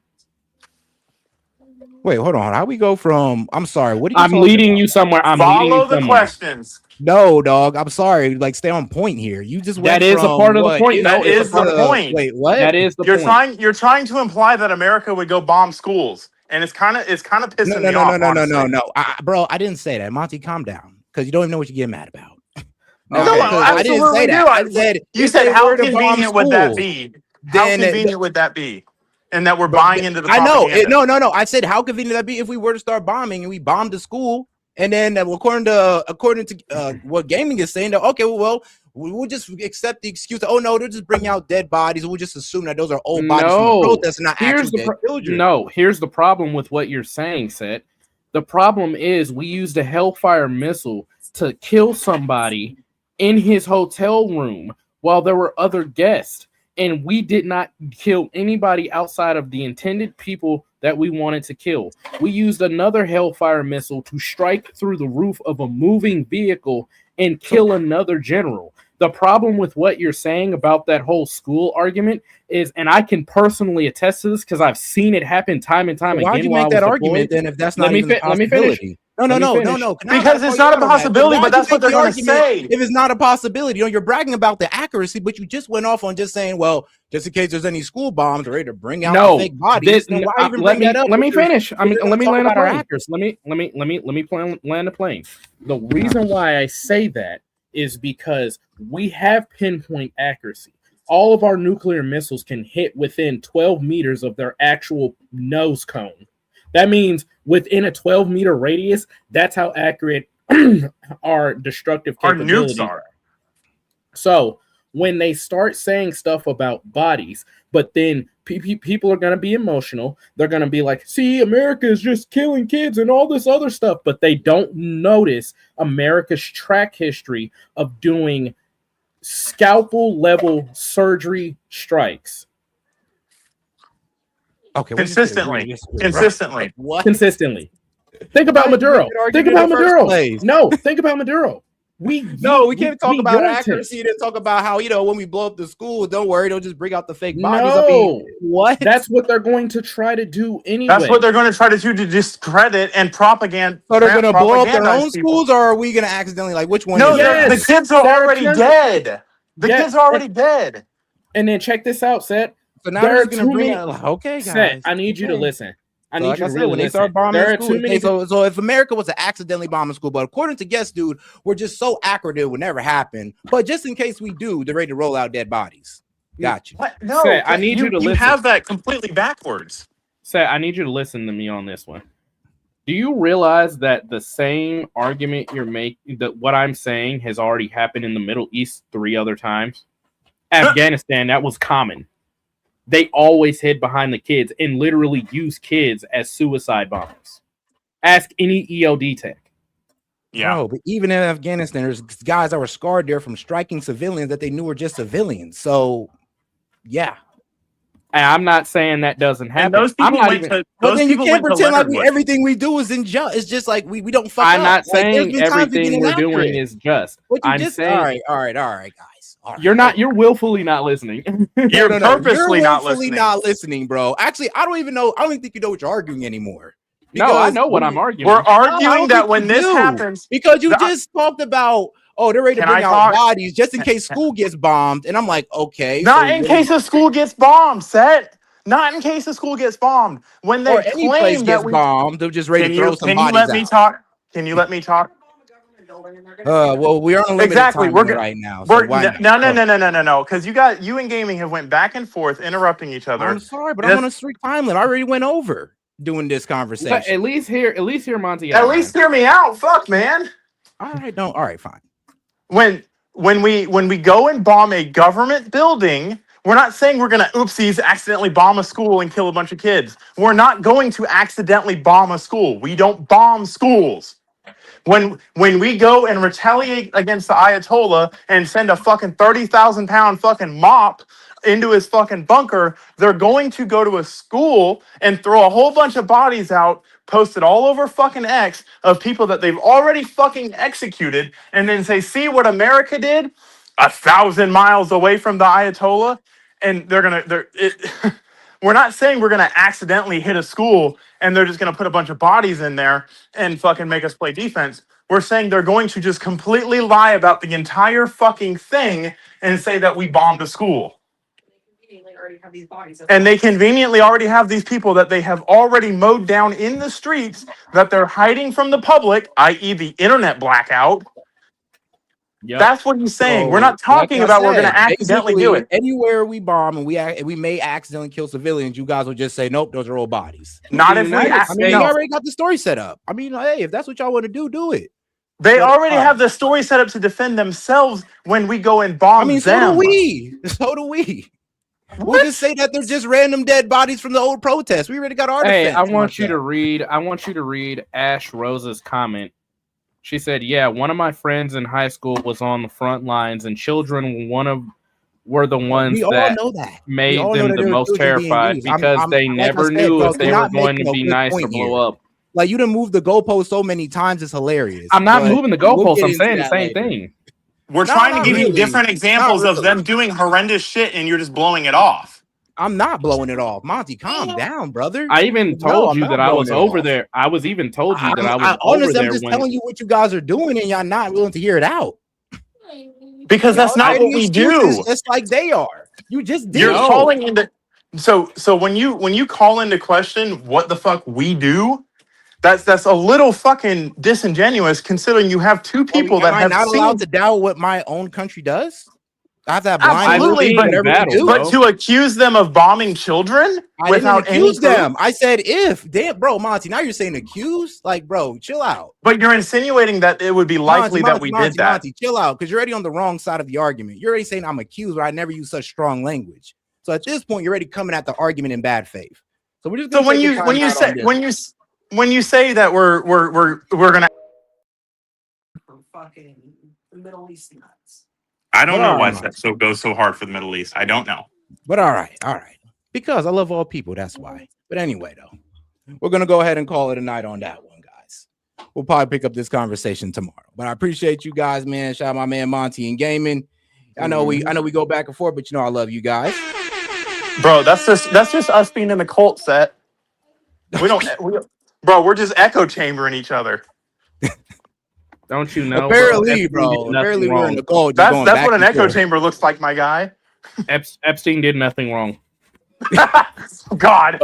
Wait, hold on. How we go from? I'm sorry. What are you? I'm leading you somewhere. I'm leading you Follow the somewhere. questions. No, dog. I'm sorry. Like, stay on point here. You just went That is a from part of the what? point. No, That is the point. Wait, what? That is the You're point. trying to imply that America would go bomb schools, and it's kind of pissing me off. No. Bro, I didn't say that. Monty, calm down, because you don't even know what you're getting mad about. No, I didn't say that. I said you said how convenient would that be? How convenient would that be? And that we're buying into the propaganda. No. I said how convenient that'd be if we were to start bombing and we bombed the school, and then according to what gaming is saying, that okay, well, we'll just accept the excuse that, oh no, they'll just bring out dead bodies. We'll just assume that those are old bodies from the protest, not actually dead children. No, here's the problem with what you're saying, Seth. The problem is we used a Hellfire missile to kill somebody in his hotel room while there were other guests. And we did not kill anybody outside of the intended people that we wanted to kill. We used another Hellfire missile to strike through the roof of a moving vehicle and kill another general. The problem with what you're saying about that whole school argument is, and I can personally attest to this because I've seen it happen time and time again. Why'd you make that argument then if that's not even a possibility? No. Because it's not a possibility, but that's what they're going to say. If it's not a possibility, you're bragging about the accuracy, but you just went off on just saying, well, just in case there's any school bombs, they're ready to bring out the fake bodies. Why even bring that up? Let me finish. Let me land a plane. Let me land a plane. The reason why I say that is because we have pinpoint accuracy. All of our nuclear missiles can hit within 12 meters of their actual nose cone. That means within a 12-meter radius, that's how accurate our destructive capabilities are. So when they start saying stuff about bodies, but then people are going to be emotional. They're going to be like, see, America is just killing kids and all this other stuff. But they don't notice America's track history of doing scalpel-level surgery strikes. Okay, consistently. What? Consistently. Think about Maduro. Think about Maduro. No, think about Maduro. We can't talk about accuracy. Then talk about how, when we blow up the school, don't worry, they'll just bring out the fake bodies. No, what? That's what they're going to try to do anyway. That's what they're going to try to do to discredit and propaganda. So they're going to blow up their own schools, or are we going to accidentally which one? No, the kids are already dead. The kids are already dead. And then check this out, Seth. So now they're going to bring out. Okay, guys. Seth, I need you to listen. I need you to really when they listen. start bombing There are school, too many. so if America was to accidentally bomb a school, but according to Guest Dude, we're just so accurate it would never happen. But just in case we do, they're ready to roll out dead bodies. Got you. What? No, Say, I need you to listen. You have that completely backwards. Say, I need you to listen to me on this one. Do you realize that the same argument you're making, that what I'm saying has already happened in the Middle East 3 other times? Afghanistan, that was common. They always hid behind the kids and literally use kids as suicide bombers. Ask any EOD tech. Yeah. Bro, but even in Afghanistan, there's guys that were scarred there from striking civilians that they knew were just civilians. So, yeah. And I'm not saying that doesn't happen. Those people I'm not went even. to, But those then you people can't went to pretend like Leonard everything we do is unjust. It's just like we don't fuck I'm up. not Like, there's saying been times we everything get we're inaccurate. doing is just. What you I'm just saying. all right, guys. All right. You're willfully not listening. You're purposely You're not willfully listening. not listening, bro. Actually, I don't even think you know what you're arguing anymore. No, I Because know what I'm arguing. We're I arguing don't that think when you this do. happens, Because you just talked about, they're ready to Can bring I out talk? bodies just in case school gets bombed. And I'm like, okay. not so in what- case a school gets bombed, Set. Not in case a school gets bombed. When they or any place claim that gets we bombed, they're just ready can to throw you some can you bodies let me out. talk? Can you let me talk? Well, we are on a limited Exactly. time We're limit go- right now. So We're why not? no. Because you and gaming have went back and forth, interrupting each other. I'm sorry, but I'm on a strict time limit. I already went over doing this conversation. But at least hear Monty. At least hear me out. Fuck, man. All right, fine. When we go and bomb a government building, we're not saying we're gonna oopsies accidentally bomb a school and kill a bunch of kids. We're not going to accidentally bomb a school. We don't bomb schools. When we go and retaliate against the Ayatollah and send a fucking 30,000-pound fucking mop into his fucking bunker, they're going to go to a school and throw a whole bunch of bodies out, posted all over fucking X of people that they've already fucking executed, and then say, see what America did 1,000 miles away from the Ayatollah, and we're not saying we're gonna accidentally hit a school and they're just gonna put a bunch of bodies in there and fucking make us play defense. We're saying they're going to just completely lie about the entire fucking thing and say that we bombed a school. And they conveniently already have these people that they have already mowed down in the streets that they're hiding from the public, i.e. the internet blackout. Yep. That's what he's saying. So, We're not talking like I about we're going said, to accidentally do basically, it. Anywhere we bomb and we may accidentally kill civilians, you guys will just say, nope, those are all bodies. Not The if we. United I mean, States- you already got the story set up. I mean, hey, if that's what y'all want to do it. They But, already have the story set up to defend themselves when we go and bomb I mean, them. so do we. So do we. We'll just say that they're just random dead bodies from the old protests. We already got our Hey, defense. I want you to read Ash Rose's comment. She said, "Yeah, one of my friends in high school was on the front lines, and children were the ones We all that know that. made We all know them that the there were most children being terrified used. because they like never I said, knew bro, if they you're were not going to making be a good nice or point blow here. up." Like, you done moved the goalpost so many times, it's hilarious. I'm not But moving the we'll goalposts. get I'm into saying the that same later. thing. We're No, trying to not give you really. different examples Not of really. them doing horrendous shit, and you're just blowing it off. I'm not blowing it off. Monty, calm down, brother. I even No, told I'm you not that I blowing was it over off. there. I was even told you that I was over Honestly, I'm there just when telling you what you guys are doing, and y'all not willing to hear it out. Because that's Y'all not creating what we excuses do. just like they are. You just did. You're calling into so when you call into question what the fuck we do, that's a little fucking disingenuous considering you have two people that Am I have not seen. allowed to doubt what my own country does? I have to have blind Absolutely, faith in whatever we do. but to accuse them of bombing children I without didn't accuse any proof? them. I said if. Damn, bro, Monty, now you're saying accuse? Like, bro, chill out. But you're insinuating that it would be likely that we did that. Monty, chill out, because you're already on the wrong side of the argument. You're already saying I'm accused, but I never use such strong language. So at this point, you're already coming at the argument in bad faith. So we're just So gonna when take a you timeout when you say that we're gonna Fucking Middle East nuts. I don't But know all why right. that goes so hard for the Middle East. I don't know. But all right. Because I love all people, that's why. But anyway, though, we're gonna go ahead and call it a night on that one, guys. We'll probably pick up this conversation tomorrow. But I appreciate you guys, man. Shout out my man Monty and Gaming. I know we go back and forth, but you know I love you guys. Bro, that's just us being in the cult set. Bro, we're just echo chambering each other. Don't you know? Apparently, bro, bro. Apparently, we're in the cult. That's what an echo chamber looks like, my guy. Epstein did nothing wrong. God,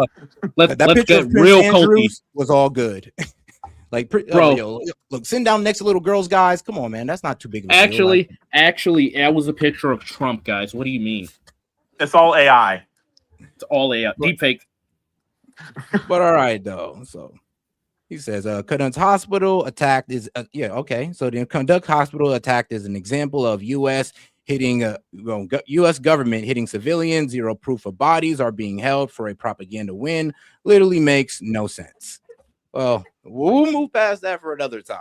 let's picture get of Prince real Andrews culty. was all good. Like, Bro. look, sitting down next to little girls, guys. Come on, man. That's not too big of a deal. Actually, that was a picture of Trump, guys. What do you mean? It's all AI. It's all AI. Deep fake. But all right, though. So he says, Conduct Hospital attacked is okay. So the Conduct Hospital attacked is an example of U.S. hitting U.S. government hitting civilians. Zero proof of bodies are being held for a propaganda win. Literally makes no sense. Well, we'll move past that for another time.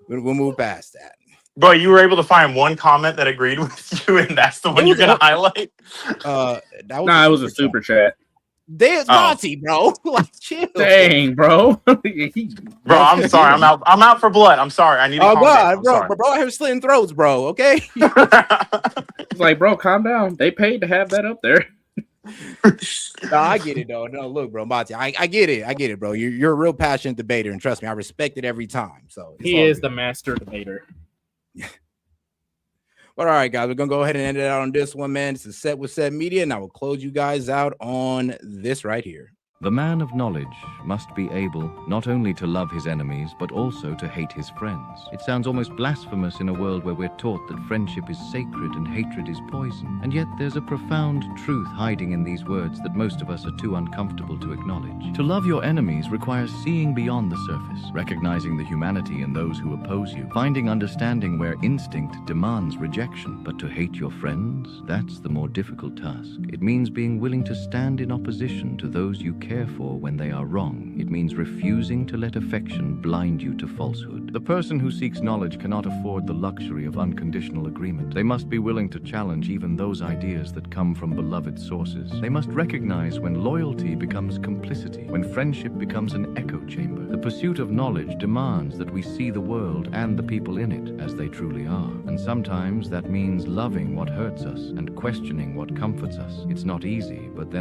We'll move past that. Bro, you were able to find one comment that agreed with you, and that's the one you're gonna highlight. It was a super chat. There's Monty, bro. Like, chill. Dang, bro. Bro, I'm sorry. I'm out for blood. I'm sorry. I need to calm down. I'm sorry. bro, I have slitting throats, bro. Okay. It's like, bro, calm down. They paid to have that up there. No, I get it though. No, look, bro, Monty, I get it, bro. You're a real passionate debater, and trust me, I respect it every time. So He is the master debater. But all right, guys, we're gonna go ahead and end it out on this one, man. This is Set with Set Media, and I will close you guys out on this right here. The man of knowledge must be able not only to love his enemies, but also to hate his friends. It sounds almost blasphemous in a world where we're taught that friendship is sacred and hatred is poison. And yet there's a profound truth hiding in these words that most of us are too uncomfortable to acknowledge. To love your enemies requires seeing beyond the surface, recognizing the humanity in those who oppose you, finding understanding where instinct demands rejection. But to hate your friends, that's the more difficult task. It means being willing to stand in opposition to those you care care for when they are wrong. It means refusing to let affection blind you to falsehood. The person who seeks knowledge cannot afford the luxury of unconditional agreement. They must be willing to challenge even those ideas that come from beloved sources. They must recognize when loyalty becomes complicity, when friendship becomes an echo chamber. The pursuit of knowledge demands that we see the world and the people in it as they truly are. And sometimes that means loving what hurts us and questioning what comforts us. It's not easy, but then again,